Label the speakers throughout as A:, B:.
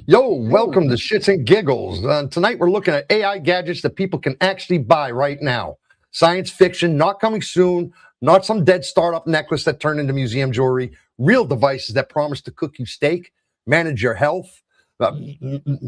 A: Yo,
B: Yo,
A: welcome to Shits and Giggles. Tonight we're looking at AI gadgets that people can actually buy right now. Science fiction, not coming soon, not some dead startup necklace that turned into museum jewelry. Real devices that promise to cook you steak, manage your health.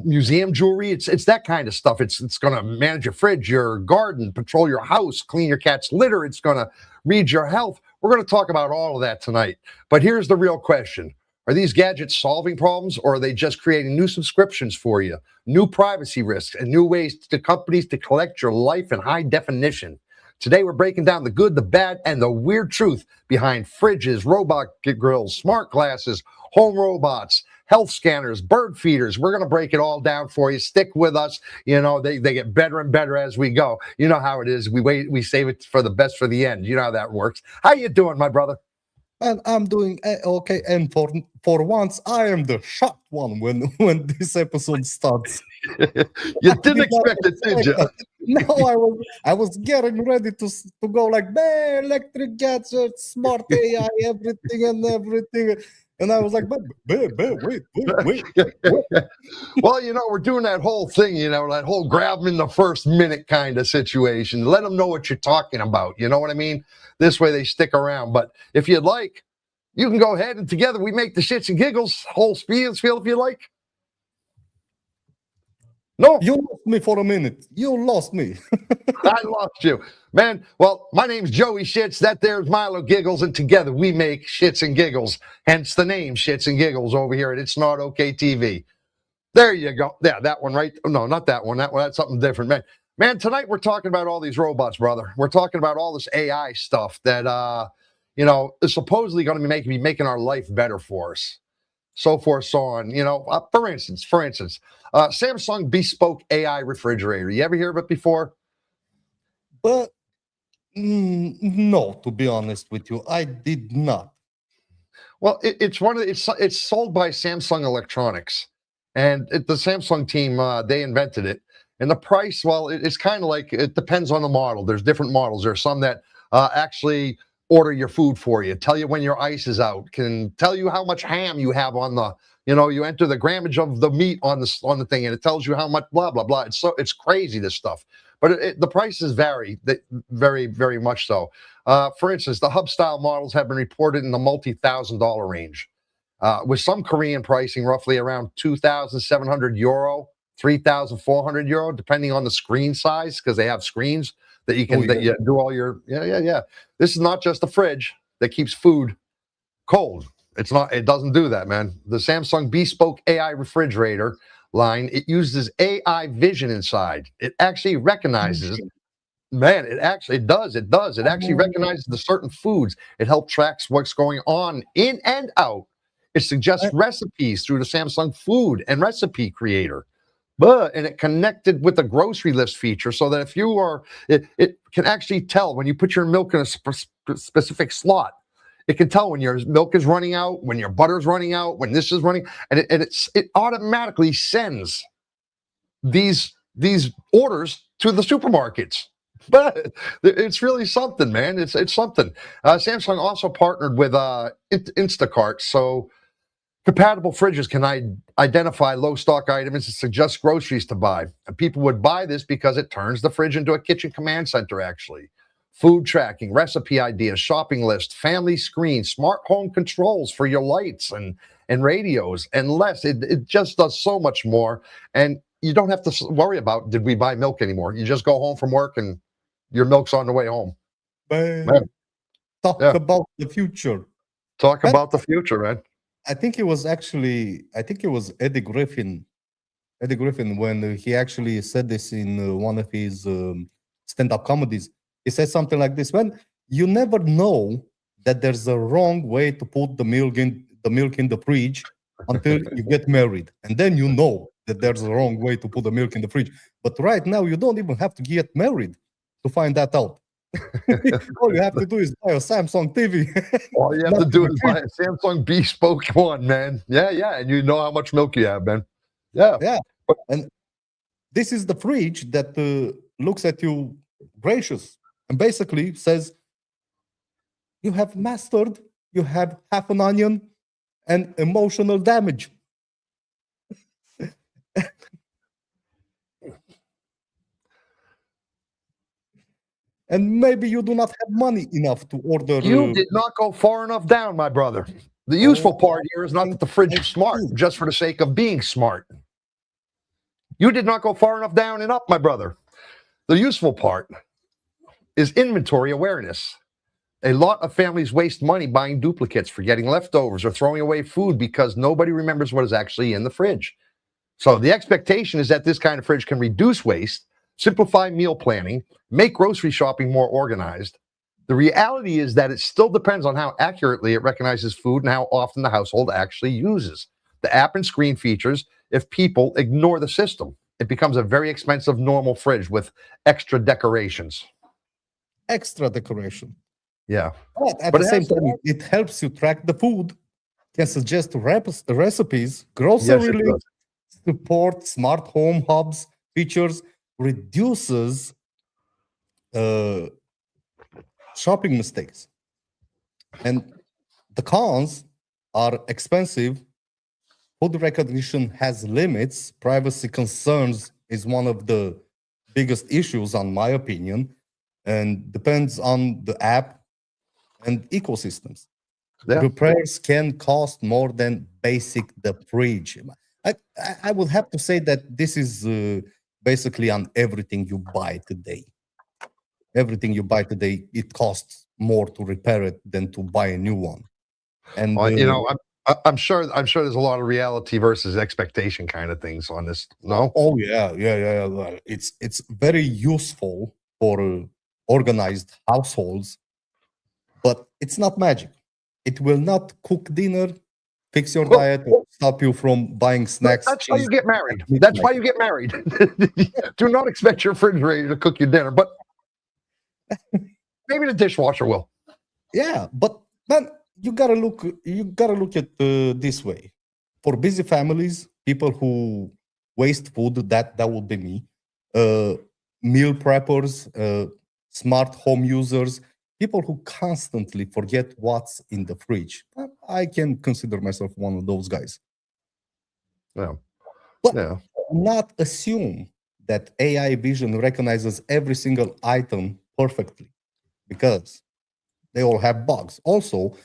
A: Museum jewelry, it's that kind of stuff. It's going to manage your fridge, your garden, patrol your house, clean your cat's litter. It's going to read your health. We're going to talk about all of that tonight. But here's the real question. Are these gadgets solving problems, or are they just creating new subscriptions for you, new privacy risks, and new ways to companies to collect your life in high definition? Today, we're breaking down the good, the bad, and the weird truth behind fridges, robot grills, smart glasses, home robots, health scanners, bird feeders. We're going to break it all down for you. Stick with us. You know, they get better and better as we go. You know how it is. We save it for the best for the end. You know how that works. How you doing, my brother?
B: and I'm doing okay. And for once, I am the shocked one when when this episode starts.
A: You
B: I
A: didn't
B: did not
A: expect it, did you?
B: expect that. No, I was getting ready to go like, man, electric gadgets, smart AI, everything, and I was like, but wait, what?
A: Well, we're doing that whole thing, that whole grab them in the first minute kind of situation. Let them know what you're talking about. You know what I mean? This way they stick around. But if you'd like, you can go ahead and together we make the shits and giggles whole spiel if you like. No,
B: You lost me for a minute. You lost me.
A: I lost you, man. Well, my name's Joey Shits. That there's Milo Giggles, and together we make shits and giggles. Hence the name Shits and Giggles over here at It's Not Okay TV. There you go. Yeah, that one, right? No, not that one. That's something different, man. Man, tonight we're talking about all these robots, brother. We're talking about all this AI stuff that is supposedly going to be making our life better for us. So forth, so on. For instance, Samsung bespoke AI refrigerator. You ever hear of it before?
B: But no, to be honest with you, I did not.
A: Well, it's sold by Samsung Electronics, and the Samsung team they invented it. And the price, well, it's kind of like it depends on the model. There's different models. There's some that actually order your food for you, tell you when your ice is out, can tell you how much ham you have on the. You enter the grammage of the meat on the thing, and it tells you how much blah blah blah. It's crazy, this stuff. But the prices vary, very very much so. For instance, the hub style models have been reported in the multi-$1,000 range, with some Korean pricing roughly around €2,700, €3,400, depending on the screen size, because they have screens that you can
B: Oh
A: that
B: yeah.
A: you do all your yeah. This is not just a fridge that keeps food cold. It's not. It doesn't do that, man. The Samsung bespoke AI refrigerator line, it uses AI vision inside. It actually recognizes. Man, it does. It does. It actually
B: Oh,
A: recognizes the certain foods. It helps tracks what's going on in and out. It suggests
B: I-
A: recipes through the Samsung Food and Recipe Creator. And it connected with the grocery list feature so that if you are, it can actually tell when you put your milk in a specific slot. It can tell when your milk is running out, when your butter's running out, when this is running, and it automatically sends these orders to the supermarkets. But it's really something, man. It's something. Samsung also partnered with Instacart, so compatible fridges can identify low stock items and suggest groceries to buy. And people would buy this because it turns the fridge into a kitchen command center, actually. Food tracking, recipe ideas, shopping list, family screen, smart home controls for your lights and radios, and less. It just does so much more. And you don't have to worry about, did we buy milk anymore? You just go home from work and your milk's on the way home. Man,
B: man, talk
A: yeah.
B: about the future.
A: Talk
B: Man,
A: about the future, man.
B: I think it was Eddie Griffin. Eddie Griffin, when he actually said this in one of his stand-up comedies, he said something like this: "When you never know that there's a wrong way to put the milk in the fridge until you get married, and then you know that there's a wrong way to put the milk in the fridge. But right now, you don't even have to get married to find that out. All you have to do is buy a Samsung TV.
A: All you have
B: Not
A: to do
B: in the
A: is buy
B: fridge.
A: a Samsung bespoke one, man. Yeah, and you know how much milk you have, man. Yeah.
B: Yeah, and this is the fridge that looks at you gracious and basically says, you have mastered, you have half an onion and emotional damage. and maybe you do not have money enough to order.
A: You did not go far enough down, my brother. The useful
B: Oh,
A: part here is not
B: think
A: that the fridge
B: I
A: is smart,
B: did.
A: just for the sake of being smart. You did not go far enough down and up, my brother. The useful part is inventory awareness. A lot of families waste money buying duplicates, forgetting leftovers, or throwing away food because nobody remembers what is actually in the fridge. So the expectation is that this kind of fridge can reduce waste, simplify meal planning, make grocery shopping more organized. The reality is that it still depends on how accurately it recognizes food and how often the household actually uses the app and screen features. If people ignore the system, it becomes a very expensive normal fridge with extra decorations.
B: Extra decoration.
A: Yeah.
B: But at
A: But
B: the
A: it
B: same
A: has,
B: time, it helps you track the food, can suggest recipes,
A: yes,
B: grocery
A: it
B: lists,
A: does.
B: support smart home hubs features, reduces uh, shopping mistakes. And the cons are expensive. Food recognition has limits. Privacy concerns is one of the biggest issues, on my opinion, and depends on the app and ecosystems.
A: Yeah.
B: Repairs can cost more than basic the fridge. I would have to say that this is basically on everything you buy today. Everything you buy today, it costs more to repair it than to buy a new one. And
A: You know, I'm sure there's a lot of reality versus expectation kind of things on this. No.
B: oh yeah. Well, it's very useful for organized households, but it's not magic. It will not cook dinner, fix your
A: Well,
B: diet, or stop you from buying snacks,
A: that's why you
B: cheese
A: get
B: at
A: married. That's
B: midnight.
A: why you get married. Do not expect your refrigerator to cook you dinner, but maybe the dishwasher will.
B: Yeah, but man, you gotta look at this way. For busy families, people who waste food, that would be me. Uh, Meal preppers, smart home users, people who constantly forget what's in the fridge. I can consider myself one of those guys.
A: Yeah.
B: But
A: Yeah.
B: not assume that AI vision recognizes every single item perfectly because they all have bugs. Also,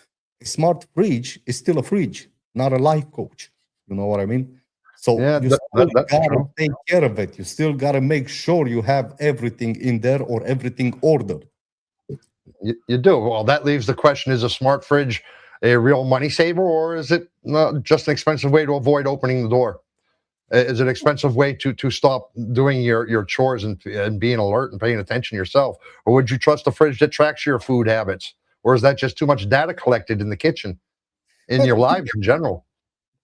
B: a smart fridge is still a fridge, not a life coach. You know what I mean? So
A: Yeah.
B: you
A: That,
B: still
A: that's
B: gotta
A: true.
B: take care of it. You still gotta make sure you have everything in there or everything ordered.
A: You do. Well, that leaves the question: is a smart fridge a real money saver, or is it just an expensive way to avoid opening the door? Is it an expensive way to stop doing your chores and being alert and paying attention yourself? Or would you trust a fridge that tracks your food habits? Or is that just too much data collected in the kitchen, in
B: But
A: your lives in general?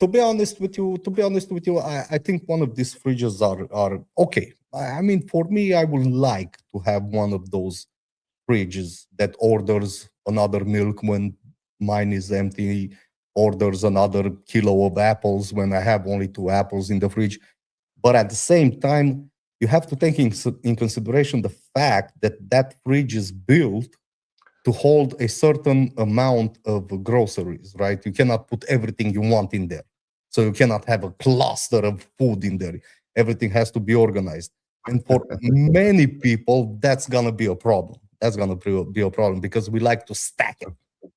B: to be honest with you, I think one of these fridges are okay. I mean, for me, I would like to have one of those fridges that orders another milk when mine is empty, orders another kilo of apples when I have only two apples in the fridge. But at the same time, you have to take in consideration the fact that that fridge is built to hold a certain amount of groceries, right? You cannot put everything you want in there. So you cannot have a cluster of food in there. Everything has to be organized. And for many people, that's going to be a problem. That's going to be a problem because we like to stack it.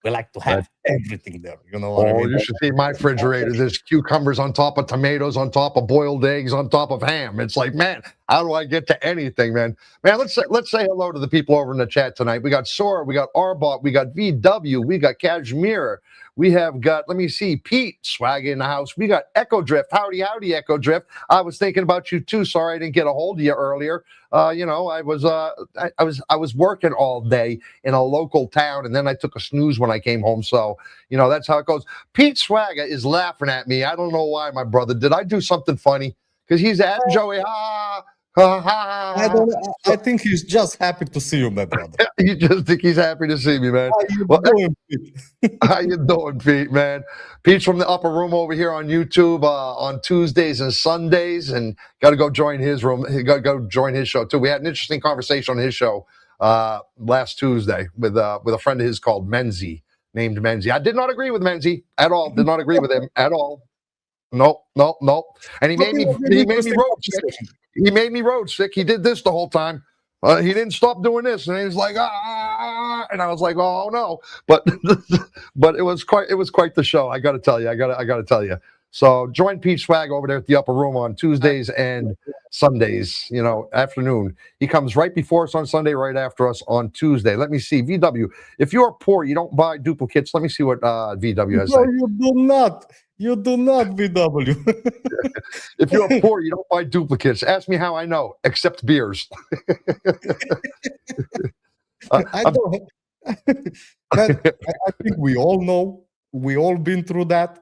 B: We like to
A: Right.
B: have everything there. You know what I
A: Oh,
B: mean?
A: you should see my refrigerator. There's cucumbers on top of tomatoes, on top of boiled eggs, on top of ham. It's like, man, how do I get to anything, man? Man, let's say hello to the people over in the chat tonight. We got Sora, we got Arbot, we got VW, we got Kashmir, we have got, let me see, Pete Swag in the house. We got Echo Drift. Howdy, Echo Drift. I was thinking about you too. Sorry I didn't get a hold of you earlier. I was working all day in a local town, and then I took a snooze when I came home. So that's how it goes. Pete Swagger is laughing at me. I don't know why, my brother. Did I do something funny? Because he's at Joey. Ha,
B: I
A: ha.
B: don't. I think he's just happy to see you, my brother.
A: You just think he's happy to see me, man.
B: How you
A: Well,
B: doing, Pete?
A: how you doing, Pete, man? Pete's from the upper room over here on YouTube on Tuesdays and Sundays, and got to go join his room. Got to go join his show too. We had an interesting conversation on his show last Tuesday with a friend of his called Menzie, named Menzie. I did not agree with Menzie at all. Did not agree with him at all. Nope. And he
B: But
A: made
B: it
A: me
B: was an
A: he made me
B: interesting
A: road sick.
B: conversation.
A: He made me road sick. He did this the whole time. He didn't stop doing this, and he was like, ah, and I was like, oh no, but but it was quite the show. I got to tell you, I got to tell you. So join Pete Swag over there at the Upper Room on Tuesdays and Sundays, afternoon. He comes right before us on Sunday, right after us on Tuesday. Let me see, VW. If you're poor, you don't buy duplicates. Let me see what VW has to
B: No,
A: say.
B: you do not. You do not, VW.
A: If you're poor, you don't buy duplicates. Ask me how I know, except beers.
B: I don't. Man, I think we all know. We all been through that.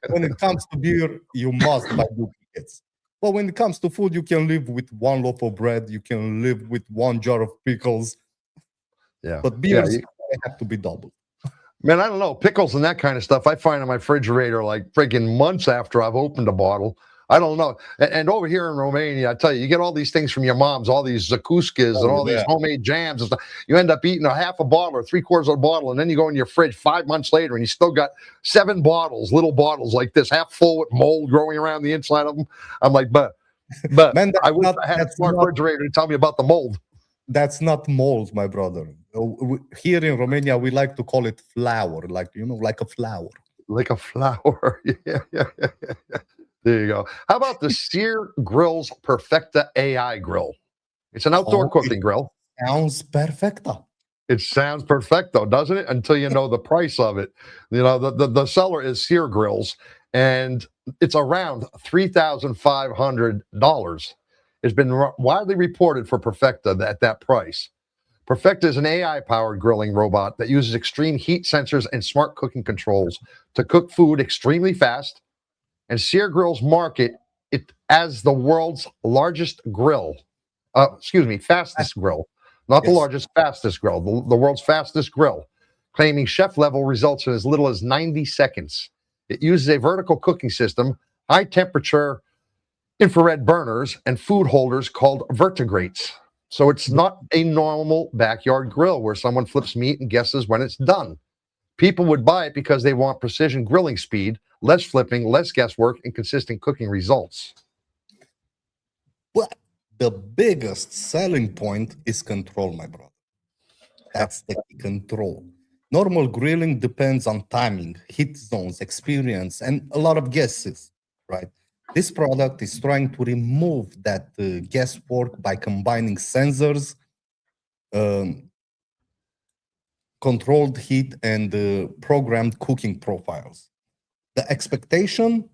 B: When it comes to beer, you must buy duplicates. But when it comes to food, you can live with one loaf of bread. You can live with one jar of pickles.
A: Yeah.
B: But beers they have to be doubled.
A: Man, I don't know. Pickles and that kind of stuff I find in my refrigerator like freaking months after I've opened a bottle. I don't know. And over here in Romania, I tell you, you get all these things from your moms, all these zakuskas and all these homemade jams and stuff. You end up eating a half a bottle or 3/4 of a bottle, and then you go in your fridge 5 months later and you still got 7 bottles, little bottles like this, half full with mold growing around the inside of them. I'm like, but
B: Man,
A: I wish I had a smart refrigerator to tell me about the mold.
B: That's not mold, my brother. Here in Romania, we like to call it flour, like like a flower.
A: Like a flower. Yeah. There you go. How about the Sear Grill's Perfecta AI grill? It's an outdoor cooking grill.
B: Sounds perfecta.
A: It sounds perfecto, doesn't it? Until you know the price of it. The seller is Sear Grills, and it's around $3,500. It's been widely reported for Perfecta at that price. Perfecta is an AI-powered grilling robot that uses extreme heat sensors and smart cooking controls to cook food extremely fast. And Sear Grills market it as the world's largest grill. Fastest grill. Not the largest, fastest grill. The world's fastest grill, claiming chef-level results in as little as 90 seconds. It uses a vertical cooking system, high-temperature infrared burners, and food holders called vertigrates. So it's not a normal backyard grill where someone flips meat and guesses when it's done. People would buy it because they want precision grilling speed, less flipping, less guesswork, and consistent cooking results.
B: But the biggest selling point is control, my brother. That's the control. Normal grilling depends on timing, heat zones, experience, and a lot of guesses, right? This product is trying to remove that guesswork by combining sensors, controlled heat, and programmed cooking profiles. The expectation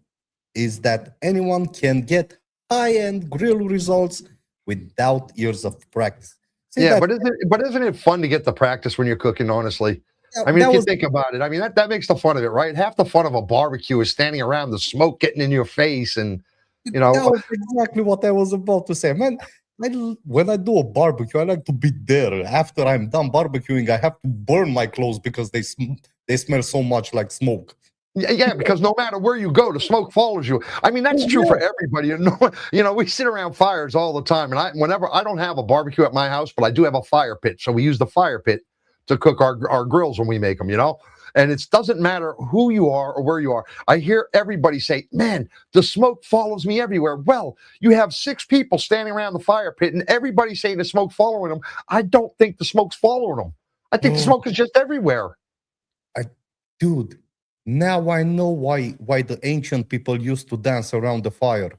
B: is that anyone can get high-end grill results without years of practice.
A: But isn't it fun to get the practice when you're cooking, honestly? I mean, if you think about it, I mean, that makes the fun of it, right? Half the fun of a barbecue is standing around the smoke getting in your face and,
B: That was exactly what I was about to say. Man, when I do a barbecue, I like to be there. After I'm done barbecuing, I have to burn my clothes because they smell so much like smoke.
A: Yeah, because no matter where you go, the smoke follows you. I mean, that's true for everybody. We sit around fires all the time, and whenever I don't have a barbecue at my house, but I do have a fire pit, so we use the fire pit to cook our grills when we make them. And it doesn't matter who you are or where you are. I hear everybody say, "Man, the smoke follows me everywhere." Well, you have 6 people standing around the fire pit, and everybody's saying the smoke following them. I don't think the smoke's following them. I think the smoke is just everywhere.
B: Dude. Now I know why the ancient people used to dance around the fire.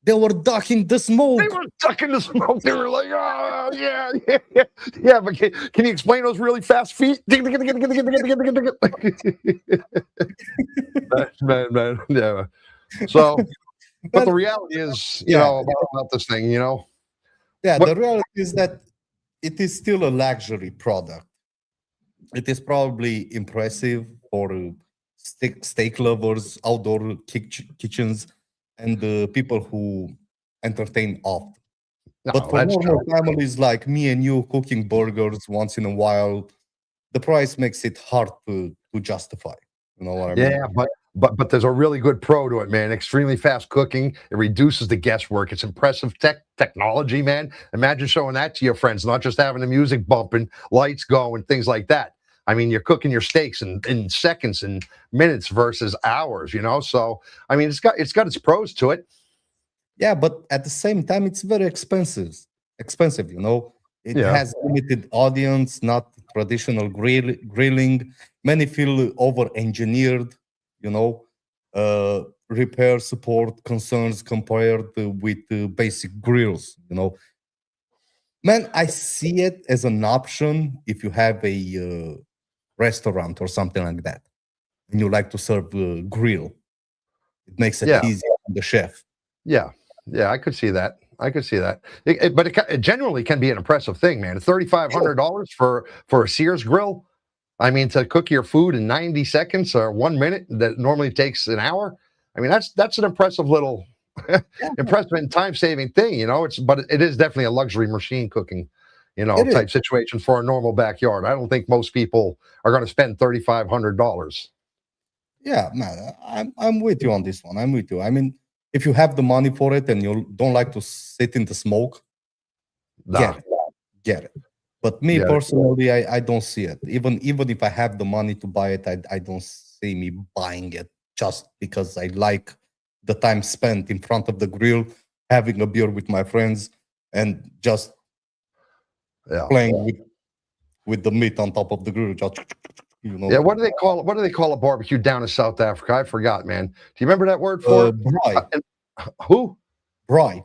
B: They were ducking the smoke.
A: They were ducking the smoke. They were like, oh, yeah. But can you explain those really fast feet? Man, yeah. So, but the reality is, about this thing,
B: Yeah, the reality is that it is still a luxury product. It is probably impressive for steak lovers, outdoor kitchens, and the people who entertain often. But for normal families like me and you cooking burgers once in a while, the price makes it hard to justify. You know what I mean?
A: Yeah, but there's a really good pro to it, man. Extremely fast cooking. It reduces the guesswork. It's impressive technology, man. Imagine showing that to your friends, not just having the music bumping, lights going, things like that. I mean, you're cooking your steaks in seconds and minutes versus hours, So, I mean, it's got its pros to it.
B: Yeah, but at the same time, it's very expensive. expensive. You know, it
A: Yeah.
B: has limited audience, not traditional grilling. Many feel over engineered. You know, repair support concerns compared with basic grills. You know, man, I see it as an option if you have a restaurant or something like that, and you like to serve grill. It makes it
A: Yeah.
B: easier on the chef.
A: Yeah. Yeah. I could see that. I could see that. But it generally can be an impressive thing, man.
B: Sure.
A: $3,500 for a Sears grill. I mean, to cook your food in 90 seconds or 1 minute that normally takes an hour. I mean, that's an impressive little
B: Yeah,
A: impressive and time-saving thing, you know. But it is definitely a luxury machine cooking,
B: it is.
A: type situation for a normal backyard. I don't think most people are going to spend $3,500.
B: Yeah, man, I'm with you on this one. I'm with you. I mean, if you have the money for it and you don't like to sit in the smoke,
A: Nah.
B: get it, get it. But me
A: Yeah.
B: personally, I don't see it. Even if I have the money to buy it, I don't see me buying it just because I like the time spent in front of the grill, having a beer with my friends, and just
A: Yeah.
B: playing with the meat on top of the grill. Just you
A: Yeah.
B: know,
A: What do they call it? What do they call a barbecue down in South Africa? I forgot, man. Do you remember that word for it?
B: braai,
A: And who?
B: braai,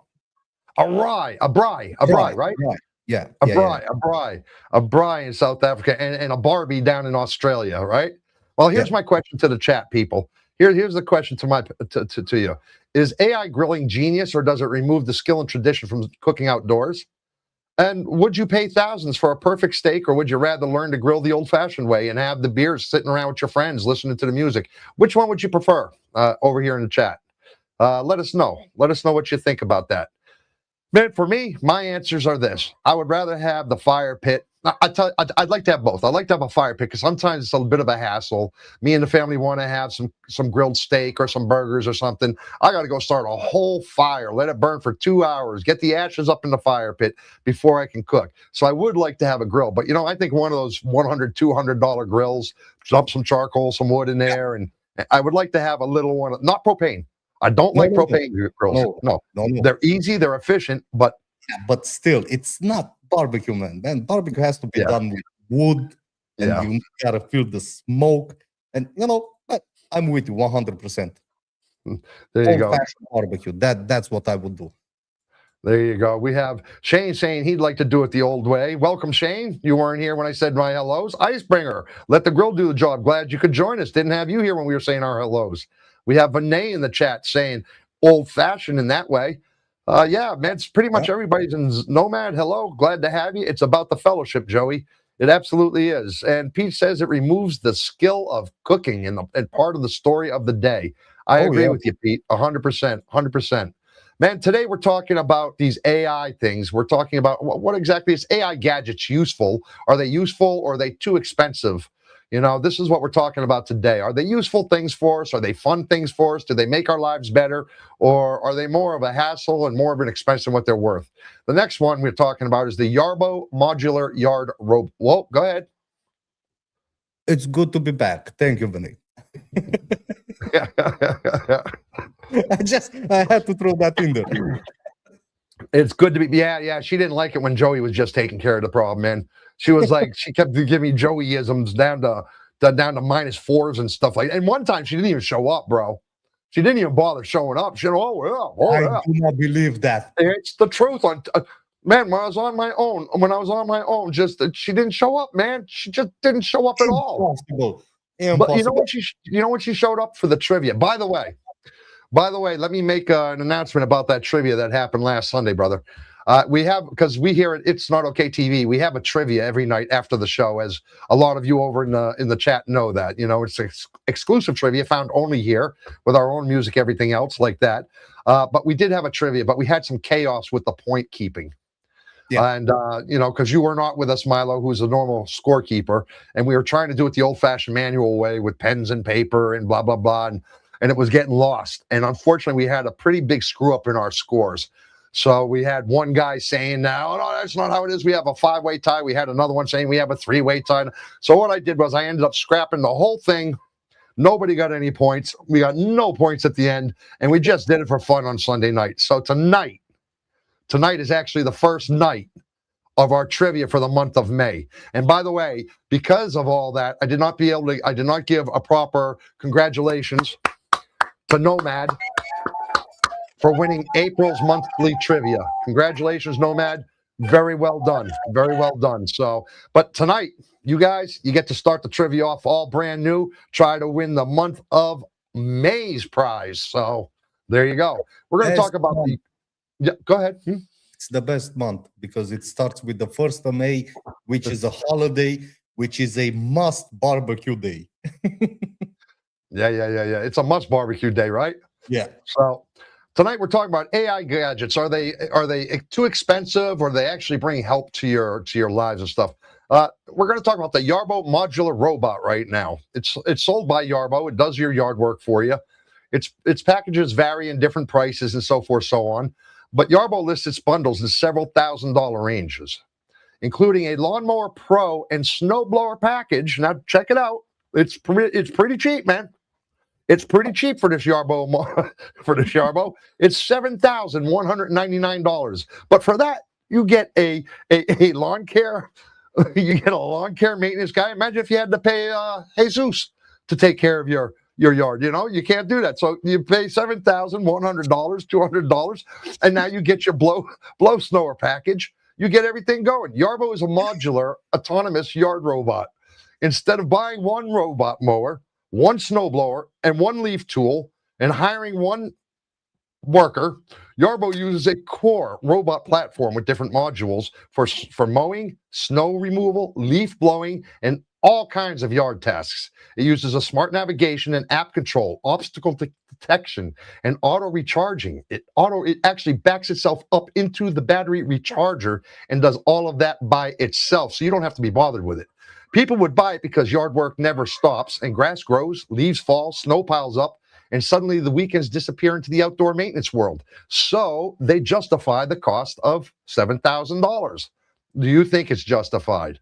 A: A braai, right?
B: braai. Yeah,
A: A
B: yeah, yeah,
A: braai, a braai, a braai in South Africa, and a Barbie down in Australia, right? Well,
B: yeah.
A: here's my question to the chat, people. Here's the question to you: Is AI grilling genius, or does it remove the skill and tradition from cooking outdoors? And would you pay thousands for a perfect steak, or would you rather learn to grill the old-fashioned way and have the beers sitting around with your friends, listening to the music? Which one would you prefer? Over here in the chat, let us know. Let us know what you think about that. Man, for me, my answers are this. I would rather have the fire pit. I'd like to have both. I'd like to have a fire pit because sometimes it's a bit of a hassle. Me and the family want to have some grilled steak or some burgers or something. I got to go start a whole fire, let it burn for 2 hours, get the ashes up in the fire pit before I can cook. So I would like to have a grill, but I think one of those $100, $200 grills, dump some charcoal, some wood in there, and I would like to have a little one, not propane. I don't
B: No,
A: like
B: no,
A: propane grills.
B: no,
A: No,
B: no, no.
A: they're easy, they're efficient, but
B: Yeah, but still, it's not barbecue, man. Man, barbecue has to be
A: yeah,
B: done with wood, and
A: yeah.
B: you gotta feel the smoke. And but I'm with you 100%.
A: There you go.
B: Old-fashioned barbecue. That's what I would do.
A: There you go. We have Shane saying he'd like to do it the old way. Welcome, Shane. You weren't here when I said my hellos. Icebringer, let the grill do the job. Glad you could join us. Didn't have you here when we were saying our hellos. We have Vinay in the chat saying old fashioned in that way. Yeah, man, it's pretty
B: Yeah.
A: much everybody's in Nomad. Hello, glad to have you. It's about the fellowship, Joey. It absolutely is. And Pete says it removes the skill of cooking and part of the story of the day. I
B: Oh
A: agree
B: yeah.
A: with you, Pete. 100%. 100%. Man, today we're talking about these AI things. We're talking about what exactly is AI gadgets useful? Are they useful or are they too expensive? This is what we're talking about today. Are they useful things for us? Are they fun things for us? Do they make our lives better? Or are they more of a hassle and more of an expense than what they're worth? The next one we're talking about is the Yarbo modular yard rope. Whoa, go ahead.
B: It's good to be back. Thank you, Vinny. I had to throw that in there.
A: It's good to be. Yeah. She didn't like it when Joey was just taking care of the problem, man. She was like, she kept giving me Joey-isms down to -4s and stuff like that. And one time she didn't even show up, bro. She didn't even bother showing up. She said,
B: I do not believe that.
A: It's the truth. Man, when I was on my own, just she didn't show up, man. She just didn't show up at all.
B: Impossible.
A: But you know when she showed up for the trivia. By the way, let me make an announcement about that trivia that happened last Sunday, brother. We have, because we here at It's Not Okay TV, we have a trivia every night after the show, as a lot of you over in the chat know that. It's exclusive trivia found only here with our own music, everything else like that. But we did have a trivia, but we had some chaos with the point keeping.
B: Yeah.
A: And, because you were not with us, Milo, who's a normal scorekeeper, and we were trying to do it the old-fashioned manual way with pens and paper and blah, blah, blah, and it was getting lost. And unfortunately, we had a pretty big screw-up in our scores. So we had one guy saying, no, that's not how it is. We have a 5-way tie. We had another one saying we have a 3-way tie. So what I did was I ended up scrapping the whole thing. Nobody got any points. We got no points at the end, and we just did it for fun on Sunday night. So tonight, tonight is actually the first night of our trivia for the month of May. And by the way, because of all that, I did not give a proper congratulations to Nomad for winning April's monthly trivia. Congratulations, Nomad. Very well done. Very well done. So, but tonight, you guys, you get to start the trivia off all brand new. Try to win the month of May's prize. So there you go. We're going to talk about the. Yeah, go ahead.
B: It's the best month because it starts with the 1st of May, which is a holiday, which is a must barbecue day.
A: Yeah. It's a must barbecue day, right?
B: Yeah.
A: So tonight we're talking about AI gadgets. Are they too expensive, or are they actually bring help to your lives and stuff? We're going to talk about the Yarbo modular robot right now. It's sold by Yarbo. It does your yard work for you. Its packages vary in different prices and so forth, so on. But Yarbo lists its bundles in several $1,000 ranges, including a Lawnmower Pro and Snowblower package. Now check it out. It's pretty cheap, man. It's pretty cheap for this Yarbo. It's $7,199. But for that, you get a lawn care. You get a lawn care maintenance guy. Imagine if you had to pay Jesus to take care of your yard. You can't do that. So you pay $7,100, $200, and now you get your blow snower package. You get everything going. Yarbo is a modular, autonomous yard robot. Instead of buying one robot mower, one snowblower, and one leaf tool, and hiring one worker, Yarbo uses a core robot platform with different modules for mowing, snow removal, leaf blowing, and all kinds of yard tasks. It uses a smart navigation and app control, obstacle detection, and auto recharging. It actually backs itself up into the battery recharger and does all of that by itself, so you don't have to be bothered with it. People would buy it because yard work never stops, and grass grows, leaves fall, snow piles up, and suddenly the weekends disappear into the outdoor maintenance world. So they justify the cost of $7,000. Do you think it's justified?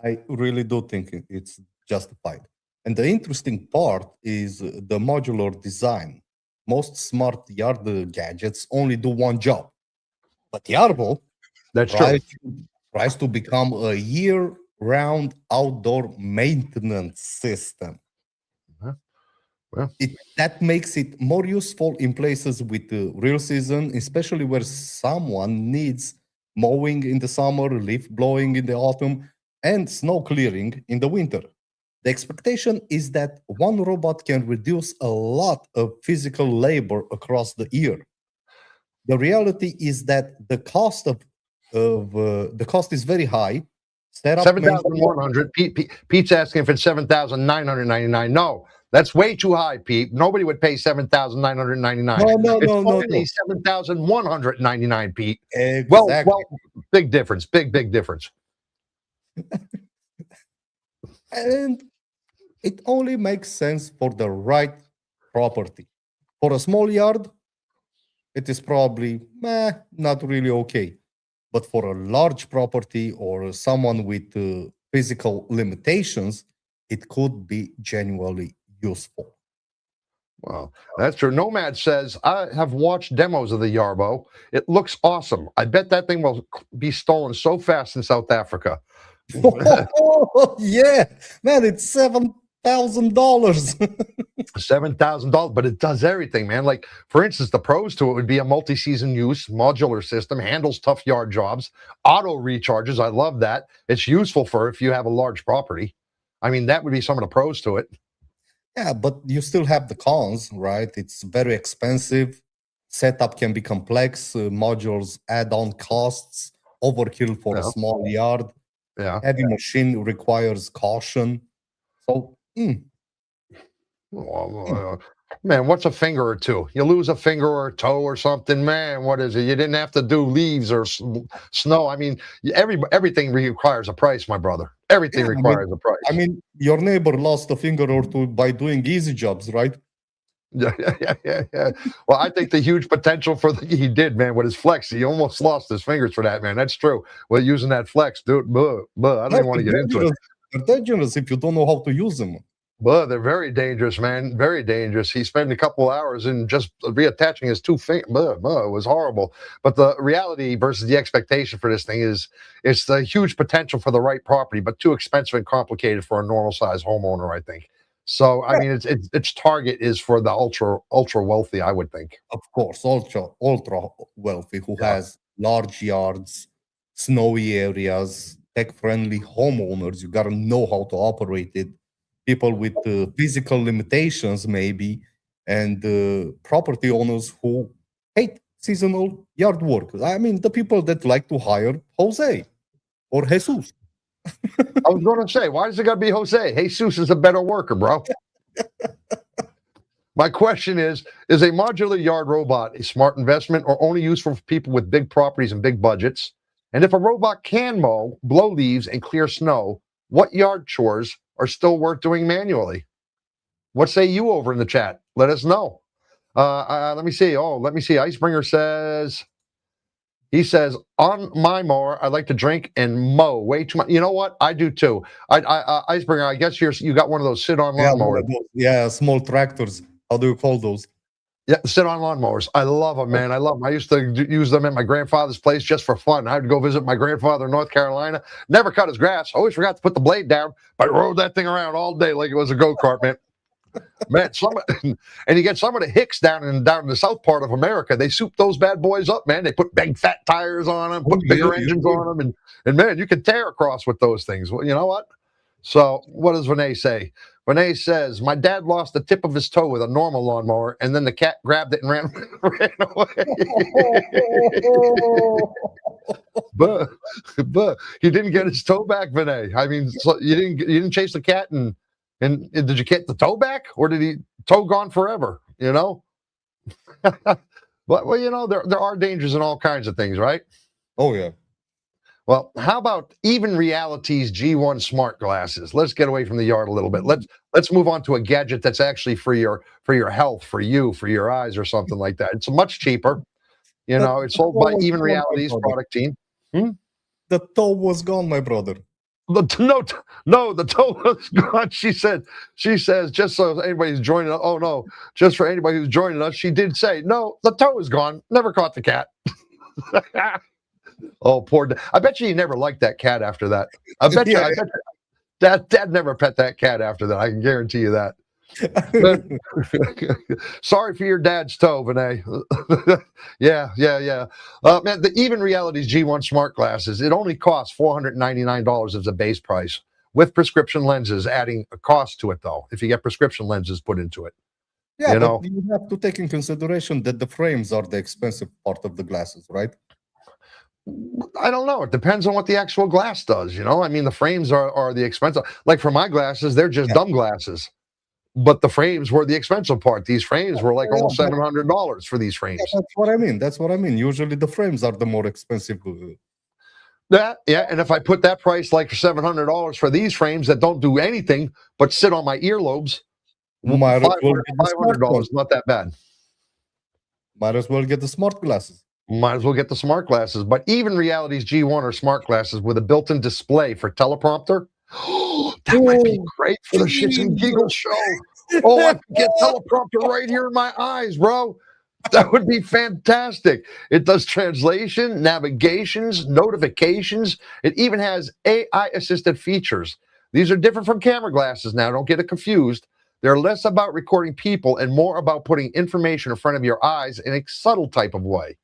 B: I really do think it's justified. And the interesting part is the modular design. Most smart yard gadgets only do one job. But Yarbo tries to become a year-round outdoor maintenance system.
A: Well,
B: that makes it more useful in places with the real season, especially where someone needs mowing in the summer, leaf blowing in the autumn, and snow clearing in the winter. The expectation is that one robot can reduce a lot of physical labor across the year. The reality is that the cost is very high.
A: $7,100. Pete's asking if it's $7,999. No, that's way too high, Pete. Nobody would pay $7,999. It's only $7,199, Pete.
B: Exactly.
A: Well, big difference. Big difference.
B: And it only makes sense for the right property. For a small yard, it is probably not really okay. But for a large property or someone with physical limitations, it could be genuinely useful.
A: Wow, that's true. Nomad says, I have watched demos of the Yarbo. It looks awesome. I bet that thing will be stolen so fast in South Africa.
B: Oh, yeah, man, it's $7,000.
A: $7,000, but it does everything, man. Like, for instance, the pros to it would be a multi-season use, modular system, handles tough yard jobs, auto recharges. I love that. It's useful for if you have a large property. I mean, that would be some of the pros to it.
B: Yeah, but you still have the cons, right? It's very expensive. Setup can be complex. Modules add on costs. Overkill for a small yard.
A: Yeah.
B: Heavy machine requires caution. So,
A: man, what's a finger or two? You lose a finger or a toe or something, man. What is it? You didn't have to do leaves or snow. I mean, everything requires a price, my brother. Everything requires a price.
B: I mean, your neighbor lost a finger or two by doing easy jobs, right?
A: Yeah. Well, I think the huge potential he did, man, with his flex. He almost lost his fingers for that, man. That's true. Well, using that flex, dude, I don't want to get into it.
B: They're dangerous if you don't know how to use them.
A: Well, they're very dangerous, man. Very dangerous. He spent a couple hours in just reattaching his two fingers. It was horrible. But the reality versus the expectation for this thing is it's the huge potential for the right property, but too expensive and complicated for a normal size homeowner, I think. So, I mean, its target is for the ultra wealthy, I would think.
B: Of course, ultra wealthy who
A: Yeah.
B: has large yards, snowy areas, tech-friendly homeowners. You gotta know how to operate it. People with physical limitations, maybe, and property owners who hate seasonal yard work. I mean, the people that like to hire Jose or Jesus.
A: I was going to say, why does it got to be Jose? Jesus is a better worker, bro. My question is a modular yard robot a smart investment or only useful for people with big properties and big budgets? And if a robot can mow, blow leaves, and clear snow, what yard chores are still worth doing manually? What say you over in the chat? Let us know. Let me see. Let me see. Icebringer says, he says, on my mower, I like to drink and mow way too much. You know what? I do too. Icebringer, I guess you got one of those sit-on
B: Yeah,
A: lawnmowers.
B: yeah, small tractors. How do you call those?
A: Yeah, sit-on lawnmowers. I love them, man. I love them. I used to use them at my grandfather's place just for fun. I'd go visit my grandfather in North Carolina. Never cut his grass. Always forgot to put the blade down, but rode that thing around all day like it was a go-kart, man. Man, and you get some of the hicks down in the south part of America. They soup those bad boys up, man. They put big fat tires on them, put bigger engines on them, and man, you can tear across with those things. Well, you know what? So what does Renee say? Renee says, my dad lost the tip of his toe with a normal lawnmower, and then the cat grabbed it and ran away. but he didn't get his toe back, Renee. I mean, so you didn't chase the cat and did you get the toe back, or did he toe gone forever? You know. Well, you know, there are dangers in all kinds of things, right?
B: Oh yeah.
A: Well, how about Even Reality's G1 smart glasses? Let's get away from the yard a little bit. Let's move on to a gadget that's actually for your health, for your eyes or something like that. It's much cheaper. You know, it's sold by Even Reality's product team.
B: The toe was gone, my brother.
A: No, the toe was gone. She says, just so anybody's joining us. Oh no, just for anybody who's joining us, she did say, no, the toe is gone. Never caught the cat. Oh, poor. I bet you never liked that cat after that. I bet you. Dad never pet that cat after that. I can guarantee you that. Sorry for your dad's toe, Vinay. Yeah. Man, the Even Reality's G1 smart glasses, it only costs $499 as a base price with prescription lenses, adding a cost to it, though, if you get prescription lenses put into it.
B: Yeah, but you have to take in consideration that the frames are the expensive part of the glasses, right?
A: I don't know. It depends on what the actual glass does, you know? I mean, the frames are the expensive. Like for my glasses, they're just dumb glasses. But the frames were the expensive part. These frames were like almost $700 for these frames.
B: Yeah, that's what I mean. Usually the frames are the more expensive.
A: Yeah, and if I put that price like $700 for these frames that don't do anything but sit on my earlobes, $500 is not that bad.
B: Might as well get the smart glasses.
A: Might as well get the smart glasses. But Even Reality's G1 are smart glasses with a built-in display for teleprompter. That might be great for the Shits and Giggles show. Oh, I could get teleprompter right here in my eyes, bro. That would be fantastic. It does translation, navigations, notifications. It even has AI-assisted features. These are different from camera glasses now. Don't get it confused. They're less about recording people and more about putting information in front of your eyes in a subtle type of way.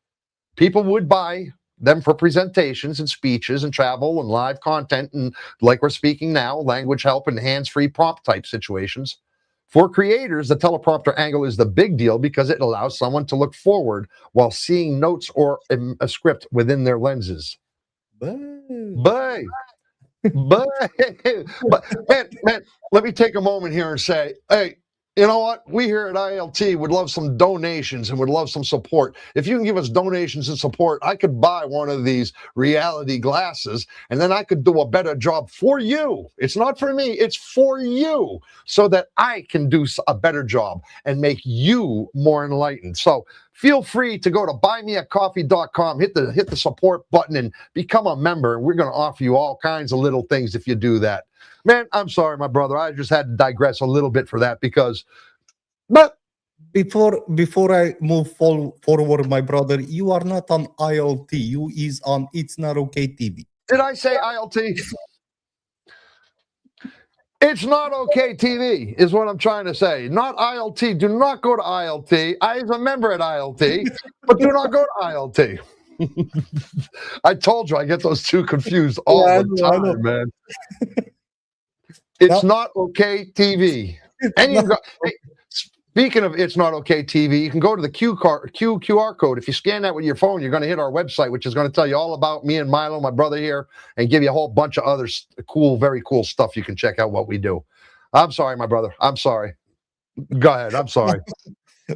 A: People would buy them for presentations and speeches and travel and live content and, like we're speaking now, language help and hands-free prompt type situations. For creators, the teleprompter angle is the big deal because it allows someone to look forward while seeing notes or a script within their lenses. But man, let me take a moment here and say, hey, you know what? We here at ILT would love some donations and would love some support. If you can give us donations and support, I could buy one of these reality glasses and then I could do a better job for you. It's not for me, it's for you so that I can do a better job and make you more enlightened. So feel free to go to buymeacoffee.com, hit the support button and become a member. We're going to offer you all kinds of little things if you do that. Man, I'm sorry, my brother. I just had to digress a little bit for that because, but
B: Before I move forward, my brother, you are not on ILT. You is on It's Not Okay TV.
A: did I say ILT? It's not okay TV, is what I'm trying to say. Not ILT. Do not go to ILT. I am a member at ILT, but do not go to ILT. I told you I get those two confused all
B: Yeah,
A: the
B: I know.
A: time, man. It's
B: Now,
A: not okay TV.
B: it's
A: And you can
B: not,
A: go, hey, speaking of It's Not Okay TV, you can go to the QR code. If you scan that with your phone, you're going to hit our website, which is going to tell you all about me and Milo, my brother here, and give you a whole bunch of other cool, very cool stuff. You can check out what we do. I'm sorry, my brother. I'm sorry. Go ahead. I'm sorry.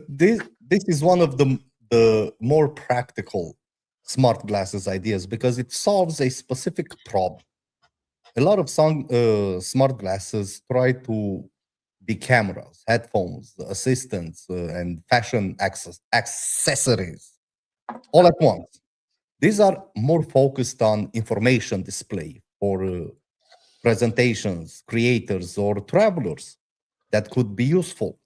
B: this is one of the more practical smart glasses ideas because it solves a specific problem. A lot of smart glasses try to be cameras, headphones, assistants, and fashion accessories all at once. These are more focused on information display for presentations, creators, or travelers that could be useful.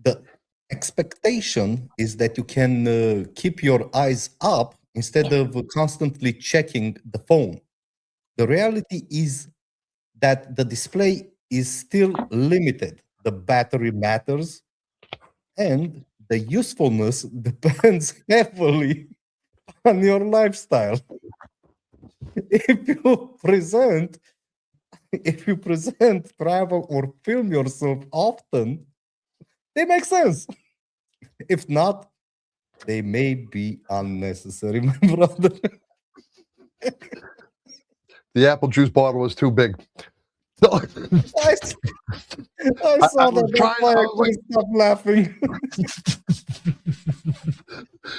B: The expectation is that you can keep your eyes up instead of constantly checking the phone. The reality is that the display is still limited. The battery matters, and the usefulness depends heavily on your lifestyle. If you present, if you present, travel, or film yourself often, they make sense. If not, they may be unnecessary, my brother.
A: The apple juice bottle was too big. So,
B: I, s- I
A: I
B: saw
A: was
B: that. That's
A: trying.
B: why
A: I
B: I
A: was like,
B: couldn't stop laughing.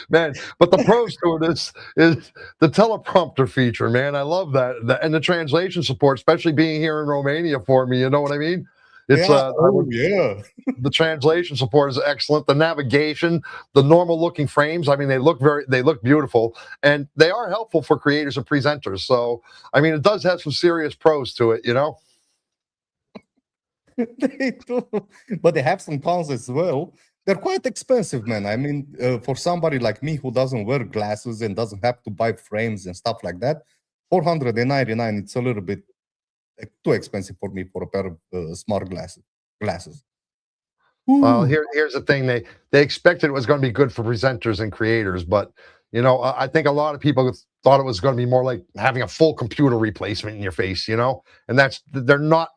A: man, but the pros to it is the teleprompter feature, man. I love that. And the translation support, especially being here in Romania for me. You know what I mean? It's
B: Yeah. Oh, yeah.
A: the translation support is excellent. The navigation, the normal looking frames. I mean, they look beautiful, and they are helpful for creators and presenters. So, I mean, it does have some serious pros to it. You know?
B: They do, but they have some cons as well. They're quite expensive, man. I mean, for somebody like me who doesn't wear glasses and doesn't have to buy frames and stuff like that, 499. It's a little bit too expensive for me for a pair of smart glasses.
A: Well,
B: Ooh.
A: here's the thing. They expected it was going to be good for presenters and creators, but I think a lot of people thought it was going to be more like having a full computer replacement in your face, and they're not.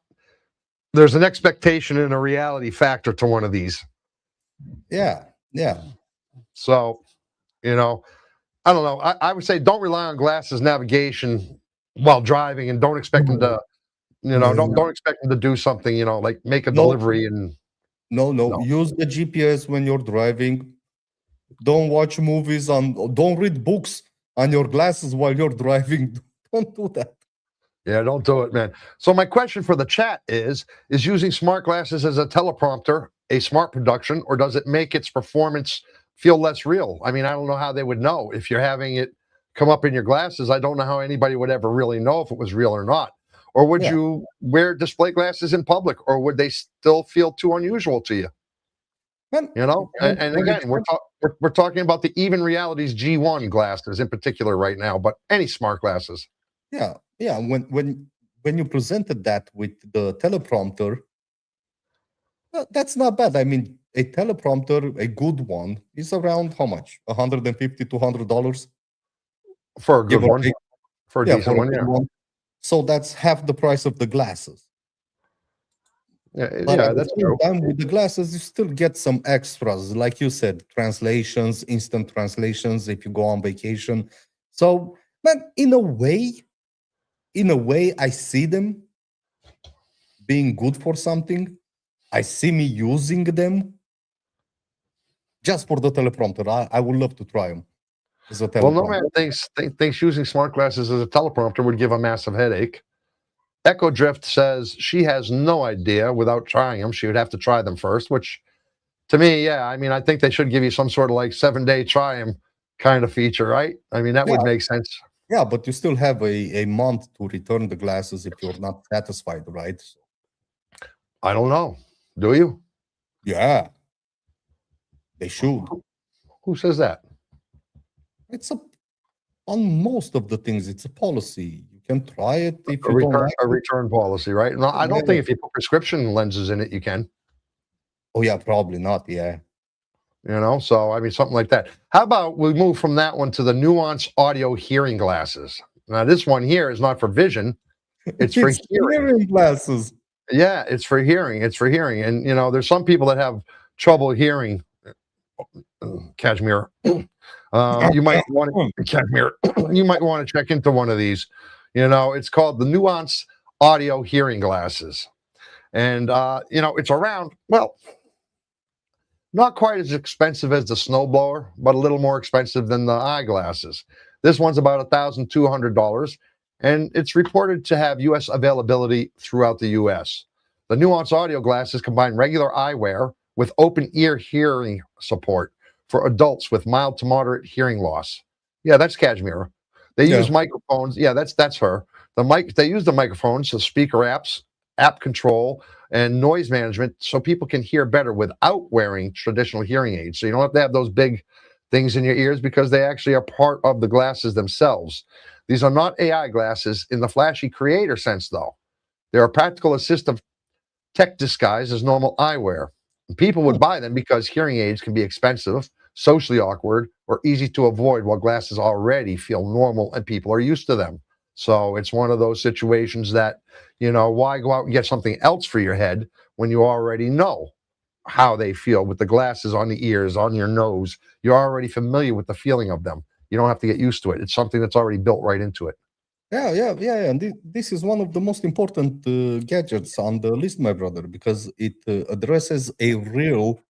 A: There's an expectation and a reality factor to one of these.
B: Yeah, yeah.
A: So, I don't know. I would say don't rely on glasses navigation while driving, and don't expect them
B: No,
A: to,
B: no,
A: don't expect them to do something, like make a
B: no,
A: delivery and
B: no.
A: no.
B: Use the GPS when you're driving. Don't watch movies on. Don't read books on your glasses while you're driving. Don't do that.
A: Yeah, don't do it, man. So my question for the chat is using smart glasses as a teleprompter a smart production, or does it make its performance feel less real? I mean, I don't know how they would know if you're having it come up in your glasses. I don't know how anybody would ever really know if it was real or not. Or would
B: Yeah.
A: you wear display glasses in public, or would they still feel too unusual to you?
B: Man,
A: And
B: when it
A: again, we're talking about the Even Realities G1 glasses in particular right now, but any smart glasses.
B: yeah. When you presented that with the teleprompter, that's not bad. I mean, a teleprompter, a good one, is around how much? $150, $200,
A: For a
B: give
A: good
B: or
A: one,
B: take.
A: for a
B: Yeah, for
A: decent
B: a
A: one,
B: good
A: yeah.
B: one. So that's half the price of the glasses.
A: Yeah,
B: But
A: yeah,
B: at the
A: that's
B: same
A: true.
B: time, with the glasses, you still get some extras, like you said, translations, instant translations if you go on vacation. So, man, in a way, I see them being good for something. I see me using them just for the teleprompter. I would love to try them as a
A: Well, no man
B: teleprompter.
A: thinks using smart glasses as a teleprompter would give a massive headache. Echo Drift says she has no idea without trying them. She would have to try them first, which to me, yeah, I mean, I think they should give you some sort of like 7-day try them kind of feature, right? I mean, that
B: Yeah,
A: would make sense.
B: Yeah, but you still have a month to return the glasses if you're not satisfied, right?
A: I don't know. Do you?
B: Yeah, they should.
A: Who says that?
B: It's a on most of the things, it's a policy. You can try it if
A: A
B: you don't
A: return
B: like
A: a
B: it.
A: return policy, right? No, I don't
B: Yeah.
A: think if you put prescription lenses in it, you can.
B: Oh yeah, probably not. Yeah.
A: So I mean, something like that. How about we move from that one to the nuance audio hearing glasses? Now, this one here is not for vision; it's for
B: It's
A: hearing.
B: hearing glasses.
A: Yeah, it's for hearing. It's for hearing, and there's some people that have trouble hearing. Cashmere. You might want to Cashmere. You might want to check into one of these. It's called the Nuance Audio Hearing Glasses, and it's around. Well, not quite as expensive as the snowblower, but a little more expensive than the eyeglasses. This one's about $1,200, and it's reported to have U.S. availability throughout the U.S. The Nuance Audio glasses combine regular eyewear with open ear hearing support for adults with mild to moderate hearing loss. Yeah, that's Kashmir. They use
B: Yeah.
A: microphones. Yeah, that's her. They use the microphones, so speaker apps, app control, and noise management, so people can hear better without wearing traditional hearing aids. So you don't have to have those big things in your ears because they actually are part of the glasses themselves. These are not AI glasses in the flashy creator sense, though. They're a practical assistive tech disguise as normal eyewear. People would buy them because hearing aids can be expensive, socially awkward, or easy to avoid, while glasses already feel normal and people are used to them. So it's one of those situations that, why go out and get something else for your head when you already know how they feel with the glasses on the ears, on your nose? You're already familiar with the feeling of them. You don't have to get used to it. It's something that's already built right into it.
B: Yeah. And this is one of the most important gadgets on the list, my brother, because it addresses a real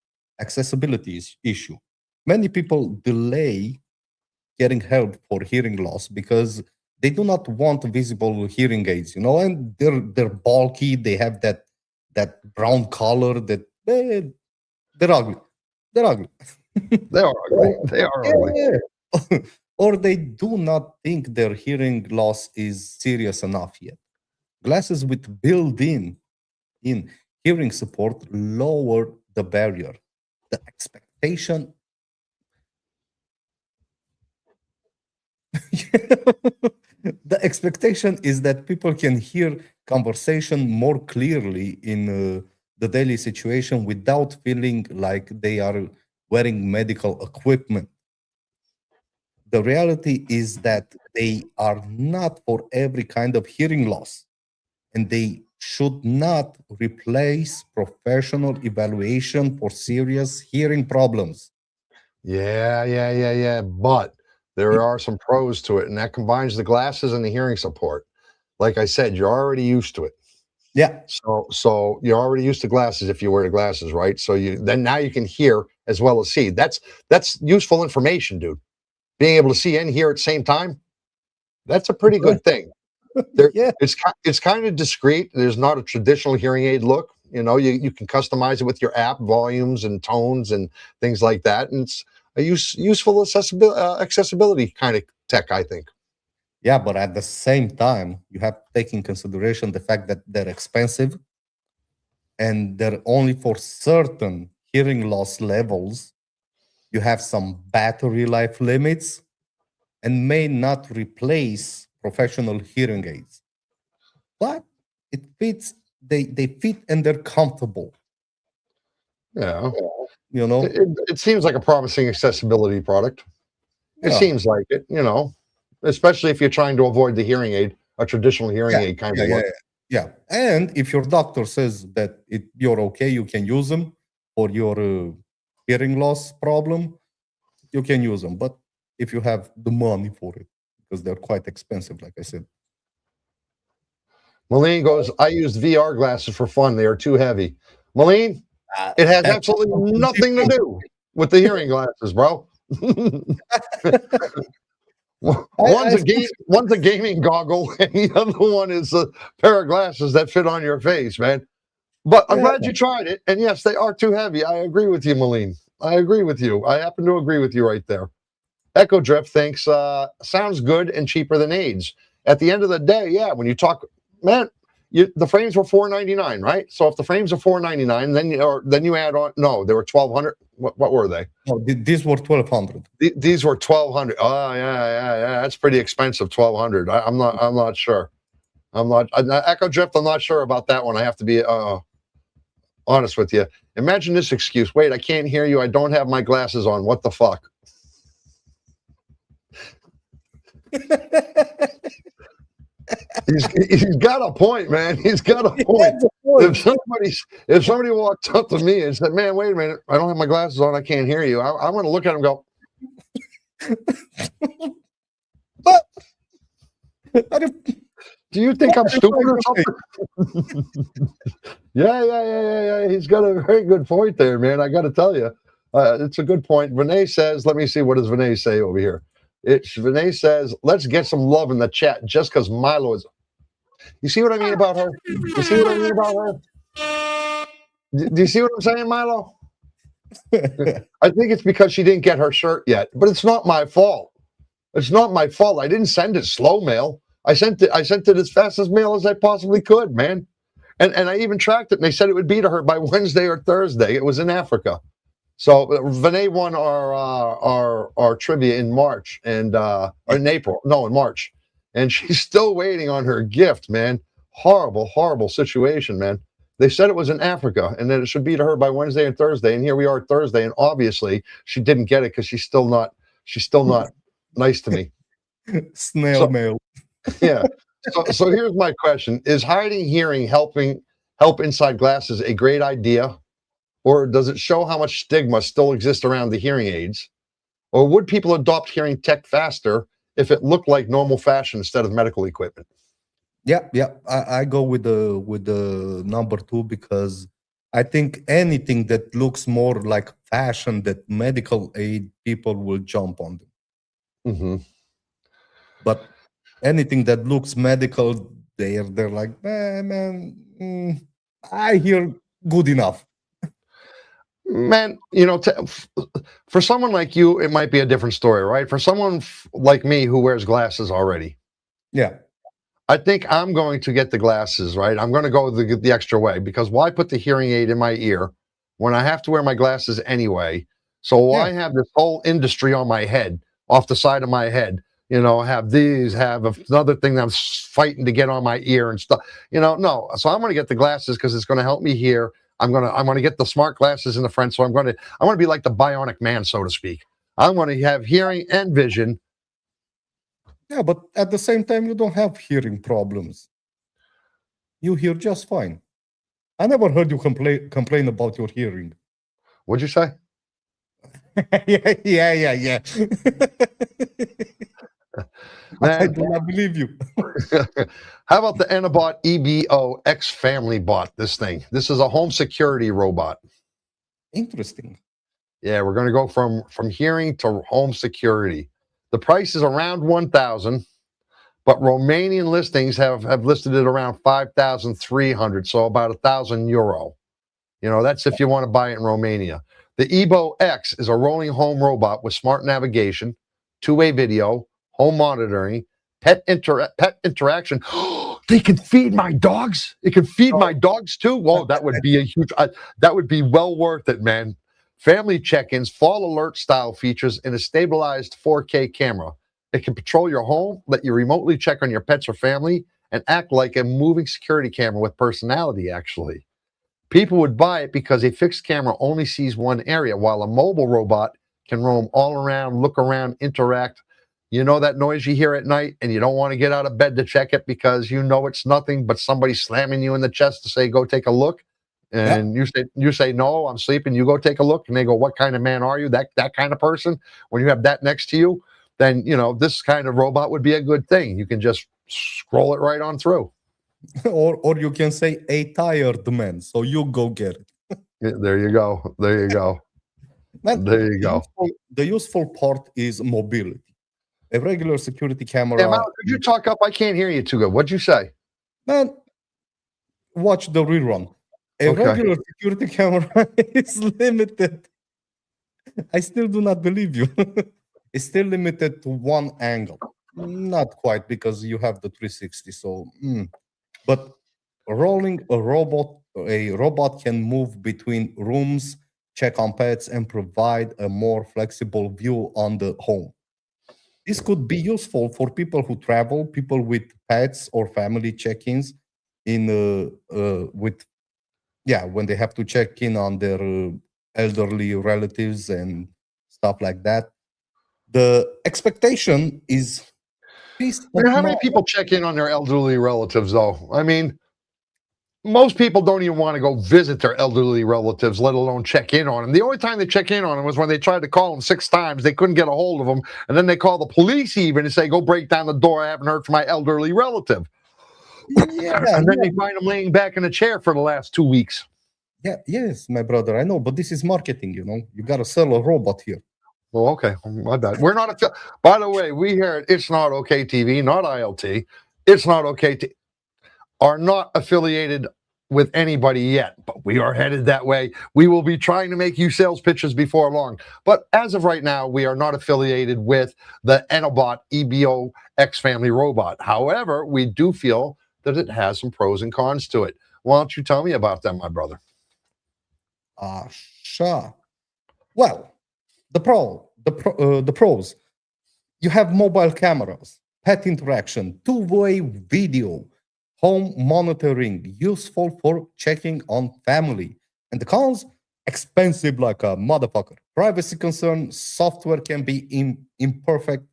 B: accessibility issue. Many people delay getting help for hearing loss because they do not want visible hearing aids, and they're bulky. They have that brown color that they're ugly. They're ugly.
A: They are ugly. They are ugly.
B: Yeah. Or they do not think their hearing loss is serious enough yet. Glasses with built in hearing support lower the barrier. The expectation the expectation is that people can hear conversation more clearly in the daily situation without feeling like they are wearing medical equipment. The reality is that they are not for every kind of hearing loss, and they should not replace professional evaluation for serious hearing problems.
A: Yeah. But there are some pros to it, and that combines the glasses and the hearing support. Like I said, you're already used to it.
B: Yeah.
A: So you're already used to glasses if you wear the glasses, right? So now you can hear as well as see. That's useful information, dude. Being able to see and hear at the same time, that's a pretty good thing. There,
B: Yeah.
A: it's kind of discreet. There's not a traditional hearing aid look. You can customize it with your app volumes and tones and things like that, and it's a useful accessibility kind of tech, I think.
B: Yeah, but at the same time, you have to take in consideration the fact that they're expensive and they're only for certain hearing loss levels. You have some battery life limits and may not replace professional hearing aids. But it fits, they fit and they're comfortable,
A: Yeah,
B: you
A: it,
B: know?
A: it, it seems like a promising accessibility product. It
B: Yeah.
A: seems like it, especially if you're trying to avoid the hearing aid, a traditional hearing
B: Yeah.
A: aid kind
B: Yeah.
A: of
B: Yeah.
A: look.
B: Yeah. Yeah. And if your doctor says that you're okay, you can use them for your hearing loss problem, you can use them. But if you have the money for it, because they're quite expensive, like I said.
A: Malene goes, I used VR glasses for fun. They are too heavy. Malene, it has
B: That's
A: absolutely
B: something
A: nothing to
B: different.
A: do with the hearing glasses, bro.
B: I
A: One's a gaming goggle, and the other one is a pair of glasses that fit on your face, man. But I'm
B: yeah,
A: glad you tried it. And yes, they are too heavy. I agree with you, Malene. I agree with you. I happen to agree with you right there. Echo Drift thinks sounds good and cheaper than AIDS. At the end of the day, yeah, when you talk, man, the frames were $499, right? So if the frames are $499, then you add on. No, they were $1,200. What were they?
B: No, these were $1,200.
A: These were $1,200. Oh yeah. That's pretty expensive. $1,200. I'm not sure. Echo Drift. I'm not sure about that one. I have to be honest with you. Imagine this excuse. Wait, I can't hear you. I don't have my glasses on. What the fuck? He's got a point, man. He's got a point. If somebody walked up to me and said, "Man, wait a minute, I don't have my glasses on. I can't hear you," I'm going to look at him and go, "But do you think I'm stupid or something?" Yeah. He's got a very good point there, man. I got to tell you, it's a good point. Vinay says, "Let me see. What does Vinay say over here?" Vinay says, "Let's get some love in the chat just because Milo is." You see what I mean about her? You see what I mean about her? Do you see what I'm saying, Milo? I think it's because she didn't get her shirt yet, but it's not my fault. It's not my fault. I didn't send it slow mail. I sent it as fast as mail as I possibly could, man. And I even tracked it, and they said it would be to her by Wednesday or Thursday. It was in Africa. So Vinay won our trivia in March and in April. No, in March. And she's still waiting on her gift, man. Horrible situation, man. They said it was in Africa and that it should be to her by Wednesday and Thursday. And here we are Thursday, and obviously she didn't get it because she's still not nice to me.
B: Snail mail.
A: Yeah. So here's my question. Is hiding hearing help inside glasses a great idea? Or does it show how much stigma still exists around the hearing aids? Or would people adopt hearing tech faster if it looked like normal fashion instead of medical equipment?
B: Yeah. I go with the number 2 because I think anything that looks more like fashion that medical aid, people will jump on them.
A: Mm-hmm.
B: But anything that looks medical, they're like, man, I hear good enough.
A: Man, for someone like you, it might be a different story, right? For someone like me who wears glasses already,
B: yeah,
A: I think I'm going to get the glasses, right? I'm going to go the extra way because why put the hearing aid in my ear when I have to wear my glasses anyway? So why have this whole industry on my head, off the side of my head? Have another thing that I'm fighting to get on my ear and stuff. No. So I'm going to get the glasses because it's going to help me hear. I'm going to get the smart glasses in the front. So I'm going to be like the bionic man, so to speak. I'm going to have hearing and vision.
B: Yeah, but at the same time, you don't have hearing problems. You hear just fine. I never heard you complain about your hearing.
A: What'd you say?
B: Yeah.
A: Man,
B: I do not believe you.
A: How about the Enabot EBO X family bot? This thing. This is a home security robot.
B: Interesting.
A: Yeah, we're going to go from hearing to home security. The price is around 1,000, but Romanian listings have listed it around 5,300, so about €1,000. That's if you want to buy it in Romania. The EBO X is a rolling home robot with smart navigation, two-way video, home monitoring, pet interaction. They can feed my dogs. It can feed my dogs too. Whoa, that would be a huge. That would be well worth it, man. Family check-ins, fall alert style features, and a stabilized 4K camera. It can patrol your home, let you remotely check on your pets or family, and act like a moving security camera with personality, actually. People would buy it because a fixed camera only sees one area, while a mobile robot can roam all around, look around, interact. You know that noise you hear at night, and you don't want to get out of bed to check it because it's nothing but somebody slamming you in the chest to say, go take a look. And you say, no, I'm sleeping. You go take a look. And they go, what kind of man are you? That kind of person. When you have that next to you, then, this kind of robot would be a good thing. You can just scroll it right on through.
B: Or you can say a tired man. So you go get it.
A: There you go.
B: Man,
A: there you go.
B: The useful part is mobility. A regular security camera.
A: Yeah, Mal, could you talk up? I can't hear you too good. What'd you say?
B: Man, watch the rerun. A regular security camera is limited. I still do not believe you. it's still limited to one angle. Not quite, because you have the 360. So, but rolling a robot can move between rooms, check on pets, and provide a more flexible view on the home. This could be useful for people who travel, people with pets or family check-ins in with when they have to check in on their elderly relatives and stuff like that. The expectation is peace
A: I
B: of
A: mean, how many
B: mind.
A: people check in on their elderly relatives, though? I mean, most people don't even want to go visit their elderly relatives, let alone check in on them. The only time they check in on them was when they tried to call them 6 times. They couldn't get a hold of them. And then they call the police even and say, go break down the door. I haven't heard from my elderly relative.
B: Yeah,
A: And then
B: yeah,
A: they find them laying back in a chair for the last 2 weeks.
B: yes, my brother, I know, but this is marketing, you gotta sell a robot here.
A: Well, okay. My bad. We're not, by the way, we here at It's Not Okay TV, not ILT. It's Not Okay are not affiliated with anybody yet, but we are headed that way. We will be trying to make you sales pitches before long. But as of right now, we are not affiliated with the Enobot EBO X family robot. However, we do feel that it has some pros and cons to it. Why don't you tell me about them, my brother?
B: Sure. Well, the pros. You have mobile cameras, pet interaction, two-way video, home monitoring, useful for checking on family. And the cons, expensive like a motherfucker. Privacy concern, software can be imperfect.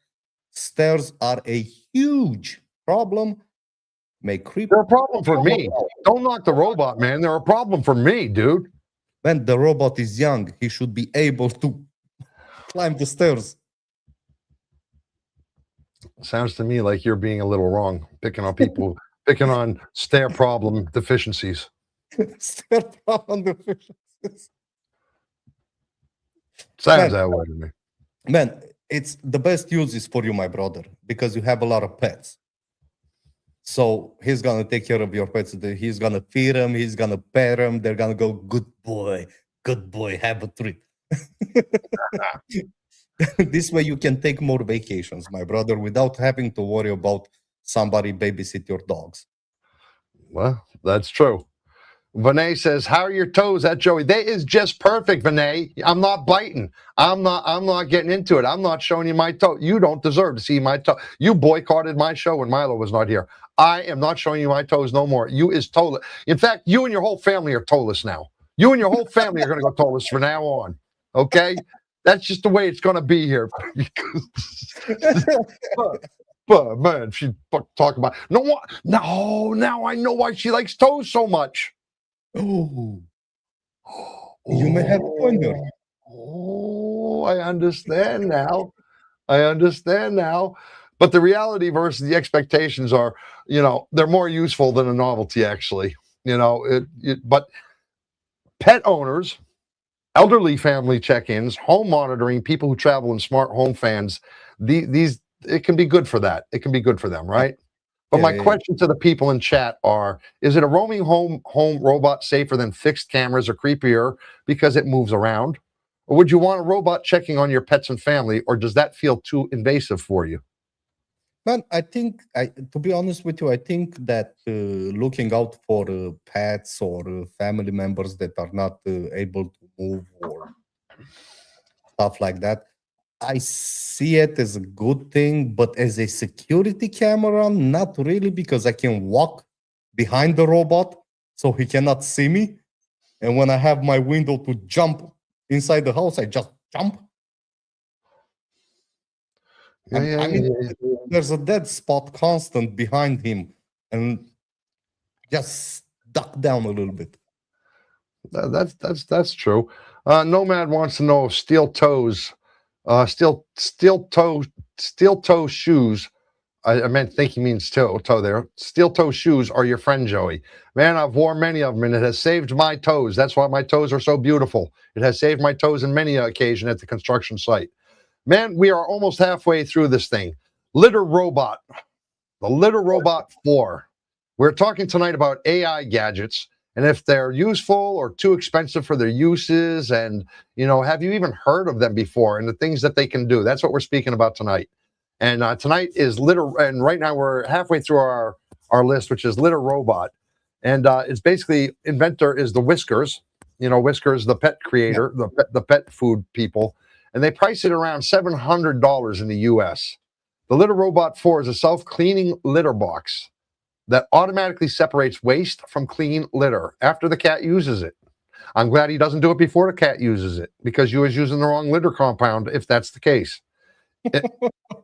B: Stairs are a huge problem. May creep.
A: They're a problem for me. Don't knock the robot, man. They're a problem for me, dude.
B: When the robot is young, he should be able to climb the stairs.
A: Sounds to me like you're being a little wrong, picking on people, picking on stair problem deficiencies.
B: Stair problem deficiencies.
A: Sounds that way to me.
B: Man, it's the best use is for you, my brother, because you have a lot of pets. So he's gonna take care of your pets. He's gonna feed them. He's gonna pet them. They're gonna go, good boy, have a treat. This way you can take more vacations, my brother, without having to worry about somebody babysit your dogs.
A: Well, that's true. Vinay says, "How are your toes?" That Joey, they is just perfect, Vinay. I'm not biting. I'm not getting into it. I'm not showing you my toe. You don't deserve to see my toe. You boycotted my show when Milo was not here. I am not showing you my toes no more. You is toeless. In fact, you and your whole family are toeless now. You and your whole family are going to go toeless from now on. Okay, that's just the way it's going to be here. But man, she talking about no. Now I know why she likes toes so much.
B: Oh, you may have a point there.
A: Oh, I understand now. I understand now. But the reality versus the expectations are, they're more useful than a novelty, actually. But pet owners, elderly family check-ins, home monitoring, people who travel in smart home fans, these it can be good for that. It can be good for them, right? But my question to the people in chat are, is it a roaming home robot safer than fixed cameras or creepier because it moves around? Or would you want a robot checking on your pets and family, or does that feel too invasive for you?
B: Man, to be honest with you, I think that looking out for pets or family members that are not able to move or stuff like that, I see it as a good thing, but as a security camera, not really, because I can walk behind the robot so he cannot see me. And when I have my window to jump inside the house, I just jump. There's a dead spot constant behind him, and just duck down a little bit.
A: That's true. Nomad wants to know if steel toe shoes. I think he means toe there. Steel toe shoes are your friend, Joey. Man, I've worn many of them, and it has saved my toes. That's why my toes are so beautiful. It has saved my toes in many occasion at the construction site. Man, we are almost halfway through this thing. Litter Robot, the Litter Robot 4. We're talking tonight about AI gadgets and if they're useful or too expensive for their uses, and have you even heard of them before and the things that they can do. That's what we're speaking about tonight. And tonight is litter, and right now we're halfway through our list, which is litter robot. And it's basically inventor is the Whiskers. Whiskers, the pet
B: Yeah.
A: creator, the pet food people, and they price it around $700 in the U.S. The Litter Robot 4 is a self-cleaning litter box that automatically separates waste from clean litter after the cat uses it. I'm glad he doesn't do it before the cat uses it, because you was using the wrong litter compound if that's the case.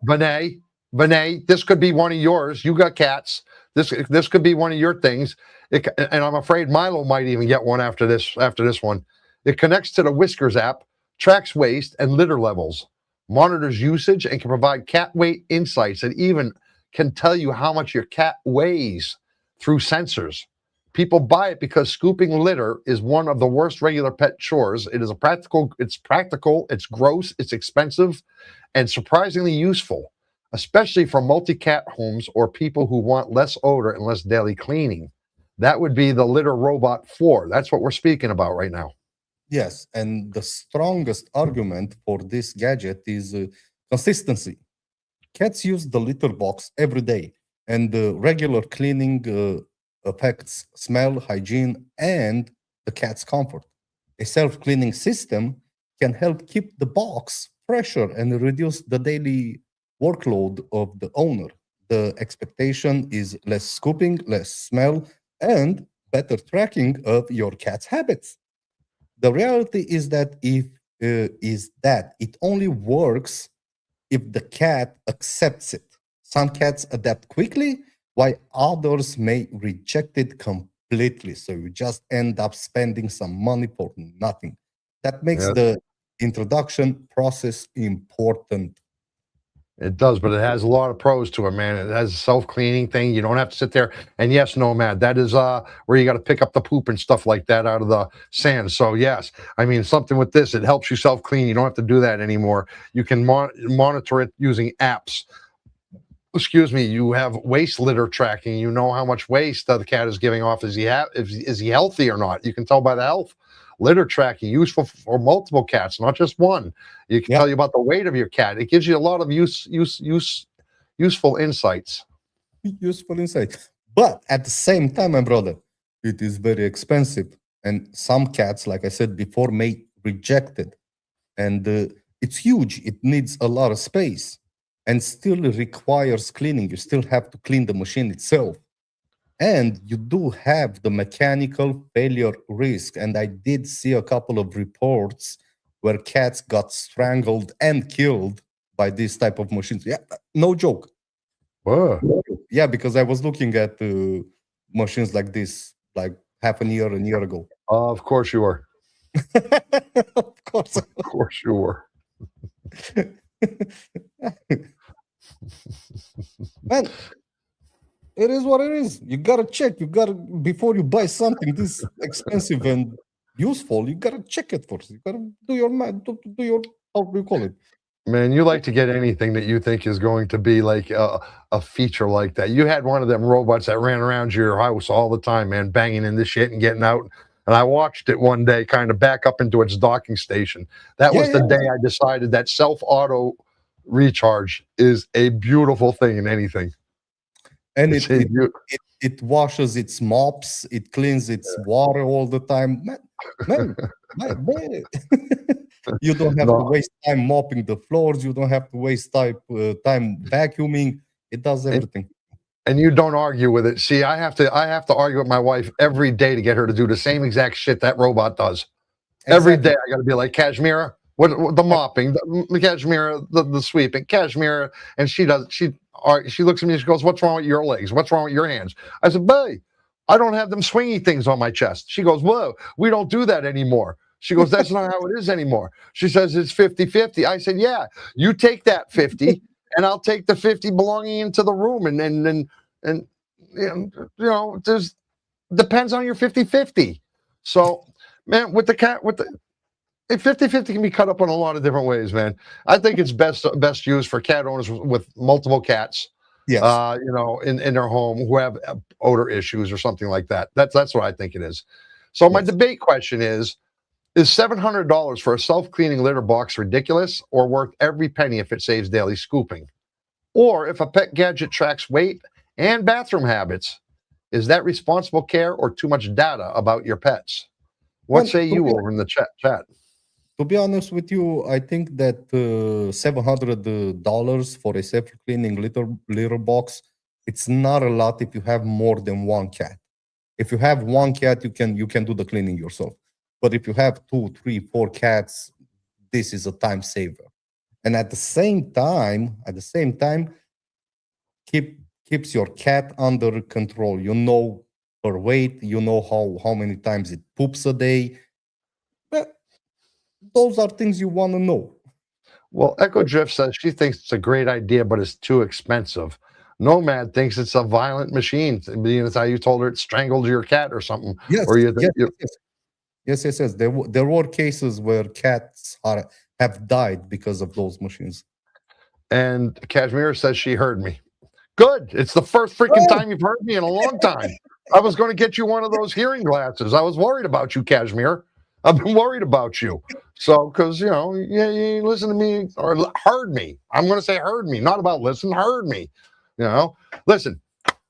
A: Vinay, this could be one of yours. You got cats. This could be one of your things. And I'm afraid Milo might even get one after this one. It connects to the Whiskers app, tracks waste and litter levels, monitors usage, and can provide cat weight insights, and even can tell you how much your cat weighs through sensors. People buy it because scooping litter is one of the worst regular pet chores. It's practical, it's gross, it's expensive, and surprisingly useful, especially for multi-cat homes or people who want less odor and less daily cleaning. That would be the Litter Robot 4. That's what we're speaking about right now.
B: Yes, and the strongest argument for this gadget is consistency. Cats use the litter box every day, and regular cleaning affects smell, hygiene, and the cat's comfort. A self-cleaning system can help keep the box fresher and reduce the daily workload of the owner. The expectation is less scooping, less smell, and better tracking of your cat's habits. The reality is that it only works if the cat accepts it. Some cats adapt quickly, while others may reject it completely. So you just end up spending some money for nothing. That makes
A: Yes,
B: the introduction process important.
A: it does, but it has a lot of pros to it, man. It has a self-cleaning thing. You don't have to sit there. And yes, Nomad, that is where you got to pick up the poop and stuff like that out of the sand. So yes, I mean, something with this, it helps you self-clean. You don't have to do that anymore. You can monitor it using apps. Excuse me. You have waste litter tracking. You know how much waste the cat is giving off. Is he healthy or not? You can tell by the health. Litter tracking, useful for multiple cats, not just one. You can
B: Yeah,
A: tell you about the weight of your cat. It gives you a lot of useful insights.
B: useful insight. But at the same time, my brother, it is very expensive. And some cats, like I said before, may reject it. And it's huge. It needs a lot of space and still requires cleaning. You still have to clean the machine itself. And you do have the mechanical failure risk. And I did see a couple of reports where cats got strangled and killed by this type of machines. Yeah, no joke.
A: Whoa.
B: Yeah, because I was looking at machines like this like half a year ago.
A: Of course you are.
B: Of course.
A: Of course you were.
B: Man, it is what it is. You gotta check. You gotta before you buy something this expensive and useful. You gotta check it first. You gotta do your do your how do you call it?
A: Man, you like to get anything that you think is going to be like a feature like that. You had one of them robots that ran around your house all the time, man, banging in the shit and getting out. And I watched it one day kind of back up into its docking station. That
B: Yeah,
A: was the
B: yeah.
A: day I decided that self-auto recharge is a beautiful thing in anything.
B: And
A: It's a
B: it washes its mops. It cleans its water all the time. Man. You don't have to
A: no,
B: waste time mopping the floors. You don't have to waste time vacuuming. It does
A: and,
B: everything.
A: and you don't argue with it. See, I have to argue with my wife every day to get her to do the same exact shit that robot does. Every day
B: Exactly.
A: I got to be like, Kashmira, what the mopping, the Kashmira, the sweeping, Kashmira, and she looks at me and she goes, "What's wrong with your legs? What's wrong with your hands?" I said, "Babe, I don't have them swingy things on my chest." She goes, "Whoa, we don't do that anymore." She goes, "That's not how it is anymore." She says it's 50-50. I said, "Yeah, you take that 50 and I'll take the 50 belonging into the room, and there's depends on your 50-50." So, man, with the cat, 50-50 can be cut up in a lot of different ways, man. I think it's best used for cat owners with multiple cats.
B: Yes.
A: in their home who have odor issues or something like that. That's what I think it is. So my
B: Yes.
A: debate question is $700 for a self-cleaning litter box ridiculous or worth every penny if it saves daily scooping? Or if a pet gadget tracks weight and bathroom habits, is that responsible care or too much data about your pets? What
B: Well,
A: say you over in the chat?
B: to be honest with you, I think that $700 for a self-cleaning litter box, it's not a lot if you have more than one cat. If you have one cat, you can do the cleaning yourself. But if you have two, three, four cats, this is a time saver. And at the same time, keeps your cat under control. You know her weight, you know how many times it poops a day. But those are things you want to know.
A: Well, Echo Drift says she thinks it's a great idea, but it's too expensive. Nomad thinks it's a violent machine. Being as how you told her it strangled your cat or something,
B: Yes,
A: or
B: yes, yes, yes. Yes, yes, yes. There were cases where cats have died because of those machines.
A: and Kashmir says she heard me. Good. It's the first freaking time you've heard me in a long time. I was going to get you one of those hearing glasses. I was worried about you, Kashmir. I've been worried about you. So, because, you listen to me or heard me. I'm going to say heard me, not about listen, heard me. Listen,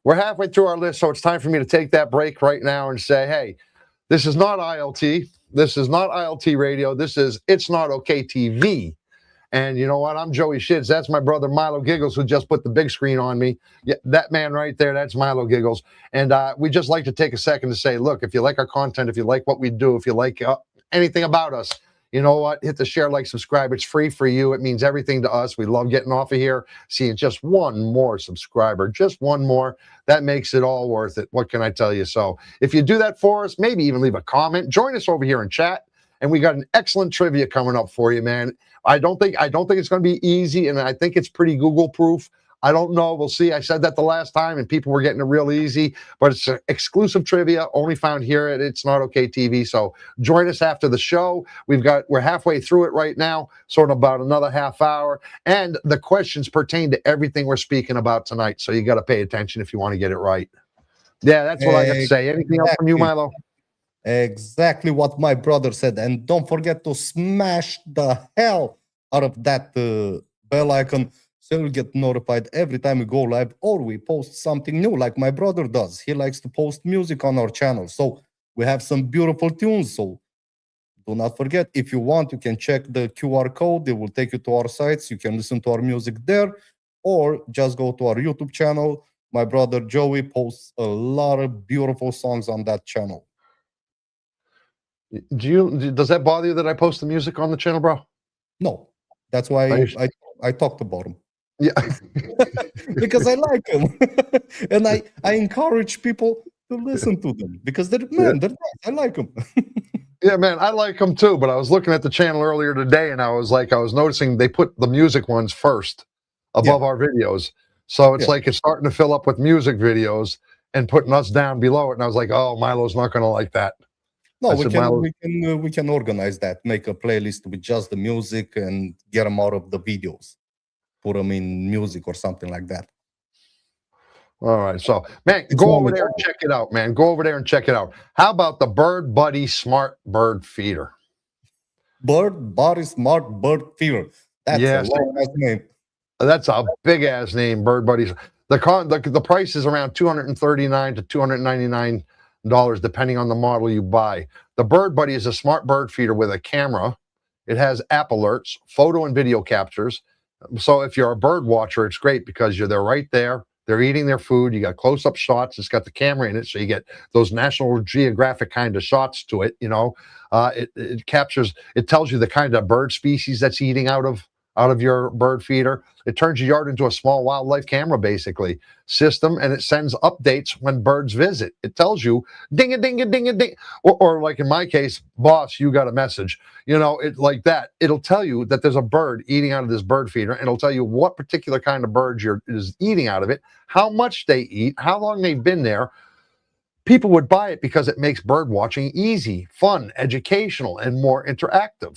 A: we're halfway through our list, so it's time for me to take that break right now and say, hey, this is not ILT. This is not ILT radio. This is It's Not Okay TV. And you know what? I'm Joey Shids. That's my brother Milo Giggles, who just put the big screen on me. Yeah, that man right there, that's Milo Giggles. And we just like to take a second to say, look, if you like our content, if you like what we do, if you like anything about us, you know what? Hit the share, like, subscribe. It's free for you. It means everything to us. We love getting off of here, seeing just one more subscriber, just one more. That makes it all worth it. What can I tell you? So if you do that for us, maybe even leave a comment. Join us over here in chat. And we got an excellent trivia coming up for you, man. I don't think it's going to be easy, and I think it's pretty Google proof. I don't know. We'll see. I said that the last time, and people were getting it real easy. But it's exclusive trivia, only found here at It's Not Okay TV. So join us after the show. We're halfway through it right now, so in about another half hour. And the questions pertain to everything we're speaking about tonight. So you got to pay attention if you want to get it right. Yeah, that's what I got to say. Anything else from you, Milo?
B: Exactly what my brother said. And don't forget to smash the hell out of that bell icon so you'll get notified every time we go live or we post something new like my brother does. He likes to post music on our channel. So we have some beautiful tunes. So do not forget, if you want, you can check the QR code. It will take you to our sites. You can listen to our music there or just go to our YouTube channel. My brother Joey posts a lot of beautiful songs on that channel.
A: Does that bother you that I post the music on the channel, bro?
B: No, that's why I talked about him.
A: Yeah,
B: because I like them, and I encourage people to listen to them because they're nice. I like them.
A: Yeah, man, I like them too. But I was looking at the channel earlier today, and I was noticing they put the music ones first above our videos. So it's like it's starting to fill up with music videos and putting us down below it. And I was like, oh, Milo's not going to like that.
B: No, we can organize that. Make a playlist with just the music and get them out of the videos. Put them in music or something like that.
A: All right. So, man, go over there and check it out, man. Go over there and check it out. How about the Bird Buddy Smart Bird Feeder?
B: Bird Buddy Smart Bird Feeder. That's a long-ass name.
A: That's a big-ass name, Bird Buddy. The price is around $239 to $299, depending on the model you buy. The Bird Buddy is a smart bird feeder with a camera. It has app alerts, photo and video captures. So if you're a bird watcher, it's great because they're right there. They're eating their food. You got close-up shots. It's got the camera in it, so you get those National Geographic kind of shots to it. It captures. It tells you the kind of bird species that's eating out of your bird feeder. It turns your yard into a small wildlife camera, basically, system, and it sends updates when birds visit. It tells you, ding a ding a ding a ding, or like in my case, boss, you got a message. It like that. It'll tell you that there's a bird eating out of this bird feeder, and it'll tell you what particular kind of bird is eating out of it, how much they eat, how long they've been there. People would buy it because it makes bird watching easy, fun, educational, and more interactive.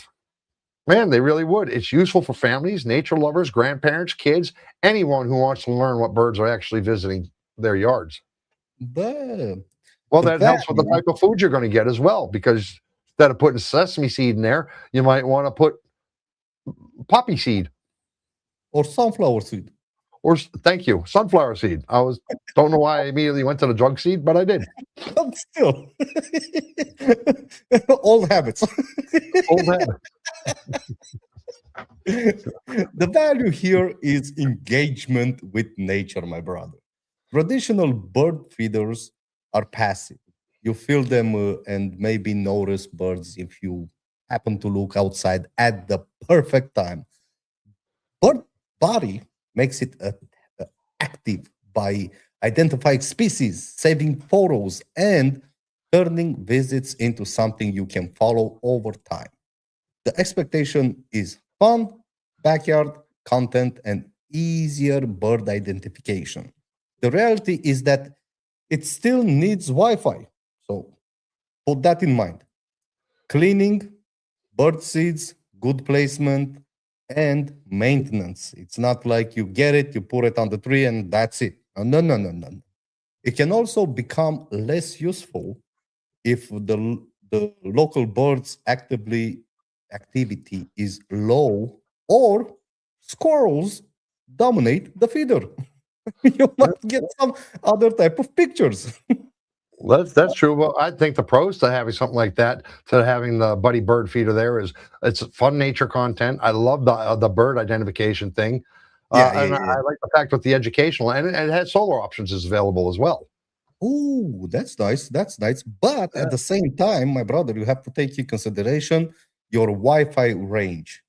A: Man, they really would. It's useful for families, nature lovers, grandparents, kids, anyone who wants to learn what birds are actually visiting their yards.
B: The
A: Well,
B: the
A: that helps with the
B: value
A: type of food you're going to get as well, because instead of putting sesame seed in there, you might want to put poppy seed
B: or sunflower seed.
A: or thank you, sunflower seed. I was don't know why I immediately went to the drug seed, but I did.
B: But still, old habits.
A: Old habit.
B: The value here is engagement with nature, my brother. Traditional bird feeders are passive. You feel them and maybe notice birds if you happen to look outside at the perfect time. Bird body makes it active by identifying species, saving photos, and turning visits into something you can follow over time. The expectation is fun, backyard content, and easier bird identification. The reality is that it still needs Wi Fi. So put that in mind. Cleaning, bird seeds, good placement, and maintenance. It's not like you get it, you put it on the tree, and that's it. No, no, no, no. It can also become less useful if the local birds activity is low or squirrels dominate the feeder. You might get some other type of pictures.
A: That's true. Well, I think the pros to having something like that, to having the Buddy Bird feeder there, is it's fun nature content. I love the bird identification thing,
B: Yeah, yeah,
A: and
B: yeah.
A: I like the fact with the educational, and it has solar options is available as well.
B: Oh, that's nice. That's nice. But
A: Yeah.
B: at the same time, my brother, you have to take in consideration your Wi-Fi range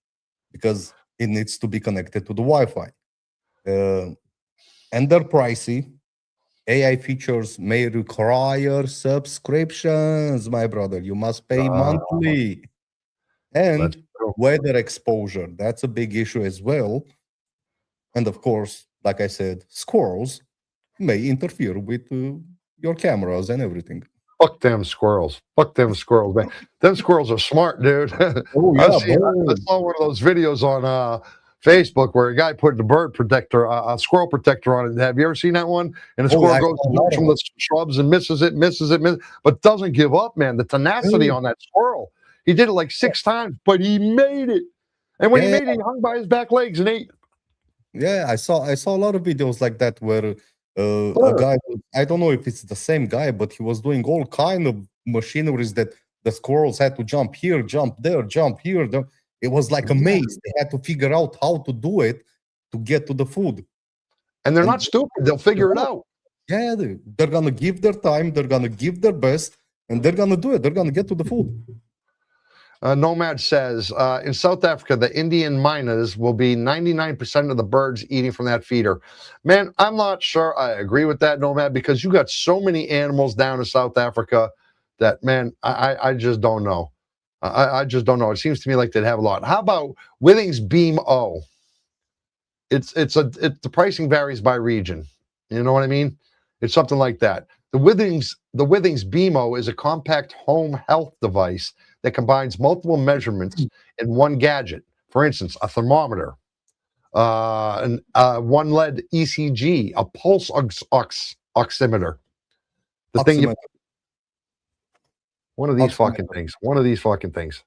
B: because it needs to be connected to the Wi-Fi. Uh, and they're pricey. AI features may require subscriptions, my brother. You must pay
A: Uh,
B: monthly.
A: that's
B: And
A: true.
B: weather exposure, that's a big issue as well. And of course, like I said, squirrels may interfere with your cameras and everything.
A: Fuck them squirrels. Fuck them squirrels, man. Them squirrels are smart, dude.
B: Oh yeah,
A: I
B: bro.
A: saw one of those videos on Facebook where a guy put the bird protector, a squirrel protector on it. Have you ever seen that one? And the
B: Oh,
A: squirrel
B: I
A: goes
B: saw a
A: and
B: lot
A: jumps
B: of
A: from the shrubs and misses it, but doesn't give up, man. The tenacity
B: them.
A: on that squirrel. He did it like 6 times, but he made it. And when
B: Yeah,
A: he
B: yeah,
A: made it, he hung by his back legs and ate.
B: yeah. I saw a lot of videos like that where a
A: Sure.
B: guy, I don't know if it's the same guy, but he was doing all kind of machineries that the squirrels had to jump here, jump there, jump here. It was like a maze. They had to figure out how to do it to get to the food.
A: And they're
B: And
A: not stupid. They'll figure it out.
B: yeah, they're gonna give their time, they're gonna give their best, and they're gonna do it. They're gonna get to the food.
A: Nomad says in South Africa, the Indian miners will be 99% of the birds eating from that feeder. Man, I'm not sure I agree with that, Nomad, because you got so many animals down in South Africa that, man, I just don't know. I just don't know. It seems to me like they'd have a lot. How about Withings Beam O? The pricing varies by region. You know what I mean? It's something like that. The Withings BMO is a compact home health device that combines multiple measurements in one gadget. For instance, a thermometer, one lead ECG, a pulse oximeter. The thing you
B: Oximeter,
A: one of these fucking
B: oximeter.
A: things. One of these fucking things.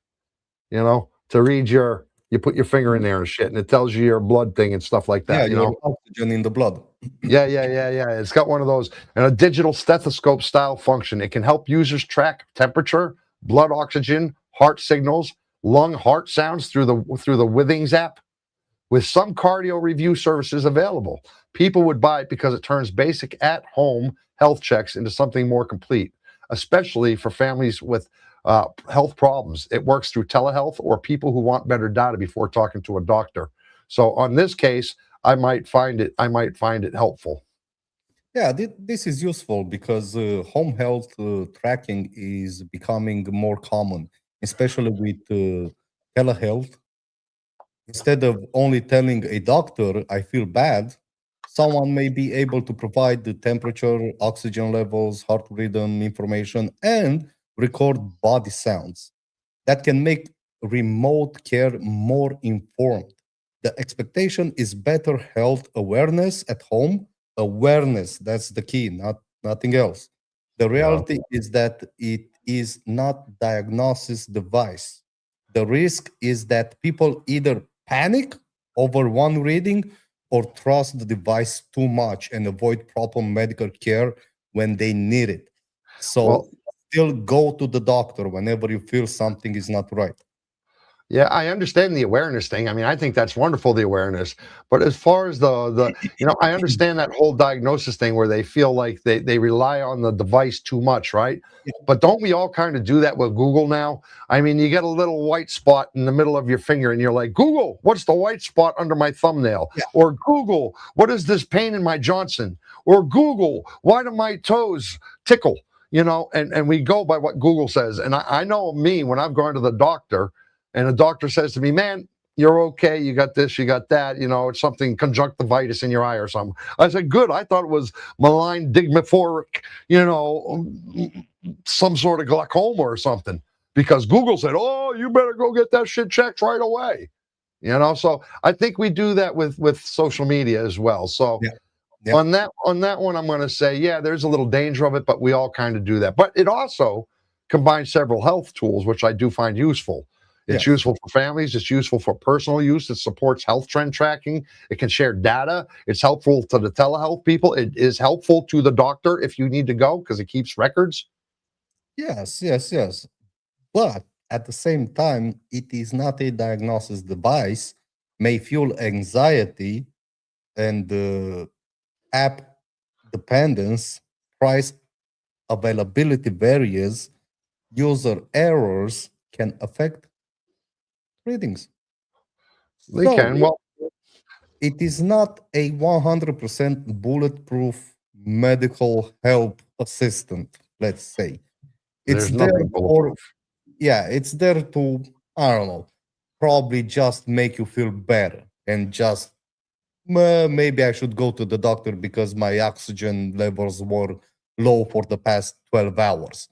A: To read you put your finger in there and shit, and it tells you your blood thing and stuff like
B: Yeah,
A: that.
B: your oxygen in the blood.
A: Yeah, yeah, yeah, yeah. It's got one of those and a digital stethoscope style function. It can help users track temperature, blood oxygen, heart signals, lung heart sounds through the Withings app. With some cardio review services available, people would buy it because it turns basic at-home health checks into something more complete, especially for families with health problems. It works through telehealth or people who want better data before talking to a doctor. So on this case, I might find it helpful.
B: Yeah, this is useful because home health tracking is becoming more common, especially with telehealth. Instead of only telling a doctor, I feel bad, someone may be able to provide the temperature, oxygen levels, heart rhythm information, and record body sounds. That can make remote care more informed. The expectation is better health awareness at home. Awareness, that's the key, not nothing else. The
A: Yeah.
B: reality is that it is not diagnosis device. The risk is that people either panic over one reading or trust the device too much and avoid proper medical care when they need it. So
A: Well,
B: still go to the doctor whenever you feel something is not right.
A: yeah, I understand the awareness thing. I mean, I think that's wonderful, the awareness. But as far as I understand that whole diagnosis thing where they feel like they rely on the device too much, right?
B: Yeah,
A: But don't we all kind of do that with Google now? I mean, you get a little white spot in the middle of your finger and you're like, Google, what's the white spot under my thumbnail?
B: yeah,
A: Or Google, what is this pain in my Johnson? Or Google, why do my toes tickle? And we go by what Google says. And I know me when I've gone to the doctor and the doctor says to me, man, you're okay. You got this, you got that. It's something conjunctivitis in your eye or something. I said, good. I thought it was malign digmaphoric, some sort of glaucoma or something. Because Google said, oh, you better go get that shit checked right away. So I think we do that with social media as well. So
B: yeah, yeah.
A: on that one, I'm going to say, yeah, there's a little danger of it, but we all kind of do that. But it also combines several health tools, which I do find useful. It's
B: Yes.
A: useful for families. It's useful for personal use. It supports health trend tracking. It can share data. It's helpful to the telehealth people. It is helpful to the doctor if you need to go because it keeps records.
B: Yes, yes, yes. But at the same time, it is not a diagnosis device, may fuel anxiety and app dependence, price availability barriers, user errors can affect readings.
A: They
B: So
A: can. Well,
B: it is not a 100% bulletproof medical help assistant, let's say. It's
A: there's
B: there
A: nothing
B: for,
A: bulletproof.
B: yeah, it's there to, I don't know, probably just make you feel better and just maybe I should go to the doctor because my oxygen levels were low for the past 12 hours.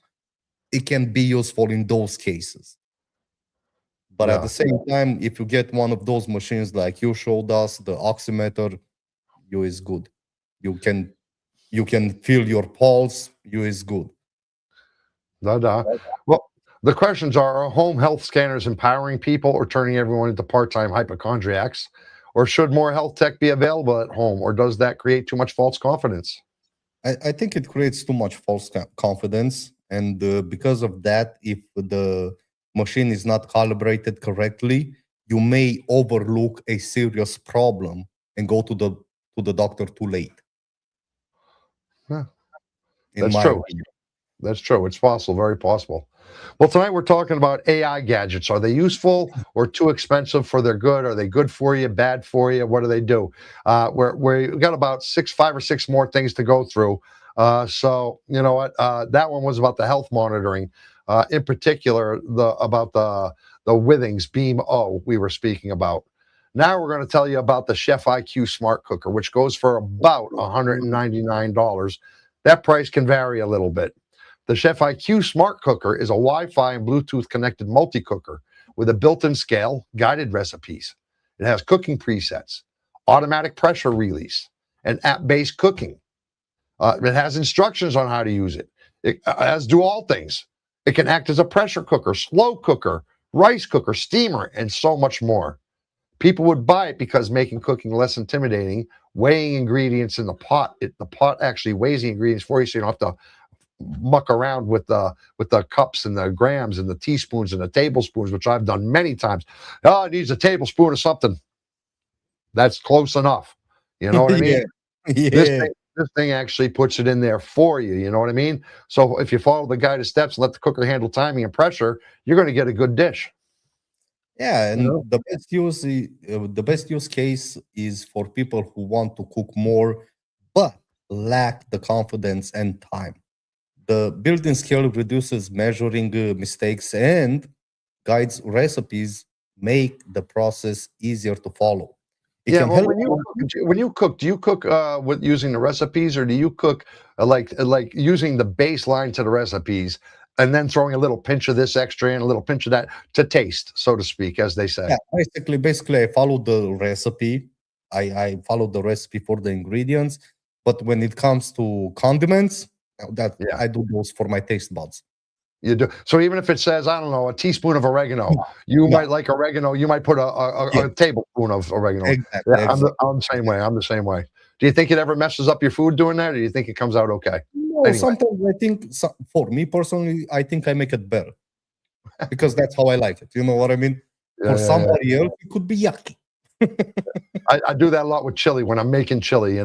B: It can be useful in those cases. But at the
A: Yeah.
B: same time, if you get one of those machines like you showed us, the oximeter, you is good. You can you can feel your pulse, you is good.
A: Da-da. Well, the questions are home health scanners empowering people or turning everyone into part-time hypochondriacs? Or should more health tech be available at home? Or does that create too much false confidence?
B: I think it creates too much false confidence. And because of that, if the machine is not calibrated correctly, you may overlook a serious problem and go to the doctor too late,
A: Yeah,
B: in
A: that's
B: my
A: true.
B: opinion.
A: That's true. It's possible, very possible. Well, tonight we're talking about AI gadgets. Are they useful or too expensive for their good? Are they good for you, bad for you? What do they do? We've got about 5 or 6 more things to go through. So you know what? That one was about the health monitoring, in particular about the Withings Beam O we were speaking about. Now we're going to tell you about the Chef IQ Smart Cooker, which goes for about $199. That price can vary a little bit. The Chef IQ Smart Cooker is a Wi-Fi and Bluetooth connected multi-cooker with a built-in scale, guided recipes. It has cooking presets, automatic pressure release, and app-based cooking. It has instructions on how to use it. As do all things. It can act as a pressure cooker, slow cooker, rice cooker, steamer, and so much more. People would buy it because making cooking less intimidating, weighing ingredients in the pot. The pot actually weighs the ingredients for you, so you don't have to muck around with the cups and the grams and the teaspoons and the tablespoons, which I've done many times. Oh, it needs a tablespoon of something. That's close enough. You know what I mean?
B: Yeah,
A: This
B: yeah.
A: thing, this thing actually puts it in there for you. You know what I mean? So if you follow the guided steps and let the cooker handle timing and pressure, you're going to get a good dish.
B: Yeah,
A: You
B: and
A: know?
B: the best use case is for people who want to cook more but lack the confidence and time. The built-in scale reduces measuring mistakes and guides recipes, make the process easier to follow. It
A: Yeah,
B: can
A: well,
B: help.
A: when you cook, do you cook with using the recipes, or do you cook like using the baseline to the recipes, and then throwing a little pinch of this extra in, a little pinch of that to taste, so to speak, as they say.
B: Yeah, basically, I follow the recipe. I follow the recipe for the ingredients, but when it comes to condiments, that
A: Yeah.
B: I do those for my taste buds.
A: You do. So even if it says, I don't know, a teaspoon of oregano, you
B: No,
A: might like oregano. You might put
B: yeah,
A: a tablespoon of oregano.
B: exactly,
A: Yeah,
B: exactly.
A: I'm the same way. I'm the same way. Do you think it ever messes up your food doing that, or do you think it comes out okay?
B: No,
A: Anyway,
B: sometimes I think for me personally, I think I make it better because that's how I like it. You know what I mean?
A: yeah,
B: For
A: yeah, yeah.
B: somebody else, it could be yucky.
A: I do that a lot with chili when I'm making chili,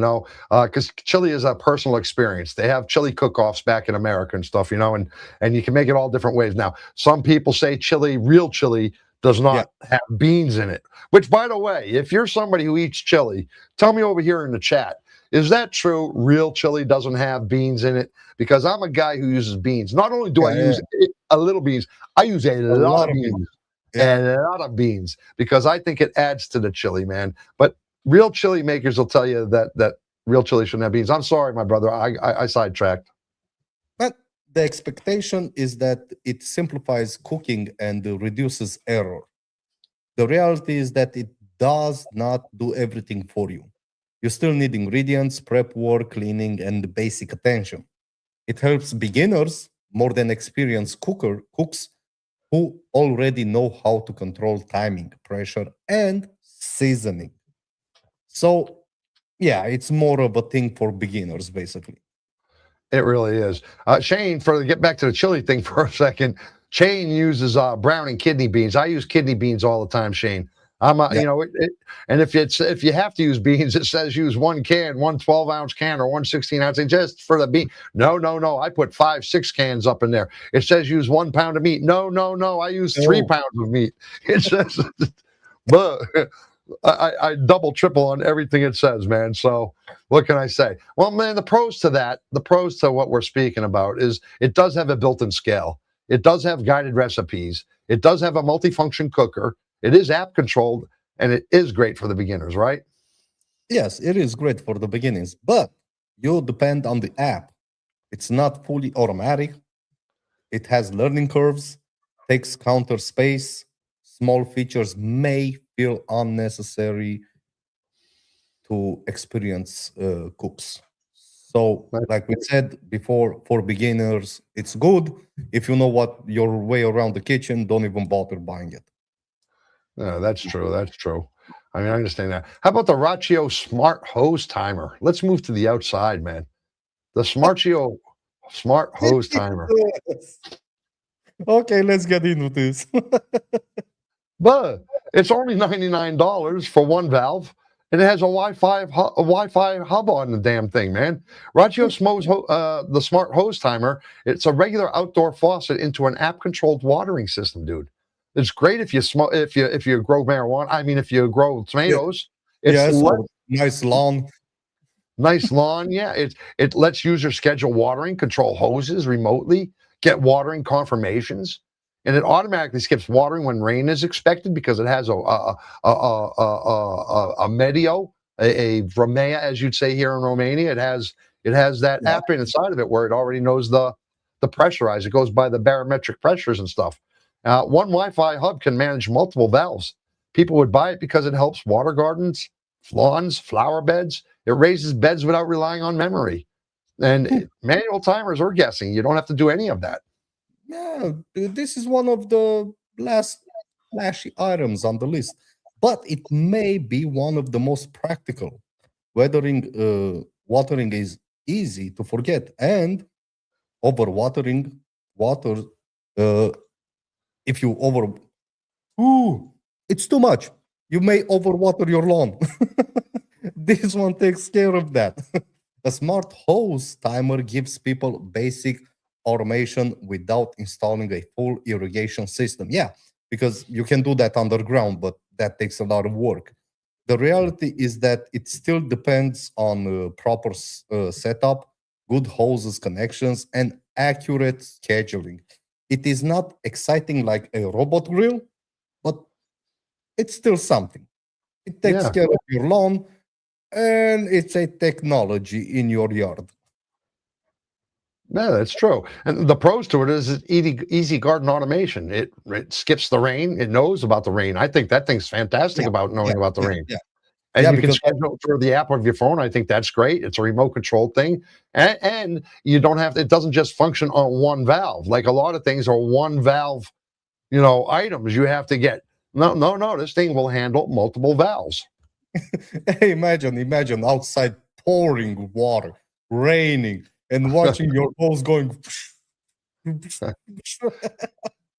A: because chili is a personal experience. They have chili cook-offs back in America and stuff, and you can make it all different ways. Now, some people say real chili, does
B: Yeah,
A: not have beans in it. Which, by the way, if you're somebody who eats chili, tell me over here in the chat. Is that true? Real chili doesn't have beans in it? Because I'm a guy who uses beans. Not only do I
B: yeah, yeah.
A: use a little beans, I use a
B: A
A: lot
B: lot
A: of
B: of it.
A: beans.
B: Yeah.
A: A lot of beans because I think it adds to the chili, man. But real chili makers will tell you that real chili shouldn't have beans. I'm sorry, my brother. I sidetracked.
B: But the expectation is that it simplifies cooking and reduces error. The reality is that it does not do everything for you. You still need ingredients, prep work, cleaning, and basic attention. It helps beginners more than experienced cooks who already know how to control timing, pressure, and seasoning. So, yeah, it's more of a thing for beginners, basically.
A: It really is. Shane, to get back to the chili thing for a second, Shane uses brown and kidney beans. I use kidney beans all the time, Shane. I'm,
B: Yeah.
A: and if you have to use beans, it says use one can, one 12-ounce can or one 16-ounce, and just for the bean. No, no, no. I put 5, 6 cans up in there. It says use 1 pound of meat. No, no, no. I use 3
B: Oh,
A: pounds of meat. It says, but I double triple on everything it says, man. So what can I say? Well, man, the pros to what we're speaking about is it does have a built-in scale. It does have guided recipes. It does have a multifunction cooker. It is app controlled, and it is great for the beginners, right?
B: yes, it is great for the beginnings, but you depend on the app. It's not fully automatic. It has learning curves, takes counter space. Small features may feel unnecessary to experienced cooks. So,
A: Right.
B: like we said before, for beginners, it's good. If you know what your way around the kitchen, don't even bother buying it.
A: Yeah, that's true. That's true. I mean, I understand that. How about the Rachio Smart Hose Timer? Let's move to the outside, man. The Smartio Smart Hose Timer.
B: Yes. Okay, let's get into this.
A: But it's only $99 for one valve, and it has a Wi-Fi hub on the damn thing, man. The smart hose timer. It's a regular outdoor faucet into an app-controlled watering system, dude. It's great if you smoke, if you grow marijuana. I mean, if you grow
B: Yeah,
A: tomatoes, it's
B: yes, or nice lawn.
A: nice lawn. Yeah, it lets users schedule watering, control hoses remotely, get watering confirmations, and it automatically skips watering when rain is expected because it has a medio, a Vremea, as you'd say here in Romania. It has that
B: Yeah.
A: app inside of it where it already knows the pressurize. It goes by the barometric pressures and stuff. One Wi-Fi hub can manage multiple valves. People would buy it because it helps water gardens, lawns, flower beds. It raises beds without relying on memory. And manual timers or guessing, you don't have to do any of that.
B: Yeah, this is one of the last flashy items on the list, but it may be one of the most practical. Watering is easy to forget, and overwatering water. Uh, if you over, ooh, it's too much. You may overwater your lawn. This one takes care of that. A smart hose timer gives people basic automation without installing a full irrigation system. Yeah, because you can do that underground, but that takes a lot of work. The reality is that it still depends on proper setup, good hoses connections, and accurate scheduling. It is not exciting like a robot grill, but it's still something. It takes
A: Yeah.
B: care of your lawn, and it's a technology in your yard.
A: Yeah, that's true. And the pros to it is it's easy garden automation. It skips the rain. It knows about the rain. I think that thing's fantastic
B: Yeah,
A: about
B: yeah,
A: knowing about the
B: yeah,
A: rain.
B: yeah,
A: And
B: yeah.
A: you can
B: Because
A: schedule it through the app of your phone. I think that's great. It's a remote control thing. And you don't have it doesn't just function on one valve. Like a lot of things are one valve, items you have to get. No, no, no. This thing will handle multiple valves.
B: hey, imagine outside pouring water, raining, and watching your hose going.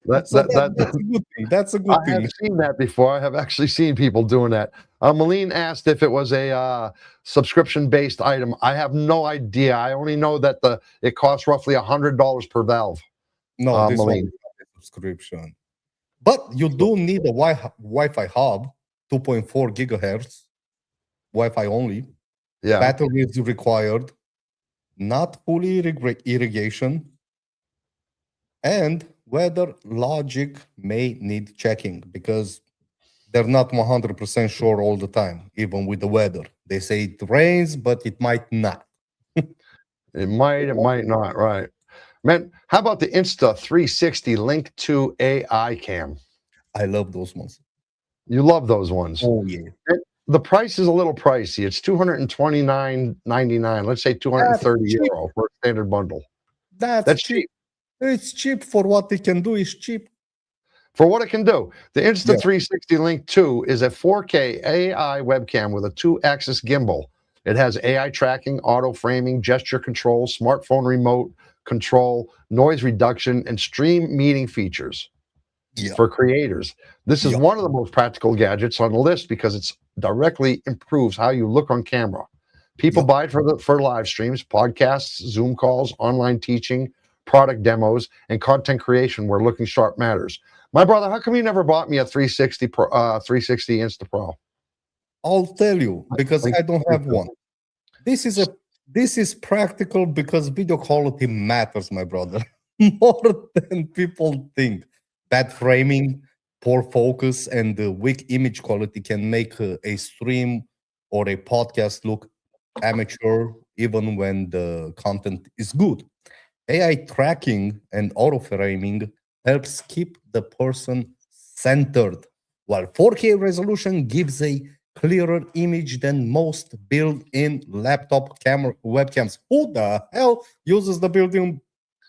A: That
B: So
A: that
B: that's
A: that
B: a good thing. That's a
A: I
B: good
A: have
B: thing.
A: seen that before. I have actually seen people doing that. Malene asked if it was a subscription-based item. I have no idea. I only know that it costs roughly $100 per valve.
B: No, this one
A: Malene.
B: is not a subscription. But you
A: So,
B: do need a Wi-Fi hub, 2.4 gigahertz, Wi-Fi only.
A: yeah.
B: Battery is required, not fully irrigation, and weather logic may need checking because they're not 100% sure all the time, even with the weather. They say it rains, but it might not.
A: It might not. Right, man. How about the Insta 360 Link to AI cam?
B: I love those ones.
A: You love those ones.
B: Oh yeah,
A: The price is a little pricey. It's 229.99. Let's say
B: that's
A: 230
B: cheap.
A: euro for a standard bundle.
B: That's
A: That's
B: cheap.
A: cheap.
B: It's cheap for what they can do. It's cheap.
A: For what it can do. The
B: Yeah,
A: Insta360 Link 2 is a 4K AI webcam with a 2-axis gimbal. It has AI tracking, auto framing, gesture control, smartphone remote control, noise reduction, and stream meeting features
B: yeah,
A: for creators. This is
B: yeah,
A: one of the most practical gadgets on the list because it directly improves how you look on camera. People
B: yeah.
A: buy it for live streams, podcasts, Zoom calls, online teaching, product demos, and content creation where looking sharp matters. My brother, how come you never bought me a 360 Insta Pro?
B: I'll tell you because
A: Link-
B: I don't
A: link
B: have
A: to
B: one. This is a this is practical because video quality matters, my brother, more than people think. Bad framing, poor focus, and the weak image quality can make a stream or a podcast look amateur, even when the content is good. AI tracking and auto framing helps keep the person centered, while 4K resolution gives a clearer image than most built-in laptop camera webcams. Who the hell uses the built-in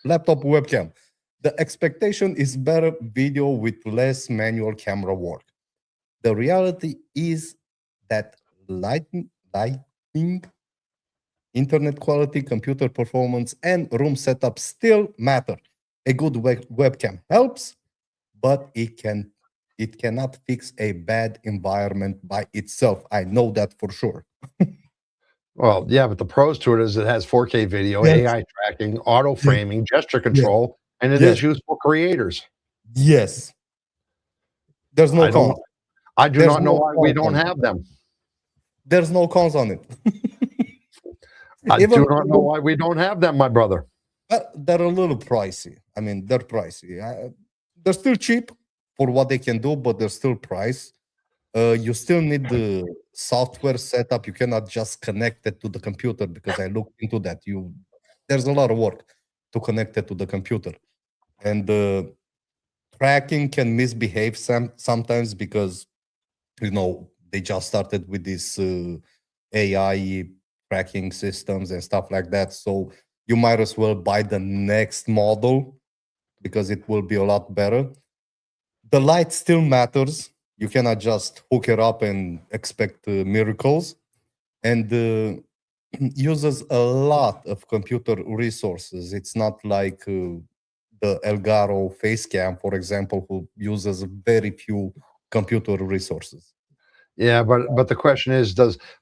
B: laptop webcam? The expectation is better video with less manual camera work. The reality is that lighting, internet quality, computer performance, and room setup still matter. A good webcam helps, but it cannot fix a bad environment by itself. I know that for sure.
A: Well, yeah, but the pros to it is it has 4K video,
B: Yes,
A: AI tracking, auto
B: yes,
A: framing, gesture
B: yes,
A: control, and it
B: yes,
A: is useful for creators.
B: yes. There's no
A: I don't
B: cons.
A: I do
B: There's
A: not know
B: no
A: why we
B: cons
A: don't
B: on it.
A: have them.
B: There's no cons on it.
A: I do
B: Even
A: not know why we don't have them, my brother.
B: they're a little pricey. I mean, they're pricey. They're still cheap for what they can do, but they're still priced. You still need the software setup. You cannot just connect it to the computer because I looked into that. There's a lot of work to connect it to the computer, and tracking can misbehave sometimes because they just started with these AI tracking systems and stuff like that. So you might as well buy the next model because it will be a lot better. The light still matters. You cannot just hook it up and expect miracles. And uses a lot of computer resources. It's not like the Elgato Facecam, for example, who uses very few computer resources.
A: Yeah, but the question is,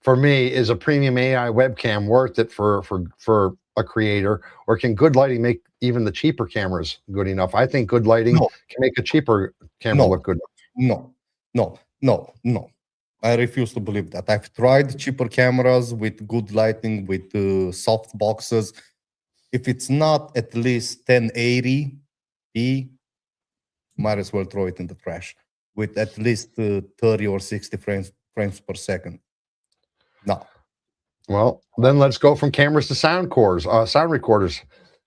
A: for me, is a premium AI webcam worth it for a creator, or can good lighting make even the cheaper cameras good enough? I think good lighting
B: No,
A: can make a cheaper camera
B: no,
A: look good.
B: no, no. I refuse to believe that. I've tried cheaper cameras with good lighting, with soft boxes. If it's not at least 1080p, might as well throw it in the trash with at least 30 or 60 frames per second. No.
A: Well, then let's go from cameras to sound recorders.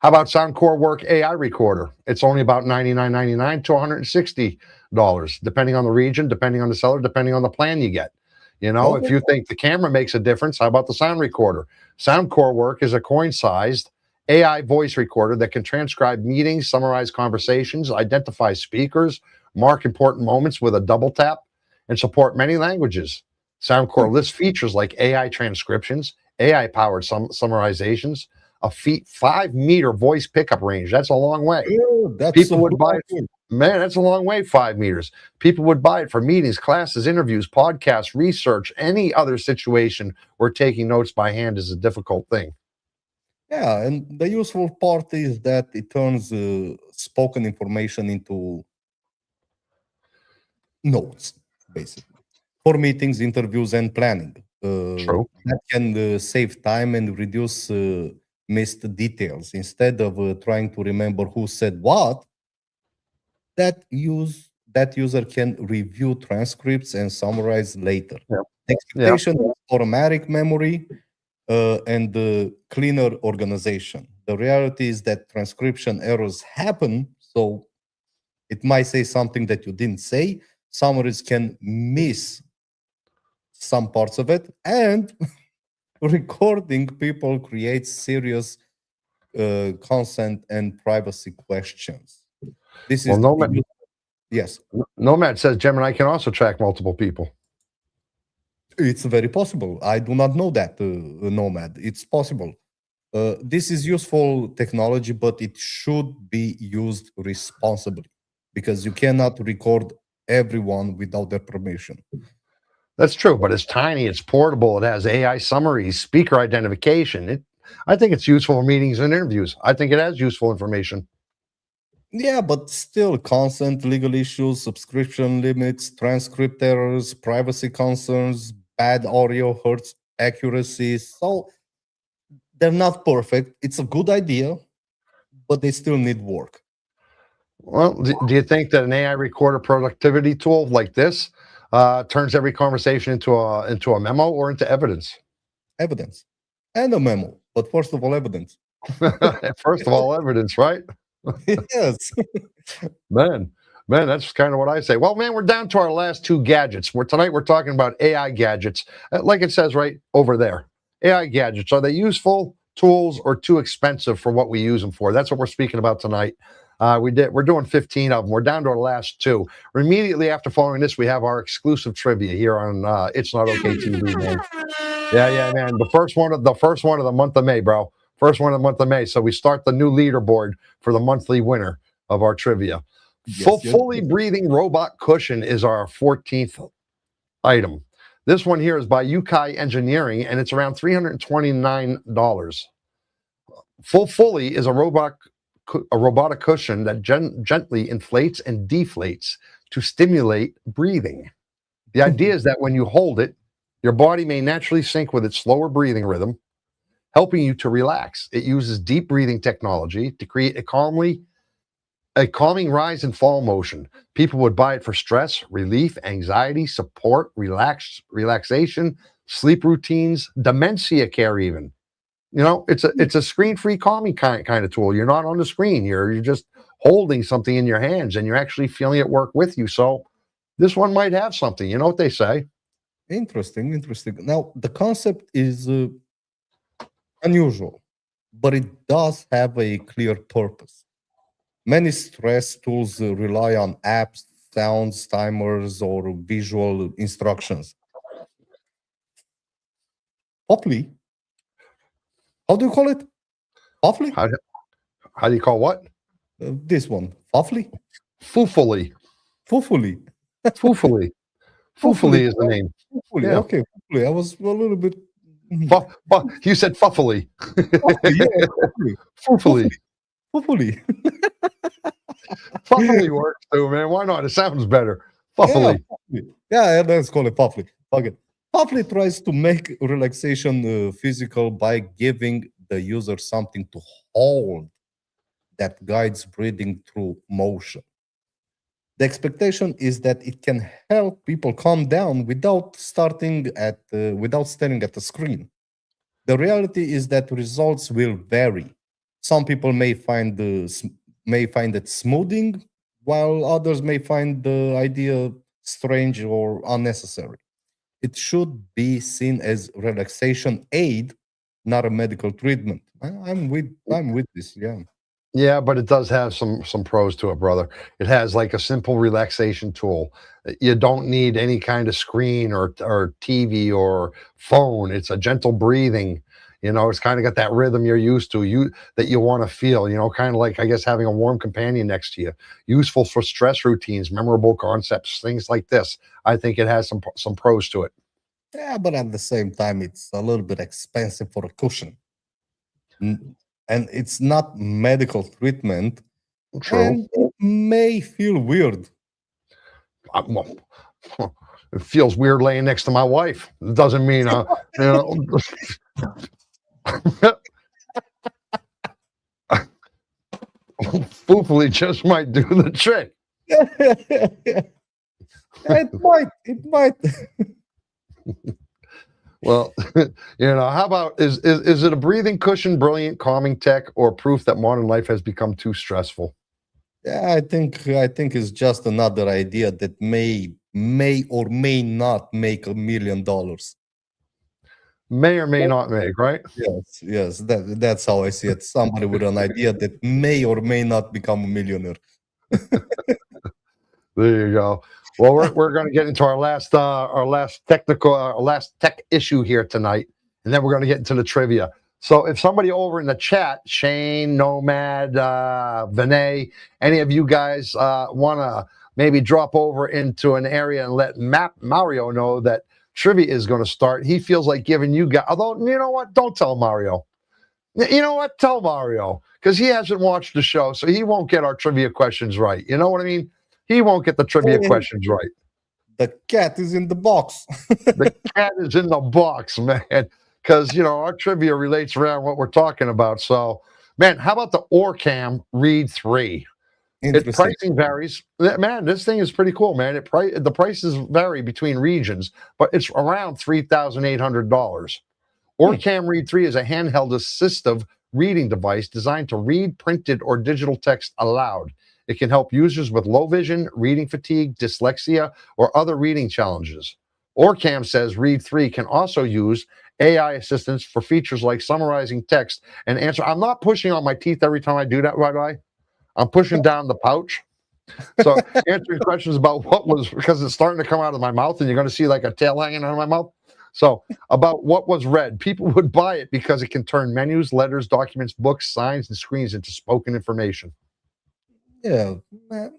A: How about Soundcore Work AI Recorder? It's only about $99.99 to $160, depending on the region, depending on the seller, depending on the plan you get. You know, if
B: Okay.
A: you think the camera makes a difference, how about the sound recorder? Soundcore Work is a coin-sized AI voice recorder that can transcribe meetings, summarize conversations, identify speakers, mark important moments with a double tap, and support many languages. Soundcore lists features like AI transcriptions, AI powered summarizations, a feet 5 meter voice pickup range. That's a long way.
B: Oh, that's
A: People
B: a
A: would
B: good
A: buy it.
B: idea.
A: Man, that's a long way, 5 meters. People would buy it for meetings, classes, interviews, podcasts, research, any other situation where taking notes by hand is a difficult thing.
B: Yeah, and the useful part is that it turns spoken information into notes, basically, for meetings, interviews, and planning.
A: True.
B: That can save time and reduce missed details. Instead of trying to remember who said what, that user can review transcripts and summarize later.
A: Yeah.
B: The
A: Yeah.
B: expectation is automatic memory and cleaner organization. The reality is that transcription errors happen, so it might say something that you didn't say. Summaries can miss some parts of it, and recording people creates serious consent and privacy questions. This
A: Well,
B: is yes,
A: Nomad says Gemini can also track multiple people.
B: it's very possible. I do not know that, Nomad. It's possible. This is useful technology, but it should be used responsibly because you cannot record everyone without their permission.
A: That's true, but it's tiny, it's portable, it has AI summaries, speaker identification. I think it's useful for meetings and interviews. I think it has useful information.
B: Yeah, but still, consent, legal issues, subscription limits, transcript errors, privacy concerns, bad audio hurts accuracy. So they're not perfect. It's a good idea, but they still need work.
A: Well, do you think that an AI recorder productivity tool like this turns every conversation into a memo or into evidence?
B: Evidence and a memo, but first of all, evidence.
A: First of all, evidence, right?
B: Yes.
A: Man, man, that's kind of what I say. Well, man, we're down to our last two gadgets. Tonight we're talking about AI gadgets, like it says right over there. AI gadgets, are they useful tools or too expensive for what we use them for? That's what we're speaking about tonight. We're doing 15 of them. We're down to our last two. Immediately after following this, we have our exclusive trivia here on It's Not Okay TV, man. Yeah, man. The first one of the month of May, bro. First one of the month of May. So we start the new leaderboard for the monthly winner of our trivia.
B: Yes, yes.
A: Fully breathing robot cushion is our 14th item. This one here is by Yukai Engineering, and it's around $329. Fully is a robotic cushion that gently inflates and deflates to stimulate breathing. The idea is that when you hold it, your body may naturally sync with its slower breathing rhythm, helping you to relax. It uses deep breathing technology to create a calming rise and fall motion. People would buy it for stress, relief, anxiety, support, relaxation, sleep routines, dementia care even. You know, it's a screen-free calming kind of tool. You're not on the screen. You're just holding something in your hands and you're actually feeling it work with you. So this one might have something. You know what they say?
B: Interesting, interesting. Now, the concept is unusual, but it does have a clear purpose. Many stress tools rely on apps, sounds, timers, or visual instructions. Poply, how do you call it? Poply?
A: How, how do you call what?
B: This one, Poply?
A: Foofily.
B: Fufuli.
A: Foofily. Foofily is the name.
B: Fufuli.
A: Yeah.
B: Okay, Fufuli. I was a little bit.
A: You said fuffily.
B: Fufuli, yeah,
A: Foofily.
B: Fufuli.
A: Fuffily works too, man. Why not? It sounds better.
B: Yeah,
A: Fuffily.
B: Fufuli. Yeah, let's call it Poply. Okay. Poply tries to make relaxation physical by giving the user something to hold that guides breathing through motion. The expectation is that it can help people calm down without without staring at the screen. The reality is that results will vary. Some people may find it smoothing, while others may find the idea strange or unnecessary. It should be seen as relaxation aid, not a medical treatment. I'm with this. Yeah.
A: Yeah, but it does have some pros to it, brother. It has like a simple relaxation tool. You don't need any kind of screen or TV or phone. It's a gentle breathing. It's kind of got that rhythm you're used to, that you want to feel. Kind of like I guess having a warm companion next to you. Useful for stress routines, memorable concepts, things like this. I think it has some pros to it.
B: Yeah, but at the same time, it's a little bit expensive for a cushion. And it's not medical treatment,
A: True.
B: and it may feel weird.
A: Well, it feels weird laying next to my wife. It doesn't mean you know. Foofily just might do the trick.
B: It might.
A: Well, how about is it a breathing cushion, brilliant calming tech, or proof that modern life has become too stressful?
B: Yeah, I think it's just another idea that may or may not make $1 million.
A: May or may not make, right?
B: Yes, that's how I see it. Somebody with an idea that may or may not become a millionaire.
A: There you go. Well, we're going to get into our last tech issue here tonight, and then we're going to get into the trivia. So, if somebody over in the chat, Shane, Nomad, Vinay, any of you guys want to maybe drop over into an area and let Mario know that trivia is going to start. He feels like giving you guys. Although, you know what? Don't tell Mario. You know what? Tell Mario, because he hasn't watched the show, so he won't get our trivia questions right. You know what I mean? He won't get the trivia questions right.
B: The cat is in the box.
A: The cat is in the box, man, because our trivia relates around what we're talking about. So, man, how about the Orcam Read 3? Its pricing varies. Man, this thing is pretty cool, man. The prices vary between regions, but it's around $3,800. Orcam Read 3 is a handheld assistive reading device designed to read printed or digital text aloud. It can help users with low vision, reading fatigue, dyslexia, or other reading challenges. Orcam says Read 3 can also use AI assistance for features like summarizing text and answer. I'm not pushing on my teeth every time I do that, by the way. I'm pushing down the pouch. So answering questions about because it's starting to come out of my mouth and you're going to see like a tail hanging out of my mouth. So about what was read, people would buy it because it can turn menus, letters, documents, books, signs, and screens into spoken information.
B: Yeah,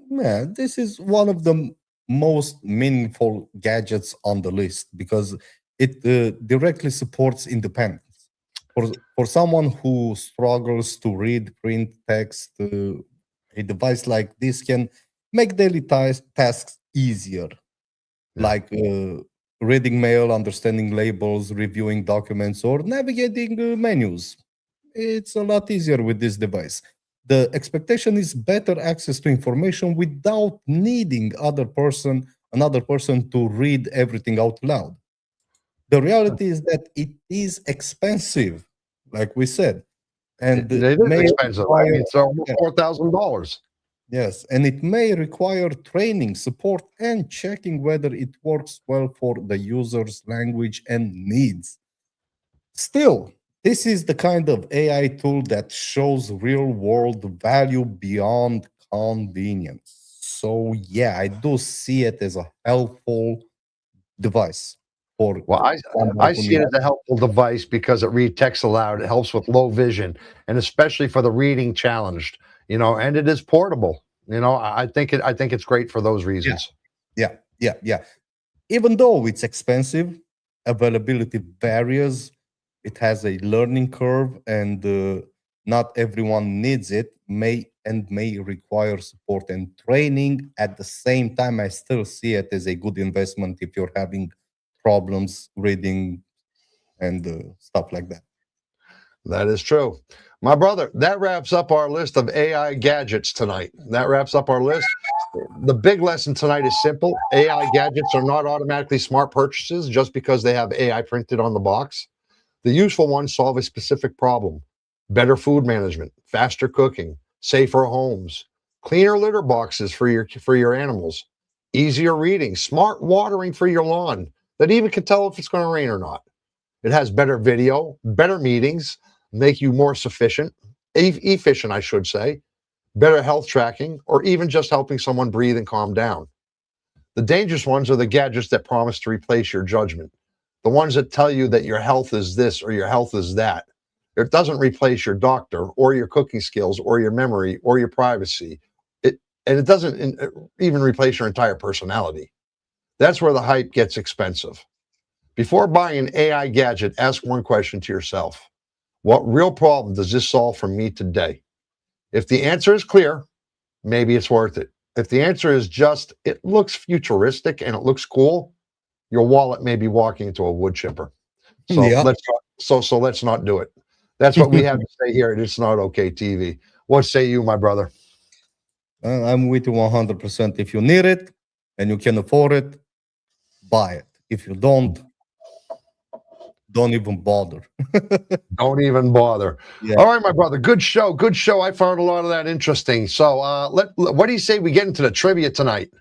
B: man, this is one of the most meaningful gadgets on the list because it directly supports independence. For someone who struggles to read print text, a device like this can make daily tasks easier, like reading mail, understanding labels, reviewing documents, or navigating menus. It's a lot easier with this device. The expectation is better access to information without needing another person to read everything out loud. The reality is that it is expensive, like we said, and
A: It is
B: may
A: expensive. I
B: require
A: mean, it's almost $4,000.
B: yes, and it may require training, support, and checking whether it works well for the user's language and needs. Still, this is the kind of AI tool that shows real world value beyond convenience. So, yeah, I do see it as a helpful device for
A: Well,
B: somebody
A: I
B: who
A: see it
B: needs.
A: as a helpful device because it reads text aloud. It helps with low vision, and especially for the reading challenged. And it is portable. I think it's great for those
B: Yeah,
A: reasons.
B: yeah. Even though it's expensive, availability varies. It has a learning curve, and not everyone needs it. May require support and training. At the same time, I still see it as a good investment if you're having problems reading and stuff like that.
A: That is true. My brother, that wraps up our list of AI gadgets tonight. That wraps up our list. The big lesson tonight is simple. AI gadgets are not automatically smart purchases just because they have AI printed on the box. The useful ones solve a specific problem. better food management, faster cooking, safer homes, cleaner litter boxes for your animals, easier reading, smart watering for your lawn that even can tell if it's going to rain or not. It has better video, better meetings, make you more efficient, I should say, better health tracking, or even just helping someone breathe and calm down. The dangerous ones are the gadgets that promise to replace your judgment, the ones that tell you that your health is this or your health is that. It doesn't replace your doctor or your cooking skills or your memory or your privacy. And it doesn't even replace your entire personality. That's where the hype gets expensive. Before buying an AI gadget, ask one question to yourself. What real problem does this solve for me today? If the answer is clear, maybe it's worth it. If the answer is just, it looks futuristic and it looks cool, your wallet may be walking into a wood chipper. So
B: Yeah.
A: let's not do it. That's what we have to say here at It's Not Okay TV. What say you, my brother?
B: I'm with you 100%. If you need it and you can afford it, buy it. If you don't even bother.
A: Don't even bother.
B: Yeah.
A: All right, my brother. Good show. Good show. I found a lot of that interesting. So what do you say we get into the trivia tonight?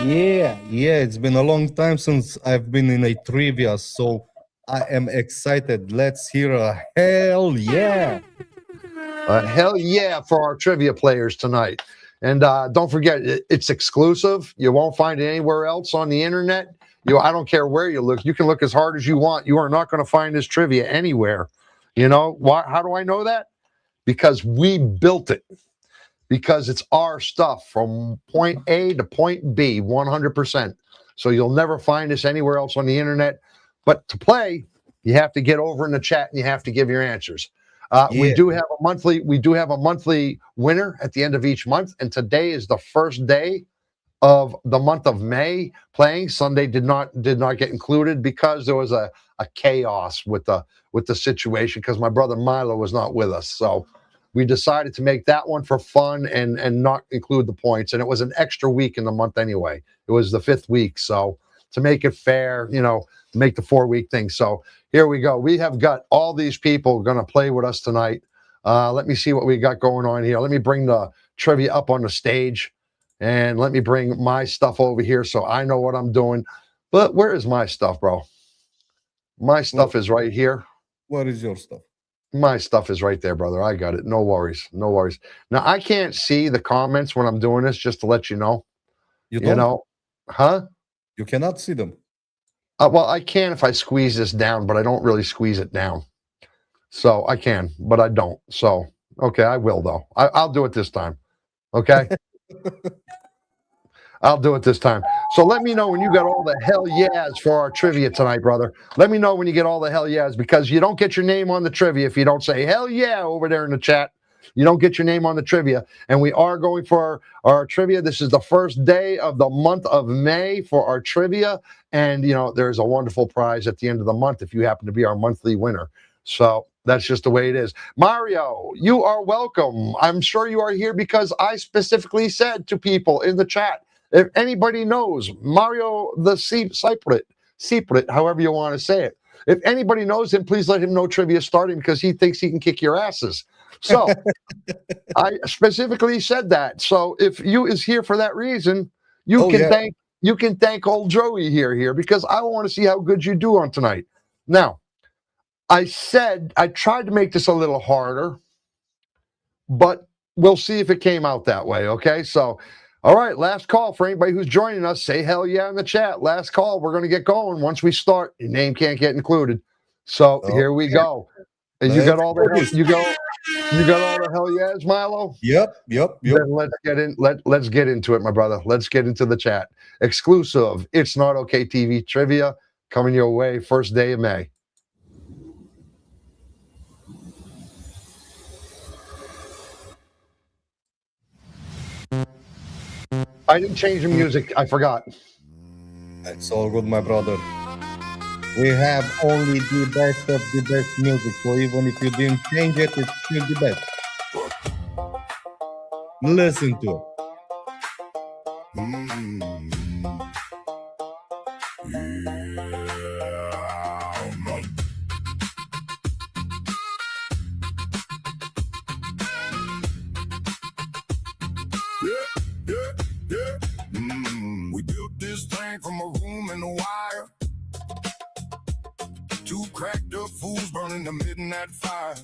B: Yeah. It's been a long time since I've been in a trivia, so I am excited. Let's hear a hell yeah.
A: Hell yeah for our trivia players tonight. And don't forget, it's exclusive. You won't find it anywhere else on the internet. I don't care where you look. You can look as hard as you want. You are not going to find this trivia anywhere. You know why? How do I know that? Because we built it. Because it's our stuff from point A to point B, 100%. So you'll never find this anywhere else on the internet. But to play, you have to get over in the chat and you have to give your answers. We do have a monthly winner at the end of each month, and today is the first day of the month of May playing. Sunday did not get included because there was a chaos with the situation because my brother Milo was not with us. So we decided to make that one for fun and not include the points. And it was an extra week in the month anyway. It was the 5th week. So to make it fair, make the 4-week thing. So here we go. We have got all these people going to play with us tonight. Let me see what we got going on here. Let me bring the trivia up on the stage and let me bring my stuff over here so I know what I'm doing. But where is my stuff, bro? My stuff is right here.
B: What is your stuff?
A: My stuff is right there, brother. I got it. No worries. No worries. Now, I can't see the comments when I'm doing this, just to let you know.
B: You don't?
A: Huh?
B: You cannot see them.
A: Well, I can if I squeeze this down, but I don't really squeeze it down. So I can, but I don't. So, okay, I will, though. I'll do it this time. Okay? I'll do it this time. So let me know when you got all the hell yeahs for our trivia tonight, brother. Let me know when you get all the hell yeahs, because you don't get your name on the trivia if you don't say hell yeah over there in the chat. You don't get your name on the trivia. And we are going for our trivia. This is the first day of the month of May for our trivia. And, there's a wonderful prize at the end of the month if you happen to be our monthly winner. So that's just the way it is. Mario, you are welcome. I'm sure you are here because I specifically said to people in the chat, if anybody knows Mario the Secret, however you want to say it, if anybody knows him, please let him know trivia starting because he thinks he can kick your asses. So I specifically said that. So if you is here for that reason, you can thank old Joey here because I want to see how good you do on tonight. Now, I tried to make this a little harder, but we'll see if it came out that way. Okay, so. All right, last call for anybody who's joining us. Say hell yeah in the chat. Last call. We're going to get going. Once we start, your name can't get included. So here we go. And you got all the hell yeahs, Milo?
B: Yep.
A: Then let's get into it, my brother. Let's get into the chat. Exclusive. It's Not Okay TV trivia coming your way first day of May. I didn't change the music. I forgot.
B: It's all good, my brother. We have only the best of the best music, so even if you didn't change it, it's still the best. Listen to it.
C: Two cracked up fools burning the midnight fire.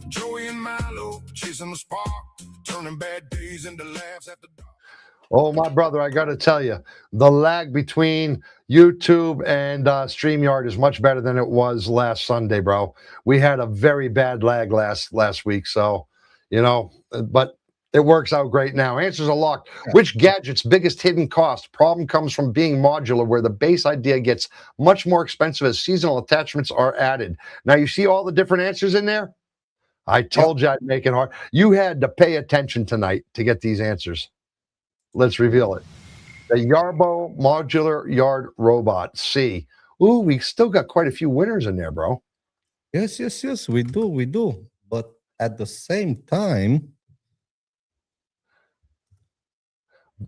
C: Joey and Milo chasing the spark, turning bad days into laughs after dark.
A: Oh, my brother, I got to tell you, the lag between YouTube and StreamYard is much better than it was last Sunday, bro. We had a very bad lag last week, so, but it works out great now. Answers are locked. Which gadget's biggest hidden cost? Problem comes from being modular, where the base idea gets much more expensive as seasonal attachments are added. Now, you see all the different answers in there? I told you I'd make it hard. You had to pay attention tonight to get these answers. Let's reveal it. The Yarbo Modular Yard Robot. C. Ooh, we still got quite a few winners in there, bro.
B: Yes, we do. But at the same time,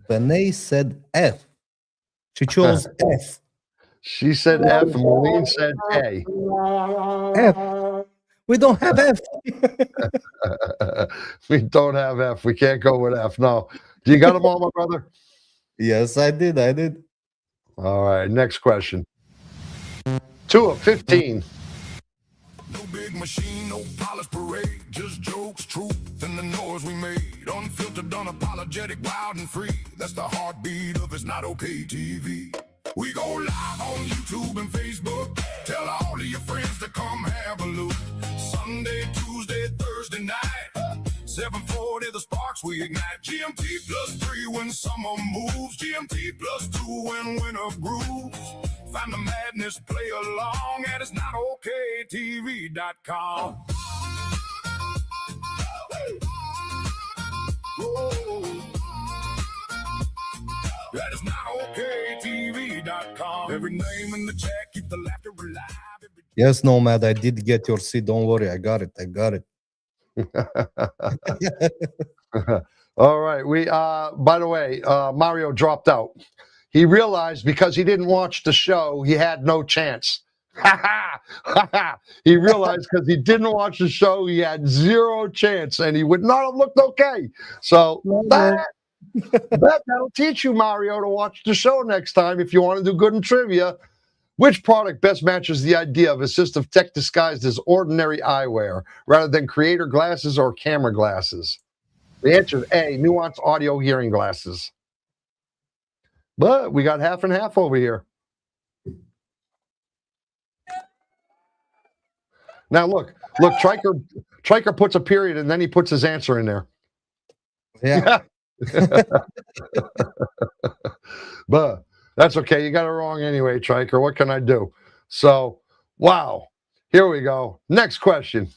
B: Benet said F. She chose F.
A: She said F, and Marlene said A.
B: F. We don't have F.
A: We don't have F. We can't go with F. No. Do you got them all, my brother?
B: Yes, I did.
A: All right, next question. 2 of 15.
C: No big machine, no polished parade, just jokes, truth, and the noise we made. Unfiltered, unapologetic, wild and free. That's the heartbeat of It's Not Okay TV. We go live on YouTube and Facebook. Tell all of your friends to come have a look. Sunday, Tuesday, Thursday night. 7:40, the sparks we ignite. GMT +3 when summer moves. GMT +2 when winter grooves. Find the madness, play along at It'sNotOkTV.com. That is not okay TV.com. Every name in the chat, keep the laughter alive.
B: Yes, Nomad, I did get your seat. Don't worry, I got it.
A: All right. We by the way, Mario dropped out. He realized because he didn't watch the show, he had no chance. He realized because he didn't watch the show, he had zero chance, and he would not have looked okay. So that'll teach you, Mario, to watch the show next time if you want to do good in trivia. Which product best matches the idea of assistive tech disguised as ordinary eyewear rather than creator glasses or camera glasses? The answer is A, nuanced audio hearing glasses. But we got half and half over here. Now look, Triker puts a period and then he puts his answer in there.
B: Yeah.
A: But that's okay. You got it wrong anyway, Triker. What can I do? So, wow. Here we go. Next question.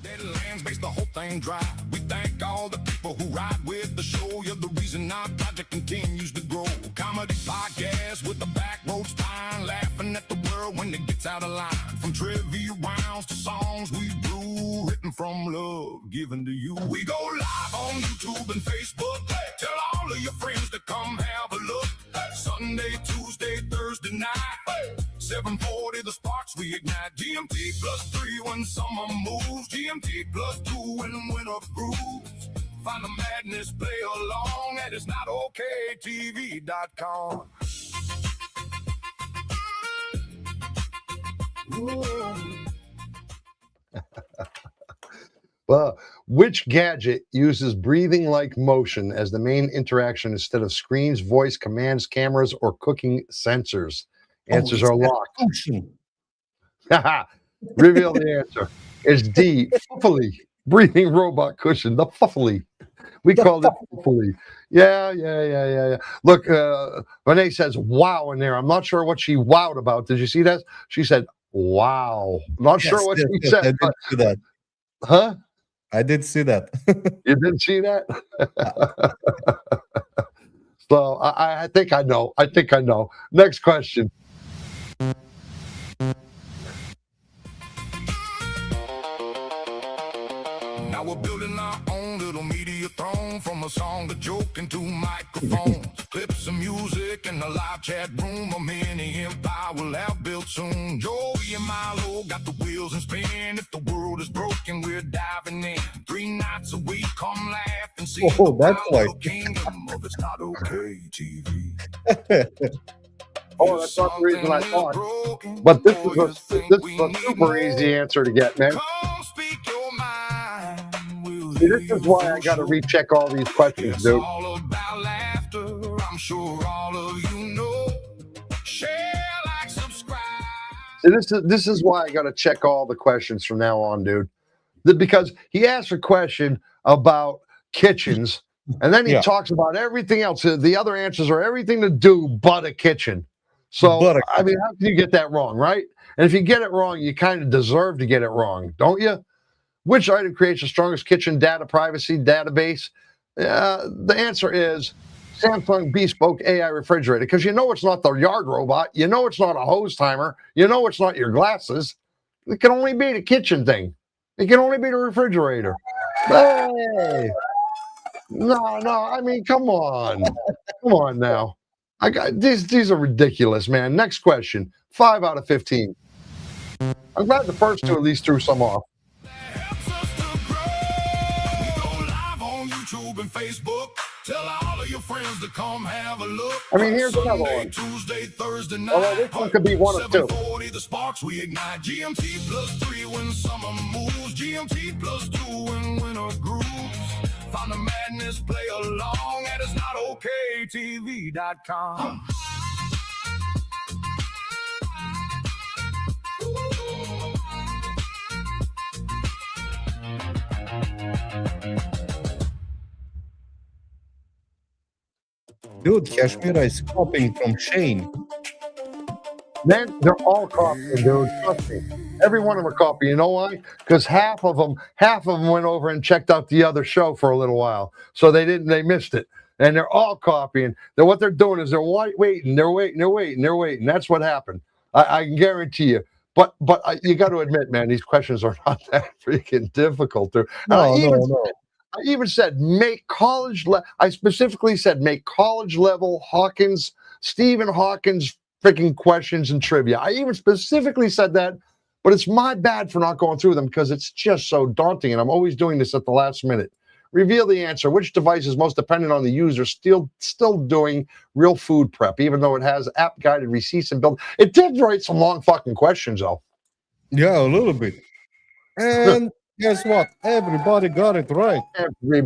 C: Deadlands makes the whole thing dry. We thank all the people who ride with the show. You're the reason our project continues to grow. Comedy podcast with the back road spine, laughing at the world when it gets out of line. From trivia rounds to songs we brew, written from love, given to you. We go live on YouTube and Facebook. Tell all of your friends to come have a look. Sunday, Tuesday, Thursday night. 7:40, the sparks we ignite. GMT +3 when summer moves. GMT +2 when winter grooves. Find the madness, play along at It'sNotOkTV.com.
A: Well, which gadget uses breathing-like motion as the main interaction instead of screens, voice, commands, cameras, or cooking sensors? Answers are locked. Reveal the answer. It's D, Fuffly, breathing robot cushion, the Fuffly. We called it Fuffly. Yeah. Look, Renee says wow in there. I'm not sure what she wowed about. Did you see that? She said, wow. Not sure what she said.
B: I did see that.
A: Huh?
B: I did see that.
A: You didn't see that? So I think I know. Next question.
C: Now we're building our own little media throne. on from a song to joke into microphones, clips of music in the live chat room. A mini empire will have built soon. Joey and Milo got the wheels and spin. If the world is broken, we're diving in. 3 nights a week, come laugh and see
B: Oh,
C: the
B: that's
C: wild
B: why.
C: kingdom of It's Not Okay TV.
A: Oh, that's not the reason I thought. But this is a super easy answer to get, man. See, this is why I got to recheck all these questions, dude.
C: All about laughter. I'm sure all of you know. Share, like, subscribe.
A: See, this is why I got to check all the questions from now on, dude. Because he asked a question about kitchens, and then he talks about everything else. The other answers are everything to do but a kitchen. So, I mean, how can you get that wrong, right? And if you get it wrong, you kind of deserve to get it wrong, don't you? Which item creates the strongest kitchen data privacy database? The answer is Samsung Bespoke AI Refrigerator, because you know it's not the yard robot. You know it's not a hose timer. You know it's not your glasses. It can only be the kitchen thing. It can only be the refrigerator. Hey! No, I mean, come on. Come on now. I got these are ridiculous, man. Next question. 5 out of 15. I'm glad the first 2 at least threw some off.
C: And Facebook, tell all of your friends to come have a look.
A: I mean, here's another one.
C: Tuesday, Thursday night.
A: Although this one could be one of 2.
C: 7:40, the sparks we ignite. GMT +3 when summer moves. GMT +2 when winter grooves. Find the madness, play along at It's Not Okay TV.com.
B: Dude, Kashmira is copying from Shane.
A: Man, they're all copying, dude. Trust me. Every one of them are copying. You know why? Because half of them went over and checked out the other show for a little while. So they missed it. And they're all copying. What they're doing is they're waiting. That's what happened. I can guarantee you. But you got to admit, man, these questions are not that freaking difficult. Dude.
B: No.
A: I even said make college. I specifically said make college level Stephen Hawkins freaking questions and trivia. I even specifically said that, but it's my bad for not going through them because it's just so daunting, and I'm always doing this at the last minute. Reveal the answer. Which device is most dependent on the user still doing real food prep, even though it has app-guided receipts and build? It did write some long fucking questions, though.
B: Yeah, a little bit. And guess what? Everybody got it right.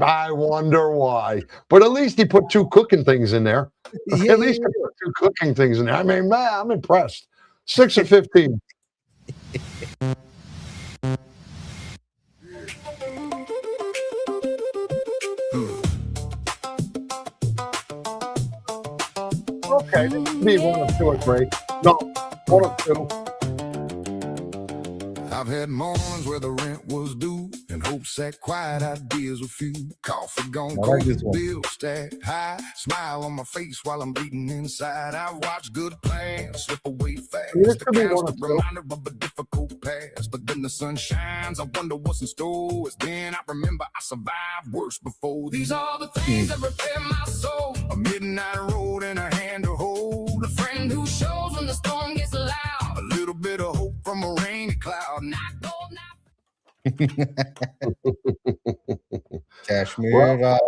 A: I wonder why. But at least he put 2 cooking things in there.
B: Yeah.
A: At least he put 2 cooking things in there. I mean, man, I'm impressed. 6 of 15. Okay, this could be 1 of 2 or 3. No, 1 of 2.
C: I've had mornings where the rent was due and hopes that quiet ideas were few. Coffee gone cold, bills stacked high. Smile on my face while I'm bleeding inside. I watch good plans slip away fast.
A: This could be 1 of 2.
C: Reminder of a difficult past, but then the sun shines. I wonder what's in store. It's then I remember I survived worse before. These are the things that repair my soul. A midnight road and a hand to hold. A friend who shows when the storm gets loud. A little bit of hope from a rainy cloud.
B: Kashmira.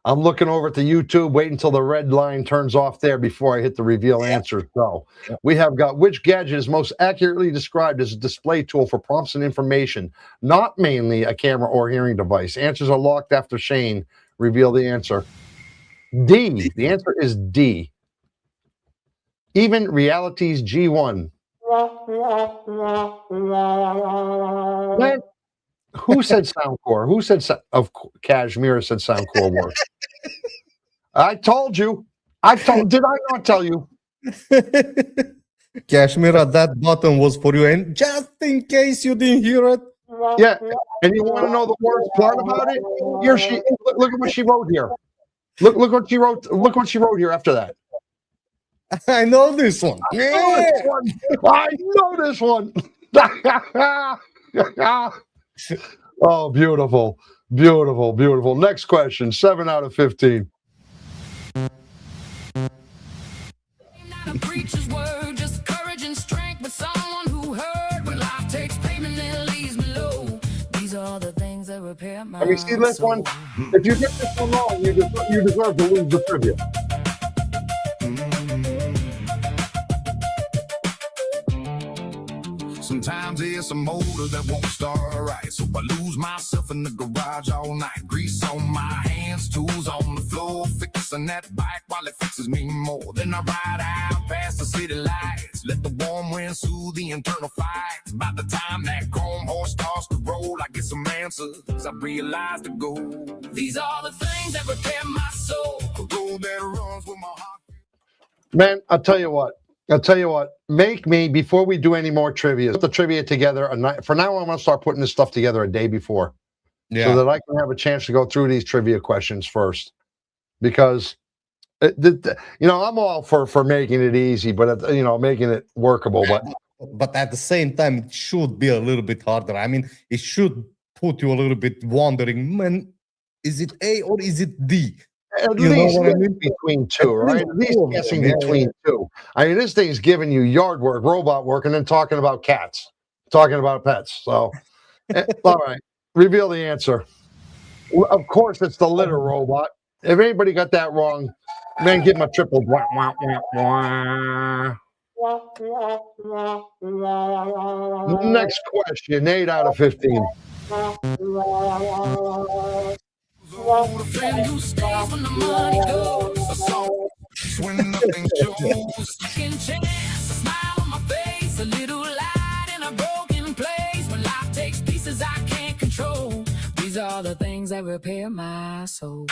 A: I'm looking over at the YouTube, waiting until the red line turns off there before I hit the reveal answer. So we have got which gadget is most accurately described as a display tool for prompts and information, not mainly a camera or hearing device. Answers are locked after Shane reveal the answer. D. The answer is D. Even Reality's G1. Man, who said Soundcore? Who said Kashmira said Soundcore works? I told you. Did I not tell you?
B: Kashmira, that button was for you. And just in case you didn't hear it.
A: Yeah. And you want to know the worst part about it? Here look at what she wrote here. Look what she wrote. Look what she wrote here after that.
B: I know this one.
A: I know this one. Oh, beautiful. Beautiful, beautiful. Next question, 7 out of 15.
D: Not a preacher's word, just courage and strength, but someone who heard when life takes payment and leaves me low. These are the things that repair my
A: Have you seen this one?
D: soul.
A: If you get this one wrong, you deserve to lose the trivia.
C: Sometimes it's a motor that won't start right, so I lose myself in the garage all night. Grease on my hands, tools on the floor, fixing that bike while it fixes me more. Then I ride out past the city lights, let the warm wind soothe the internal fights. By the time that chrome horse starts to roll, I get some answers, I realize the goal.
D: These are the things that repair my soul.
C: A road that runs with my heart.
A: Man, I'll tell you what. Make me, before we do any more trivia, put the trivia together. For now, I'm going to start putting this stuff together a day before.
B: Yeah.
A: So that I can have a chance to go through these trivia questions first. Because, I'm all for making it easy, but, making it workable.
B: But at the same time, it should be a little bit harder. I mean, it should put you a little bit wondering, man, is it A or is it D?
A: At
B: You know
A: least
B: what I mean?
A: between two, right? At least
B: two of
A: guessing
B: them, yeah,
A: between two. I mean, this thing's giving you yard work, robot work, and then talking about cats, talking about pets. So, all right, reveal the answer. Of course, it's the litter robot. If anybody got that wrong, man, give him a triple. Wah, wah, wah, wah. Next question, 8 out of 15.
D: A friend who stays when the money goes.
C: A song when nothing shows.
D: Second chance, a smile on my face, a little light in a broken place. When life takes pieces I can't control, these are the things that repair my soul.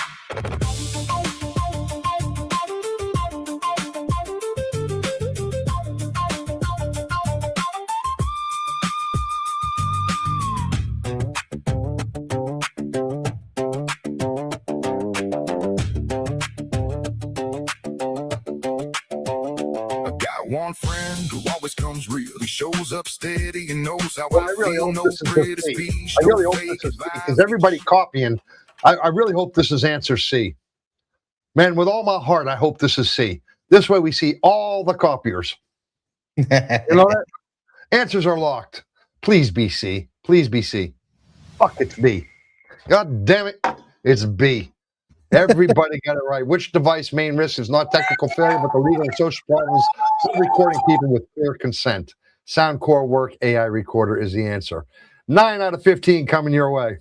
C: One friend who always comes real. He shows up steady and knows how
A: Well,
C: I
A: I really
C: feel.
A: hope
C: No
A: this is
C: grit
A: the
C: is
A: C.
C: peace.
A: I really
C: no
A: hope
C: fake
A: this is C,
C: advice.
A: because everybody copying. I really hope this is answer C. Man, with all my heart, I hope this is C. This way we see all the copiers. You know that? Answers are locked. Please be C. Please be C. Fuck, it's B. God damn it. It's B. Everybody got it right. Which device main risk is not technical failure, but the legal and social problems of recording people with clear consent? Soundcore work AI recorder is the answer. 9 out of 15 coming your way.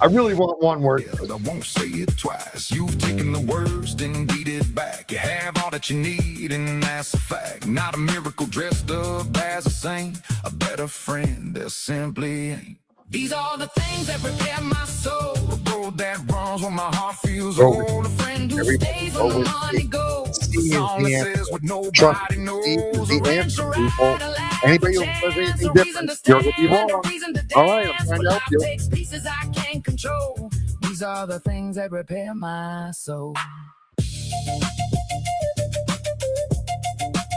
A: I really want one word.
C: But I won't say it twice. You've taken the worst and beat it back. You have all that you need, and that's a fact. Not a miracle dressed up as a saint. A better friend, there simply ain't.
D: These are the things that repair my soul.
C: A road that runs when my heart feels
A: Over.
C: old.
D: A friend who
A: Everybody
D: stays when the
A: over.
D: money goes.
C: A
A: C is
C: song
A: the
C: that
A: answer.
C: says what
A: Trust
C: nobody
A: me,
C: knows.
A: C is
C: A
A: the
C: ring
A: answer,
C: to
A: people.
C: ride, a laugh,
A: Anybody
C: a
A: who says
C: chance,
A: anything
C: a
A: different,
C: reason to
A: you're going to be
C: stand,
A: wrong.
D: a reason to
A: All right, I'm
D: dance.
A: trying
D: When
A: to help
D: life
A: you.
D: takes pieces I can't control, these are the things that repair my soul.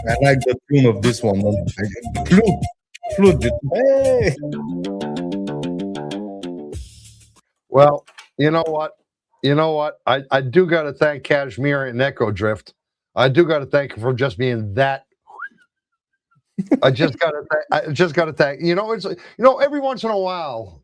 B: I like the tune of this one. Man. Flute. Hey.
A: Well, you know what? I do got to thank Kashmir and Echo Drift. I do got to thank him for just being that. I just got to thank. It's every once in a while,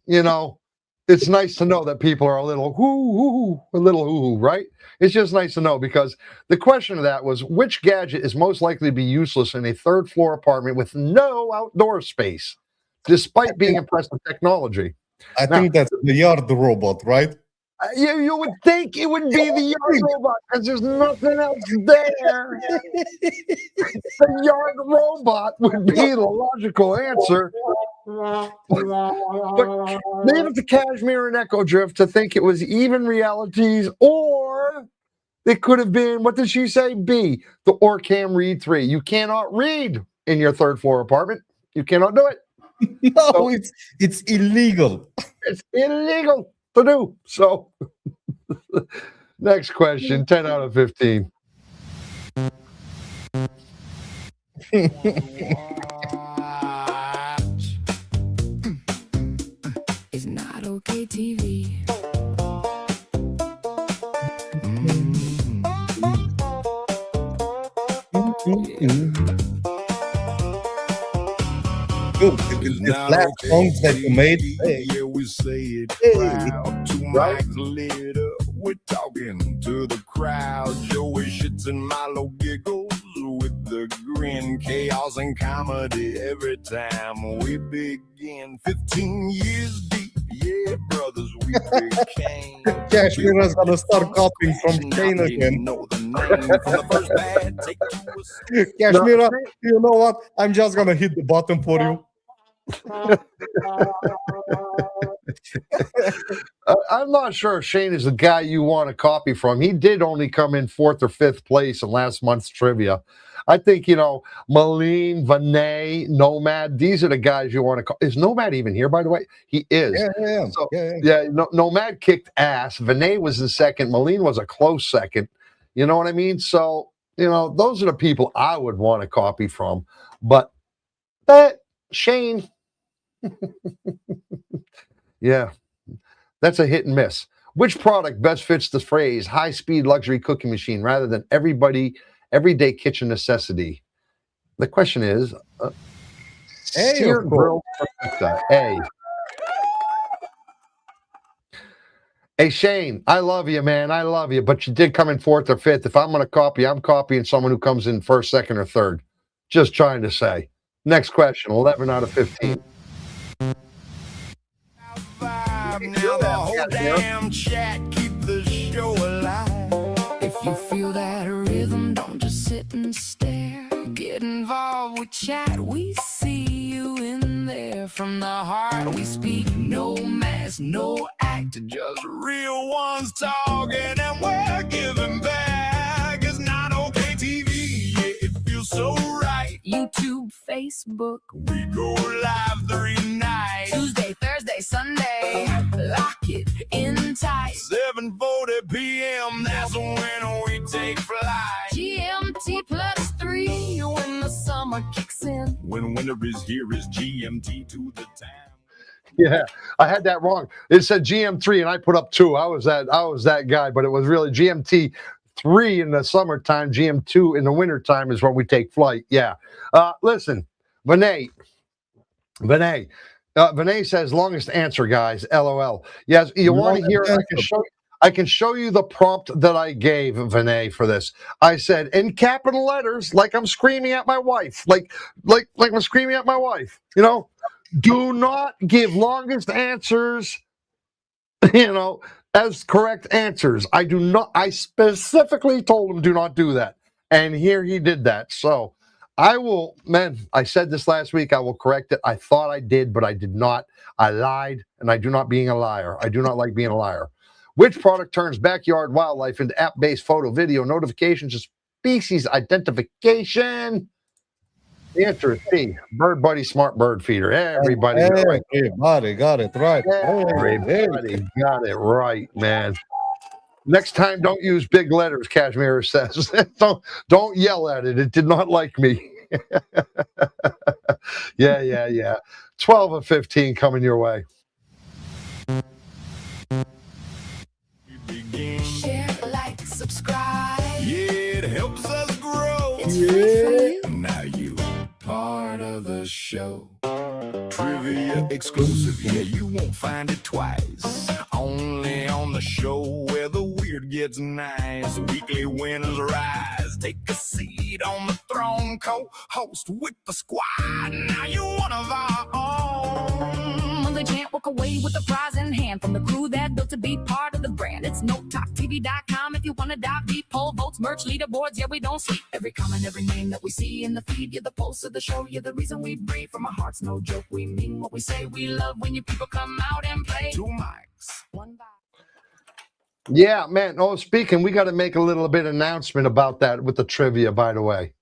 A: it's nice to know that people are a little hoo, right? It's just nice to know, because the question of that was, which gadget is most likely to be useless in a third floor apartment with no outdoor space, despite being impressive technology?
B: I think that's the yard robot, right?
A: You would think it would be the yard robot, because there's nothing else there. The yard robot would be the logical answer. But leave it to Kashmir and Echo Drift to think it was even realities, or it could have been, what did she say? B, the Orcam Read 3. You cannot read in your third floor apartment. You cannot do it.
B: No,
A: So-
B: it's illegal.
A: It's illegal to do. So, next question, 10 out of 15.
D: It's
B: Dude,
C: It's
B: this
C: not
B: last
C: okay.
B: songs that you made, hey,
C: Yeah, we say it
B: hey,
C: proud. Two
A: Right?
C: mics lit up. We're talking to the crowd. Joey shits and Milo giggles with the grin. Chaos and comedy every time we begin. 15 years deep. Yeah, brothers, we became.
B: Cashmere is gonna start copying from Shane
C: Now they
B: again.
C: know the name from the first bad take to a
B: Kashmira, you know what? I'm just gonna hit the button for you.
A: I'm not sure if Shane is the guy you want to copy from. He did only come in 4th or 5th place in last month's trivia. I think, Malene, Vinay, Nomad, these are the guys you want to call. Is Nomad even here, by the way? He is.
B: Yeah.
A: So,
B: Yeah.
A: Nomad kicked ass. Vinay was in second. Malene was a close second. You know what I mean? So, those are the people I would want to copy from. But Shane, yeah. That's a hit and miss. Which product best fits the phrase high-speed luxury cooking machine rather than everyday kitchen necessity? The question is,
B: Hey,
A: sear
B: of course.
A: grilled perfecta. A. Hey, Shane, I love you, man. I love you, but you did come in 4th or 5th. If I'm going to copy, I'm copying someone who comes in 1st, 2nd, or 3rd. Just trying to say. Next question, 11 out of 15.
C: now the whole damn chat keep the show alive.
D: If you feel that rhythm, don't just sit and stare. Get involved with chat, we see you in there. From the heart we speak, no mask, no act, just
C: Real ones talking and we're giving back. It's not okay TV, yeah, it feels so right.
D: YouTube, Facebook,
C: We go live 3 nights,
D: Tuesday, Thursday, Sunday. Lock it in tight.
C: 7:40 p.m. That's when we take flight.
D: GMT +3 when the summer kicks in.
C: When winter is here, is GMT to the town.
A: Yeah, I had that wrong. It said GM3 and I put up 2. I was that guy, but it was really GMT3 in the summertime, GM2 in the wintertime is when we take flight. Yeah. Listen, Vinay says longest answer, guys. LOL. Yes, you want to hear it? I can show you the prompt that I gave Vinay for this. I said in capital letters, like I'm screaming at my wife, like I'm screaming at my wife. Do not give longest answers, as correct answers. I specifically told him do not do that. And here he did that. So I said this last week, I will correct it. I thought I did, but I did not. I lied, and I do not being a liar. I do not like being a liar. Which product turns backyard wildlife into app-based photo, video, notifications, and species identification? The answer is C. Bird Buddy Smart Bird Feeder. Everybody got it right.
B: Everybody got it right.
A: Everybody got it right, man. Next time, don't use big letters, Kashmir says. don't yell at it. It did not like me. Yeah. 12 of 15 coming your way.
C: We begin.
D: Share, like, subscribe.
C: Yeah, it helps us grow.
D: It's free for you.
C: Now you part of the show. Trivia exclusive, yeah, you won't find it twice. Only on the show where the weird gets nice. Weekly winners rise. Take a seat on the throne, co-host with the squad. Now you're one of our own.
D: They can't walk away with a prize in hand from the crew that built to be part of the brand. It's NoTalkTV.com if you want to dive deep. Poll votes, merch, leaderboards, yeah, we don't sleep. Every comment, every name that we see in the feed, you're the pulse of the show, you're the reason we breathe. From our hearts, no joke, we mean what we say. We love when you people come out and play.
C: 2 mics.
D: One vibe.
A: Yeah, man. Oh, speaking, we got to make a little bit announcement about that with the trivia, by the way.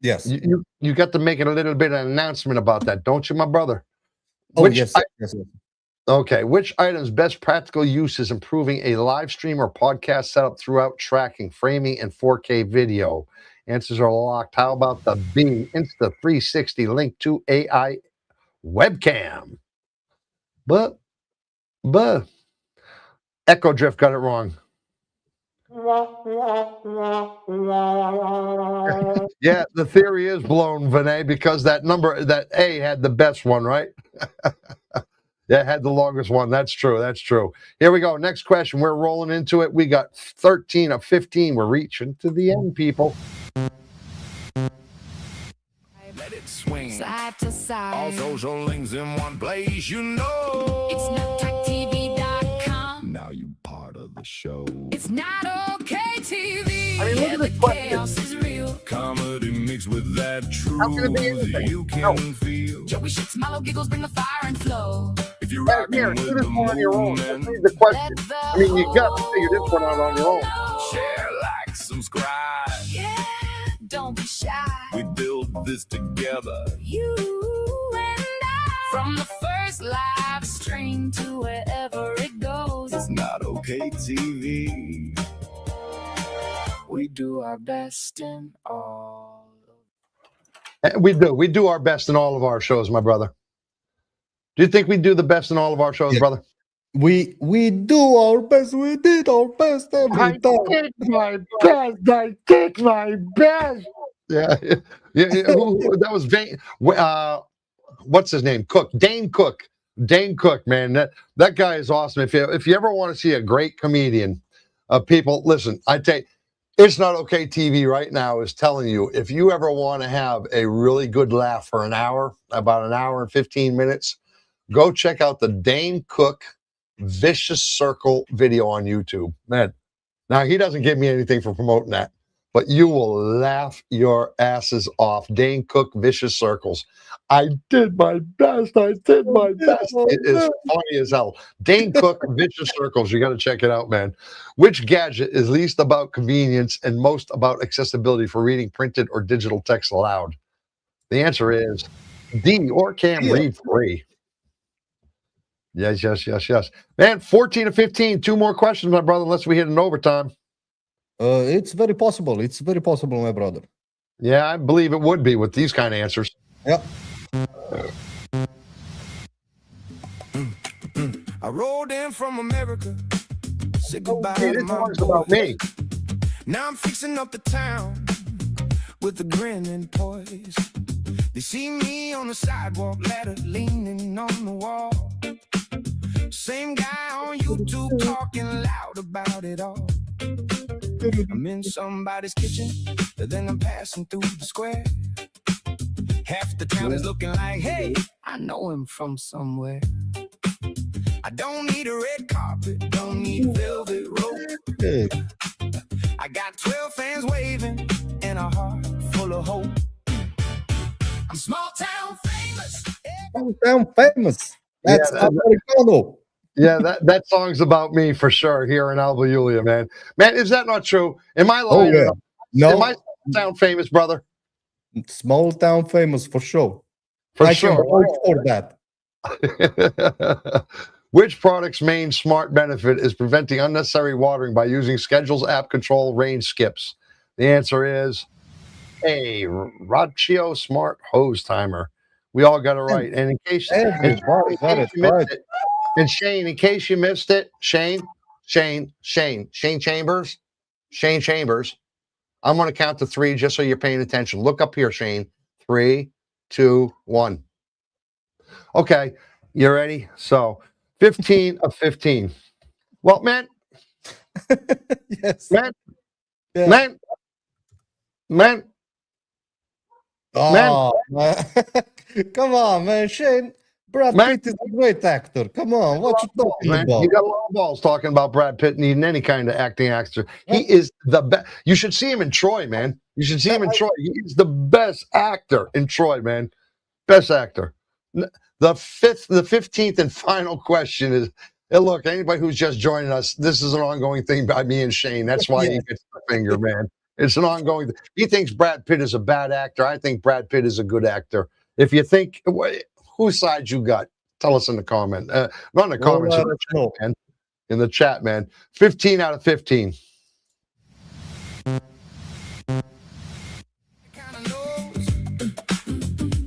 B: Yes.
A: You got to make a little bit of announcement about that, don't you, my brother?
B: Oh, yes.
A: Okay. Which item's best practical use is improving a live stream or podcast setup throughout tracking, framing, and 4K video? Answers are locked. How about the B, Insta360 link to AI webcam? But Echo Drift got it wrong. Yeah, the theory is blown, Vinay, because that A had the best one, right? Yeah, it had the longest one. That's true. That's true. Here we go. Next question. We're rolling into it. We got 13 of 15. We're reaching to the end, people.
C: Let it swing.
D: Side to
C: All
D: side.
C: social links in one place, you know.
D: It's NotTalkTV.com.
C: Now you part of the show.
D: It's not okay TV.
A: I mean, look at
D: the
A: this question.
D: chaos is real.
C: Comedy mixed with that truth.
A: How can it be anything?
C: You can
A: No.
C: feel.
D: Joey shakes, Milo giggles, bring the fire and flow.
C: If you're
A: Yeah,
C: rocking
A: here,
C: with
A: do this
C: the
A: one on your own. Just
C: movement,
A: read the question.
D: Let the
A: I mean, you got to figure this one out on your own.
C: share, like, subscribe.
D: Yeah, don't be shy.
C: We build this together.
D: You and I. From the first live stream to wherever it goes.
C: It's not okay TV.
D: We do our best in all.
A: We do. We do our best in all of our shows, my brother. Do you think we do the best in all of our shows,
B: Yeah.
A: brother?
B: We do our best. We did our best every time.
A: did my best. I did my best. Yeah. That was what's his name? Cook. Dane Cook. Dane Cook, man. That guy is awesome. If you ever want to see a great comedian, people, listen, I tell you, It's Not Okay TV right now is telling you, if you ever want to have a really good laugh for an hour, about an hour and 15 minutes, go check out the Dane Cook Vicious Circle video on YouTube. Man, now he doesn't give me anything for promoting that, but you will laugh your asses off. Dane Cook Vicious Circles. I did my best. I did my best. It is funny as hell. Dane Cook Vicious Circles. You got to check it out, man. Which gadget is least about convenience and most about accessibility for reading printed or digital text aloud? The answer is D, or can read free. Yes. Man, 14 to 15. 2 more questions, my brother, unless we hit an overtime.
B: It's very possible. It's very possible, my brother.
A: Yeah, I believe it would be with these kind of answers.
B: Yeah.
C: I rode in from America. Say goodbye
A: Hey,
C: to
A: this
C: my
A: one's about
C: boys.
A: me.
C: Now I'm fixing up the town with a grin and poise. They see me on the sidewalk ladder, leaning on the wall. Same guy on YouTube talking loud about it all. I'm in somebody's kitchen, then I'm passing through the square. Half the town is looking like, hey, I know him from somewhere. I don't need a red carpet, don't need velvet rope.
B: Hey.
C: I got 12 fans waving and a heart full of hope. I'm small town famous.
B: I'm famous. That's
A: Yeah,
B: Americano.
A: Yeah, that song's about me for sure here in Alba Julia, man. Man, is that not true? Am I lying?
B: Oh, yeah. No,
A: Am I sound famous, brother?
B: small town famous for sure.
A: For
B: I
A: sure.
B: can vote for that.
A: Which product's main smart benefit is preventing unnecessary watering by using schedules, app control, range skips? The answer is A, Rachio Smart Hose Timer. We all got it right. And in case,
B: Everybody got it
A: you missed
B: right.
A: it, and Shane, in case you missed it, Shane Chambers, I'm going to count to 3 just so you're paying attention. Look up here, Shane. 3, 2, 1. Okay, you ready? So 15 of 15. Well, man,
B: Yes.
A: man,
B: Yeah.
A: man.
B: Oh, man. Come on, man. Shane, Brad
A: Man.
B: Pitt is a great actor. Come on, what you talking
A: Man,
B: about?
A: you got a lot of balls talking about Brad Pitt needing any kind of acting actor. He is the best. You should see him in Troy, man. You should see him in Troy. He's the best actor in Troy, man. Best actor. The 15th and final question is, hey, look, anybody who's just joining us, this is an ongoing thing by me and Shane. That's why he gets the finger, man. It's an ongoing thing. He thinks Brad Pitt is a bad actor. I think Brad Pitt is a good actor. If you think, whose side you got? Tell us in the comment. Not in the comments,
B: let us know.
A: man. In the chat, man. 15 out of 15.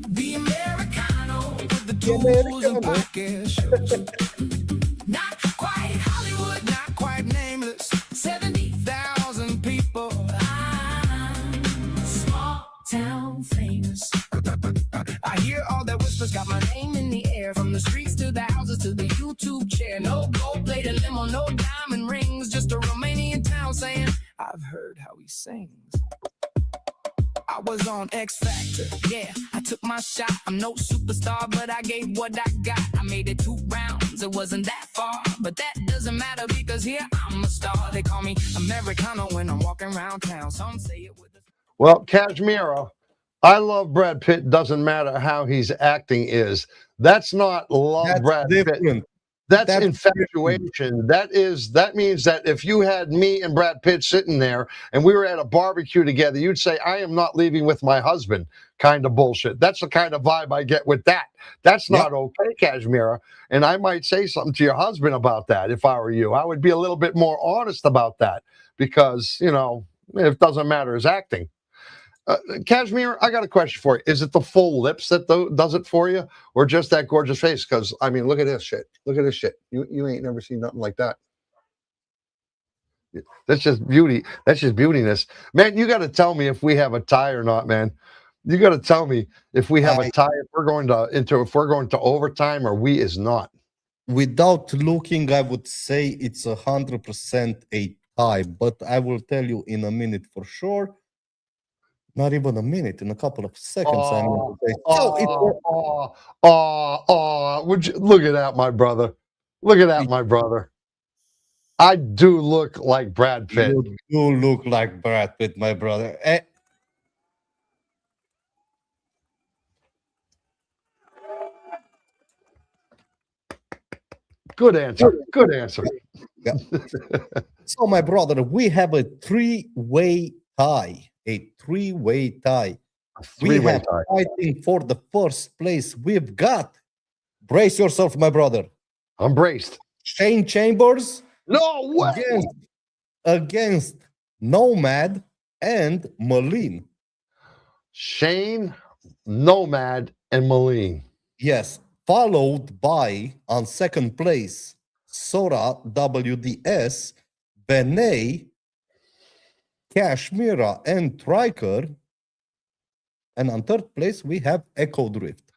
C: The Americano with the tools and podcast shows. Not quite Hollywood, not quite nameless. 70,000 people. I'm small
D: I've heard how he sings. I was on X Factor, yeah, I took my shot. I'm no superstar, but I gave what I got. I made it 2 rounds, it wasn't that far, but that doesn't matter because here I'm a star. They call me Americano when I'm walking around town. Some say it with a...
A: Well, Kashmira, I love Brad Pitt. Doesn't matter how he's acting is. That's not love
B: That's
A: Brad
B: different.
A: Pitt. That's
B: That's
A: infatuation. That means that if you had me and Brad Pitt sitting there and we were at a barbecue together, you'd say, I am not leaving with my husband, kind of bullshit. That's the kind of vibe I get with that. That's not okay, Kashmira. And I might say something to your husband about that if I were you. I would be a little bit more honest about that because, you know, it doesn't matter his acting. Kashmir, I got a question for you. Is it the full lips that does it for you, or just that gorgeous face? Because I mean, look at this shit. Look at this shit. You ain't never seen nothing like that. That's just beauty. That's just beautiness, man. You got to tell me if we have a tie or not, man. You got to tell me if we have a tie. If we're going to overtime, or we is not.
B: Without looking, I would say it's 100% a tie, but I will tell you in a minute for sure. Not even a minute, in a couple of seconds.
A: Would you look at that, my brother? Look at that, my brother. I do look like Brad Pitt.
B: You do look like Brad Pitt, my brother.
A: Good answer. Good answer.
B: Yeah. So, my brother, we have a three-way tie. A three-way tie. We have fighting for the first place. We've got, brace yourself, my brother.
A: I'm braced.
B: Shane Chambers.
A: No way.
B: Against Nomad and Malin.
A: Shane, Nomad, and Malin.
B: Yes. Followed by, on second place, Sora WDS, Benay, Kashmira, and Triker. And on third place, we have Echo Drift.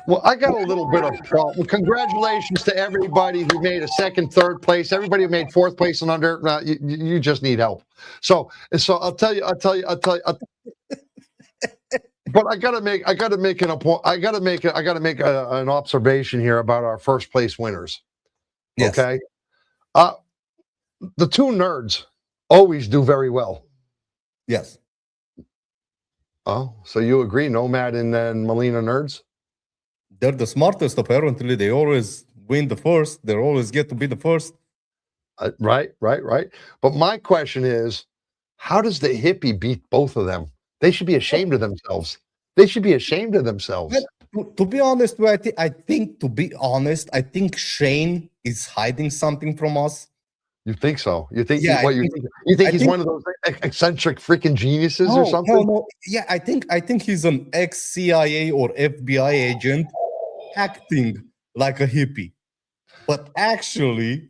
A: Well, I got a little bit of problem. Congratulations to everybody who made a second, third place. Everybody who made fourth place and under. You just need help. So I'll tell you. But I gotta make an observation here about our first place winners.
B: Yes.
A: Okay. The two nerds always do very well.
B: Yes.
A: Oh, so you agree, Nomad and then Melina nerds?
B: They're the smartest, apparently. They always win the first. They always get to be the first.
A: Right. But my question is, how does the hippie beat both of them? They should be ashamed of themselves. They should be ashamed of themselves.
B: To be honest, I think Shane is hiding something from us.
A: You think so? You think? Yeah, you think he's one of those eccentric freaking geniuses or something?
B: No. Yeah, I think he's an ex-CIA or FBI agent acting like a hippie. But actually,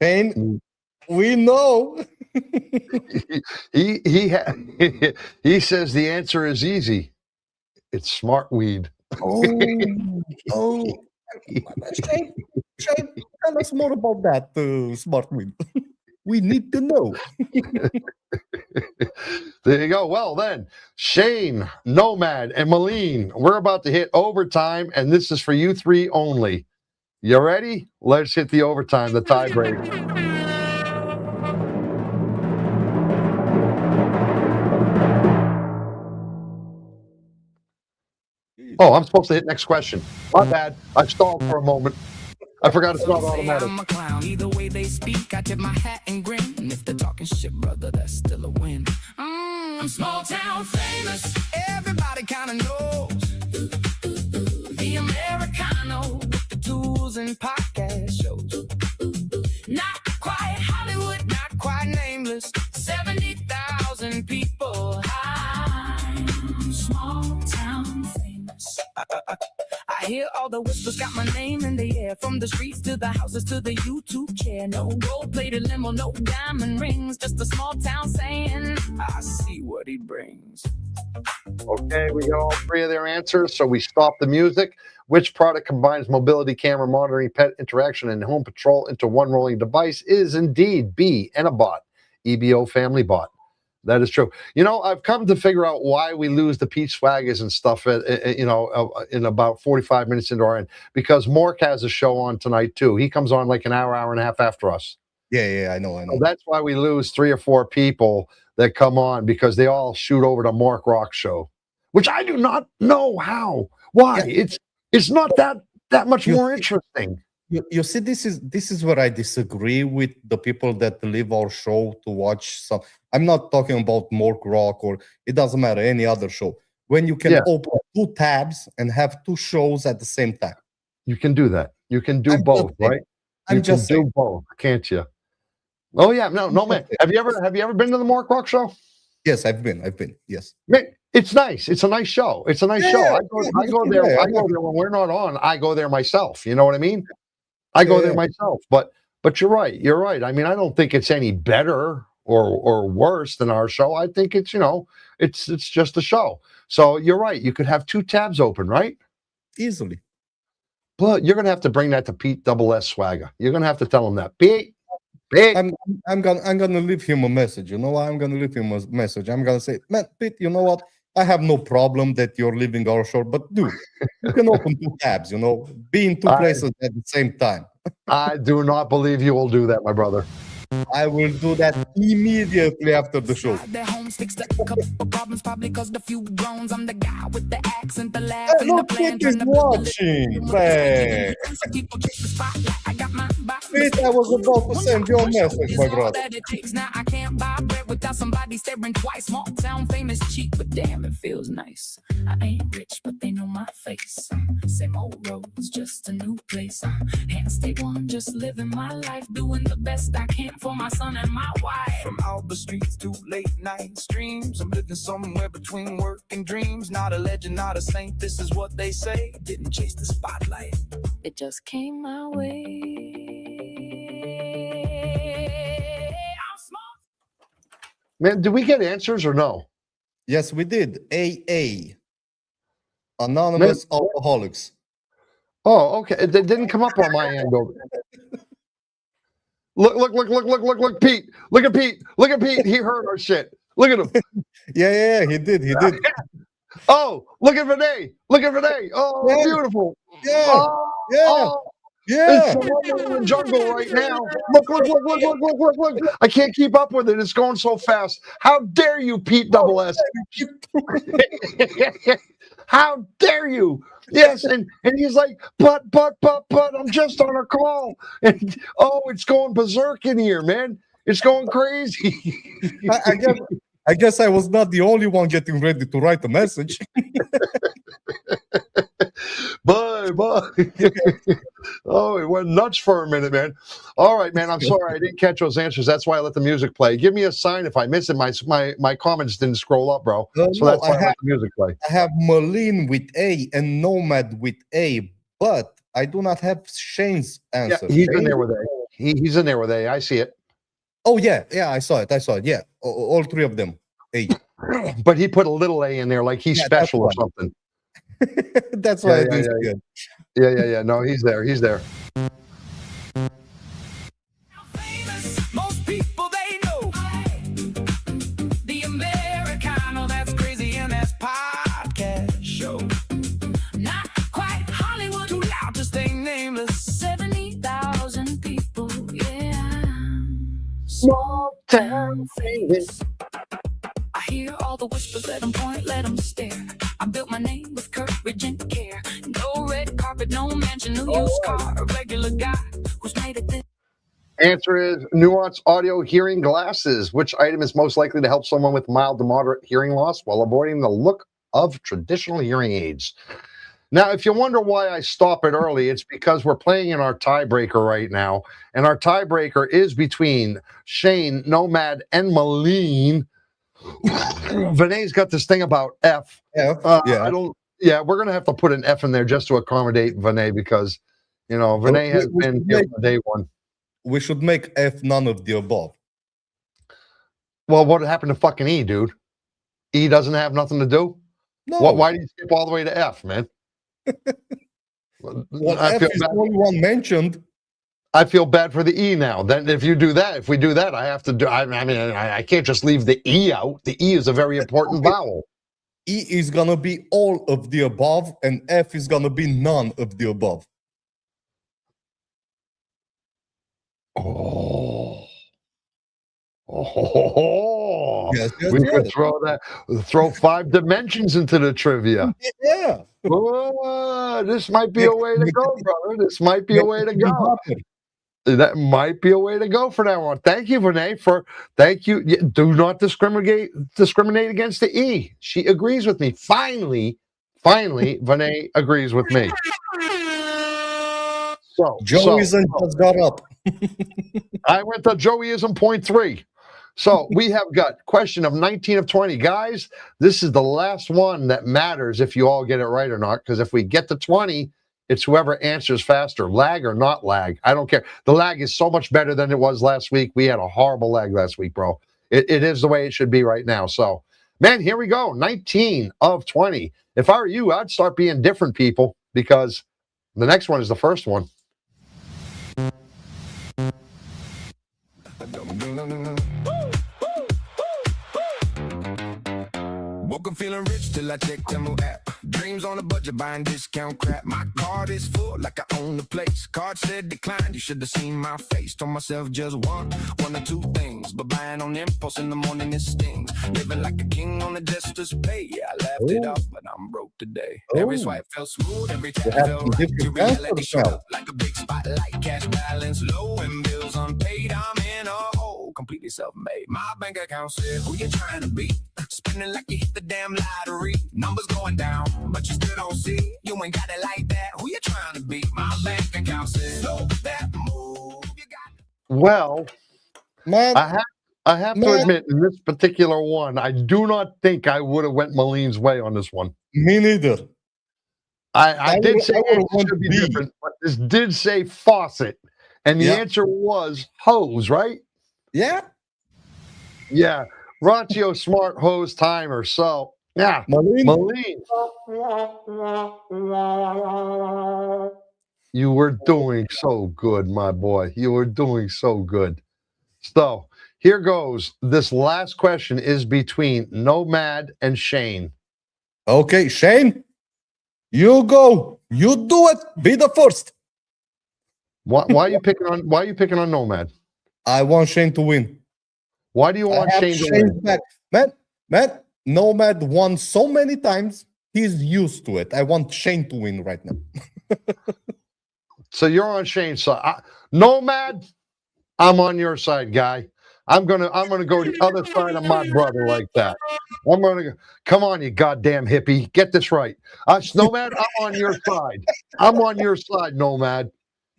B: Shane, we know.
A: he says the answer is easy. It's smart weed.
B: Shane, tell us more about that smart weed. We need to know.
A: There you go. Well, then, Shane, Nomad, and Malin, we're about to hit overtime, and this is for you three only. You ready? Let's hit the overtime, the tiebreak. Oh, I'm supposed to hit next question. My bad. I stalled for a moment. I forgot it's not automatic.
D: I'm a clown. Either way they speak, I tip my hat and grin. And if they're talking shit, brother, that's still a win. I'm small town famous. Everybody kind of knows. The Americano with the tools and podcast shows. Not quite Hollywood, not quite nameless. 70,000 people. I'm small town famous. I hear all the whispers, got my name in the air. From the streets to the houses to the YouTube chair. No gold-plated limo, no diamond rings. Just a small town saying, I see what he brings.
A: Okay, we got all three of their answers, so we stop the music. Which product combines mobility camera monitoring, pet interaction, and home patrol into one rolling device is indeed B, Enabot. EBO family bot. That is true. You know, I've come to figure out why we lose the Pete Swaggers and stuff, in about 45 minutes into our end, because Mork has a show on tonight too. He comes on like an hour and a half after us.
B: Yeah, I know.
A: So that's why we lose 3 or 4 people that come on, because they all shoot over to Mork Rock show, which I do not know how. Why?
B: Yeah.
A: It's not that much
B: You
A: more
B: see-
A: interesting.
B: You see, this is where I disagree with the people that leave our show to watch some. I'm not talking about Mork Rock, or it doesn't matter, any other show. When you can
A: Yeah.
B: open 2 tabs and have 2 shows at the same time.
A: You can do that. You can do
B: I'm just
A: both,
B: saying.
A: right?
B: I'm
A: You can
B: just saying.
A: do both, can't you? Oh yeah, no, man. Have you ever been to the Mork Rock show?
B: Yes, I've been. Yes.
A: Man, it's nice. It's a nice show. It's a nice show. I go there. I go there when we're not on. I go there myself. You know what I mean? I go there myself. But you're right. You're right. I mean, I don't think it's any better or worse than our show. I think it's it's just a show. So you're right. You could have 2 tabs open, right?
B: Easily.
A: But you're gonna have to bring that to Pete Double S Swagger. You're gonna have to tell him that. Pete.
B: I'm gonna leave him a message. You know, I'm gonna leave him a message. I'm gonna say, man, Pete, you know what? I have no problem that you're leaving our show, but dude, you can open 2 tabs. You know, be in 2 places at the same time.
A: I do not believe you will do that, my brother.
B: I will do that immediately after the show.
D: Their homes fixed a couple of problems, probably caused a few groans. I'm the guy with the accent, the laugh,
B: Hey,
D: and the
B: look,
D: plan.
B: Pete is watching, man.
D: Some people check the spotlight. I got my box.
B: Pete, I was about to send you a message, my brother.
D: That it takes. Now I can't buy bread without somebody staring twice. Small town famous cheap, but damn, it feels nice. I ain't rich, but they know my face. Same old roads, just a new place. Can't stay one, just living my life, doing the best I can for my son and my wife.
E: From Alba streets to late night streams, I'm living somewhere between work and dreams. Not a legend, not a saint, this is what they say. Didn't chase the spotlight,
D: It just came my way. I'm smart.
A: Man, did we get answers or no?
B: Yes, we did. AA. Anonymous Alcoholics.
A: Oh, okay. It didn't come up on my end though. Look, Pete. Look at Pete. Look at Pete. He heard our shit. Look at him.
B: Yeah, he did.
A: Oh, look at Vinay. Look at Vinay. Oh,
B: Yeah.
A: beautiful.
B: Yeah,
A: Oh,
B: yeah,
A: oh,
B: yeah.
A: it's the in the jungle right now. Look. I can't keep up with it. It's going so fast. How dare you, Pete Double S? How dare you? Yes, and he's like, but, I'm just on a call. And it's going berserk in here, man. It's going crazy.
B: I guess I was not the only one getting ready to write a message.
A: Bye. Oh, it went nuts for a minute, man. All right, man. I'm sorry I didn't catch those answers. That's why I let the music play. Give me a sign if I miss it. My comments didn't scroll up, bro. So
B: No,
A: that's why I let the music play.
B: I have Malin with A and Nomad with A, but I do not have Shane's
A: Yeah,
B: answer.
A: he's in
B: Shane-
A: there with A. He's in there with A. I see it.
B: Oh yeah, I saw it. Yeah, all 3 of them. A.
A: But he put a little A in there like he's
B: Yeah, that's
A: special or
B: why.
A: something.
B: That's why
A: Yeah,
B: I didn't see it.
A: Yeah. No, he's there.
E: famous, most people they know. The Americano, that's crazy, and that's podcast show.
D: Not quite Hollywood.
E: Too loud to stay nameless.
D: 70,000 people, yeah.
A: Small town famous.
D: I hear all the whispers, let them point, let them stare. I built my name with courage and care. No red carpet, no mansion, no used car. A regular guy who's made it this.
A: Answer is Nuance Audio Hearing Glasses. Which item is most likely to help someone with mild to moderate hearing loss while avoiding the look of traditional hearing aids? Now, if you wonder why I stop it early, it's because we're playing in our tiebreaker right now. And our tiebreaker is between Shane, Nomad, and Malene. Vinay's got this thing about F.
B: Yeah,
A: We're gonna have to put an F in there just to accommodate Vinay because Vinay has been here from day one.
B: We should make F none of the above.
A: Well, what happened to fucking E, dude? E doesn't have nothing to do?
B: No.
A: Why do you skip all the way to F, man?
B: Well,
A: I
B: F
A: feel
B: is
A: bad.
B: the only one mentioned.
A: I feel bad for the E now. Then if we do that, I have to do. I can't just leave the E out. The E is a very important vowel.
B: E is gonna be all of the above, and F is gonna be none of the above.
A: Oh. Oh,
B: Yes,
A: we could
B: yes.
A: throw 5 dimensions into the trivia.
B: Yeah.
A: Oh, this might be a way to go, brother. This might be a way to go. That might be a way to go for that one. Thank you, Vinay. Thank you. Do not discriminate against the E. She agrees with me. Finally, Vinay agrees with me. So
B: Joeyism just got up.
A: I went to Joeyism point 3. So we have got question of 19 of 20. Guys, this is the last one that matters if you all get it right or not, because if we get to 20, it's whoever answers faster, lag or not lag. I don't care. The lag is so much better than it was last week. We had a horrible lag last week, bro. It is the way it should be right now. So, man, here we go. 19 of 20. If I were you, I'd start being different, people, because the next one is the first one.
C: Woke up feeling rich till I checked Temu app. Dreams on a budget, buying discount crap. My card is full, like I own the place. Card said declined, you should have seen my face. Told myself just one or two things. But buying on impulse in the morning, it stings. Living like a king on a jester's pay. Yeah, I laughed it off, but I'm broke today. Every swipe felt smooth, every tap felt right. Your reality showed up like a big spotlight. Cash balance low and bills unpaid. I'm in a hole, completely self-made. My bank account said, who you trying to be? Spending like you hit the damn lottery. Numbers going down, but you still don't see. You ain't got it like that. Who you trying to be? My bank account says, slow that move. You got.
A: Well,
B: Man,
A: I have to admit, in this particular one, I do not think I would have went Maline's way on this one.
B: me neither.
A: I did say it should be different, but this did say faucet, and the answer was hose, right?
B: Yeah.
A: Yeah. Ratio smart hose timer. So, yeah. Maline. You were doing so good, my boy. You were doing so good. So, here goes. This last question is between Nomad and Shane.
B: Okay, Shane, you go. You do it. Be the first.
A: Why are you picking on Nomad?
B: I want Shane to win.
A: Why do you want Shane to win?
B: Back. Man, Nomad won so many times. He's used to it. I want Shane to win right now.
A: So you're on Shane's side. Nomad, I'm on your side, guy. I'm gonna go the other side of my brother like that. I'm gonna come on, you goddamn hippie. Get this right. Nomad, I'm on your side. I'm on your side, Nomad.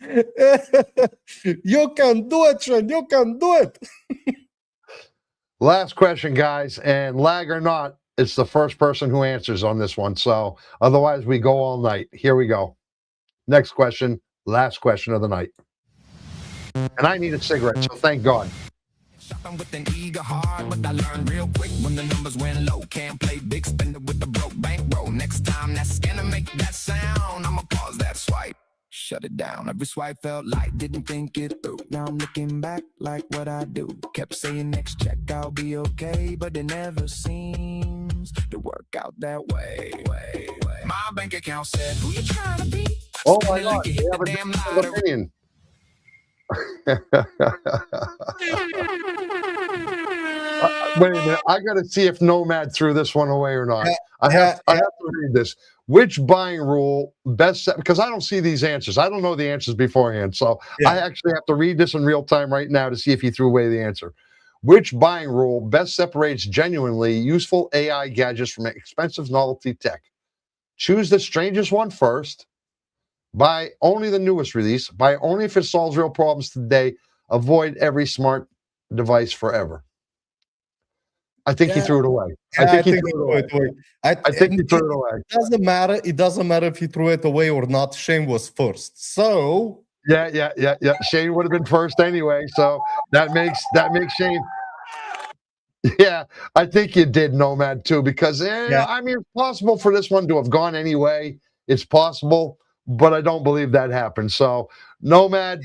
B: You can do it, Shane. You can do it.
A: Last question, guys, and lag or not, it's the first person who answers on this one. So otherwise, we go all night. Here we go. Next question, last question of the night. And I need a cigarette, so thank God.
C: Shopping with an eager heart, but I learned real quick when the numbers went low. Can't play big spender with the broke bankroll. Next time that scanner make that sound, I'ma pause that swipe. Shut it down. Every swipe felt light, didn't think it through. Now I'm looking back like what I do. Kept saying next check I'll be okay, but it never seems to work out that way. My bank account said, who you trying to be?
A: Oh my
C: Spending
A: God,
C: like you hit the damn lottery.
A: Wait a minute. I got to see if Nomad threw this one away or not. I have to read this. Which buying rule best set? Because I don't see these answers. I don't know the answers beforehand. So I actually have to read this in real time right now to see if he threw away the answer. Which buying rule best separates genuinely useful AI gadgets from expensive novelty tech? Choose the strangest one first. Buy only the newest release. Buy only if it solves real problems today. Avoid every smart device forever. I think he threw it away. I think he threw it away. I think he threw it away.
B: It doesn't matter. It doesn't matter if he threw it away or not. Shane was first. So
A: yeah. Shane would have been first anyway. So that makes Shane. Yeah, I think you did, Nomad, too, because I mean, it's possible for this one to have gone anyway. It's possible, but I don't believe that happened. So, Nomad,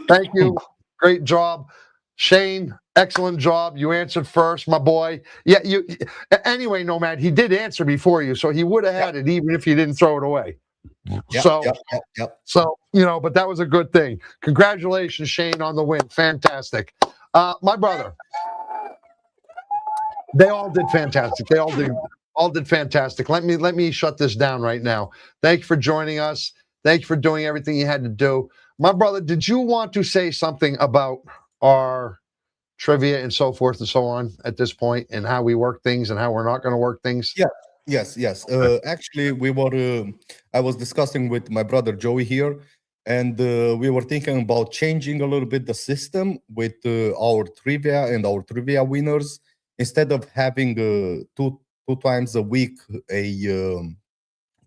A: thank you. Great job. Shane, excellent job. You answered first, my boy. Yeah, anyway, Nomad, he did answer before you, so he would have had it even if you didn't throw it away.
B: Yep,
A: So,
B: yep.
A: so, but that was a good thing. Congratulations, Shane, on the win. Fantastic. My brother, they all did fantastic. They all did fantastic. Let me shut this down right now. Thank you for joining us. Thank you for doing everything you had to do. My brother, did you want to say something about our trivia and so forth and so on at this point, and how we work things and how we're not going to work things?
B: Yeah. Yes. Actually, we were. I was discussing with my brother Joey here, and we were thinking about changing a little bit the system with our trivia and our trivia winners. Instead of having two times a week a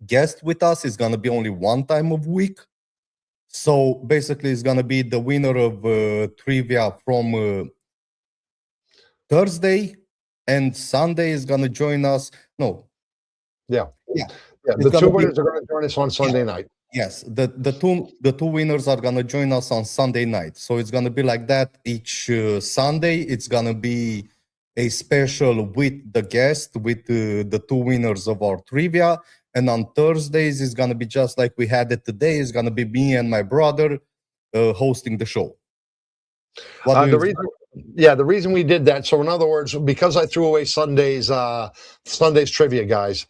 B: guest with us, it's gonna be only one time a week. So basically, it's gonna be the winner of trivia from Thursday, and Sunday is gonna join us. No,
A: Yeah.
B: yeah.
A: The two winners are going to join us on Sunday night.
B: Yes, the two winners are gonna join us on Sunday night. So it's gonna be like that each Sunday. It's gonna be a special with the guest, with the two winners of our trivia. And on Thursdays, it's gonna be just like we had it today. It's gonna be me and my brother hosting the show.
A: The reason we did that, so in other words, because I threw away Sunday's trivia, guys,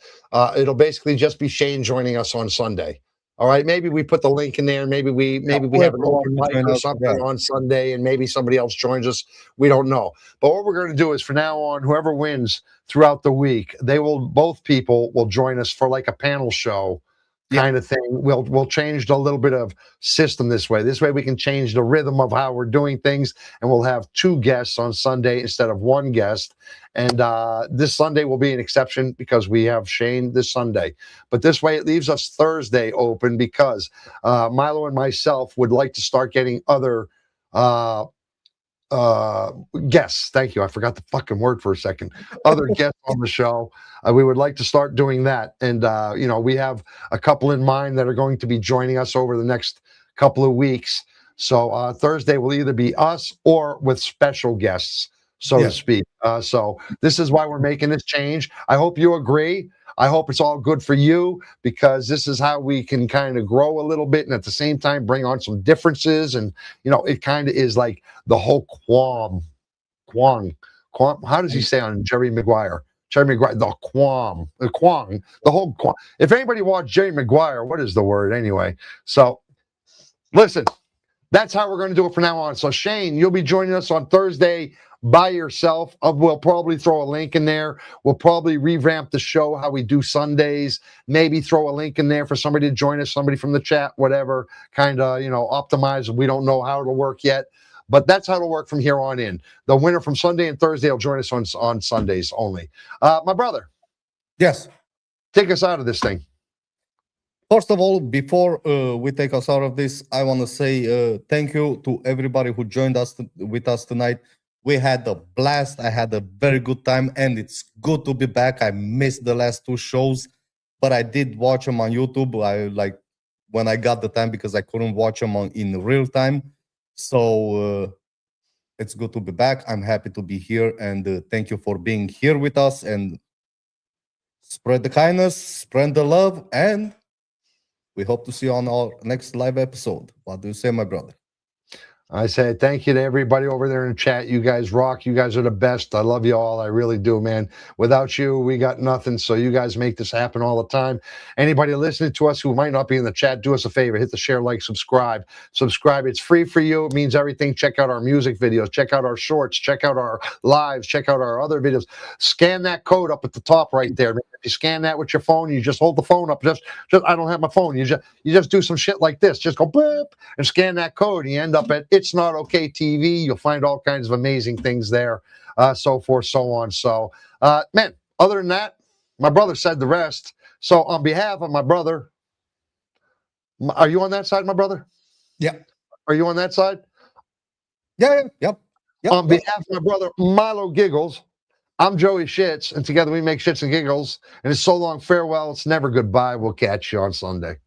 A: it'll basically just be Shane joining us on Sunday. All right, maybe we put the link in there. Maybe we have an open mic or something on Sunday, and maybe somebody else joins us. We don't know. But what we're going to do is, from now on, whoever wins throughout the week, both people will join us for like a panel show kind of thing. We'll change a little bit of system this way. This way we can change the rhythm of how we're doing things, and we'll have two guests on Sunday instead of one guest. And this Sunday will be an exception because we have Shane this Sunday. But this way it leaves us Thursday open because Milo and myself would like to start getting other guests. Thank you. I forgot the fucking word for a second. Other guests on the show. We would like to start doing that. And, we have a couple in mind that are going to be joining us over the next couple of weeks. So Thursday will either be us or with special guests, so to speak. So this is why we're making this change. I hope you agree. I hope it's all good for you, because this is how we can kind of grow a little bit and at the same time bring on some differences. And, it kind of is like the whole Quam. How does he say on Jerry Maguire? The Quam, the whole Quam. If anybody watched Jerry Maguire, what is the word anyway? So listen, that's how we're going to do it from now on. So Shane, you'll be joining us on Thursday by yourself. We'll probably throw a link in there. We'll probably revamp the show how we do Sundays. Maybe throw a link in there for somebody to join us, somebody from the chat, whatever, kind of, optimize. We don't know how it'll work yet, but that's how it'll work from here on in. The winner from Sunday and Thursday will join us on Sundays only. My brother.
B: Yes.
A: Take us out of this thing.
B: First of all, before we take us out of this, I want to say thank you to everybody who joined us with us tonight. We had a blast. I had a very good time, and it's good to be back. I missed the last two shows, but I did watch them on YouTube. I like when I got the time, because I couldn't watch them in real time. So it's good to be back. I'm happy to be here, and thank you for being here with us. And spread the kindness, spread the love, and we hope to see you on our next live episode. What do you say, my brother?
A: I say thank you to everybody over there in the chat. You guys rock. You guys are the best. I love you all. I really do, man. Without you, we got nothing. So you guys make this happen all the time. Anybody listening to us who might not be in the chat, do us a favor. Hit the share, like, subscribe. Subscribe. It's free for you. It means everything. Check out our music videos. Check out our shorts. Check out our lives. Check out our other videos. Scan that code up at the top right there. If you scan that with your phone, you just hold the phone up. Just I don't have my phone. You just do some shit like this. Just go boop and scan that code. And you end up at It's Not Okay TV. You'll find all kinds of amazing things there, so forth, so on. So, man, other than that, my brother said the rest. So on behalf of my brother, are you on that side, my brother?
B: Yeah.
A: Are you on that side?
B: Yeah. Yep.
A: On behalf of my brother, Milo Giggles, I'm Joey Shits, and together we make shits and giggles. And it's so long farewell. It's never goodbye. We'll catch you on Sunday.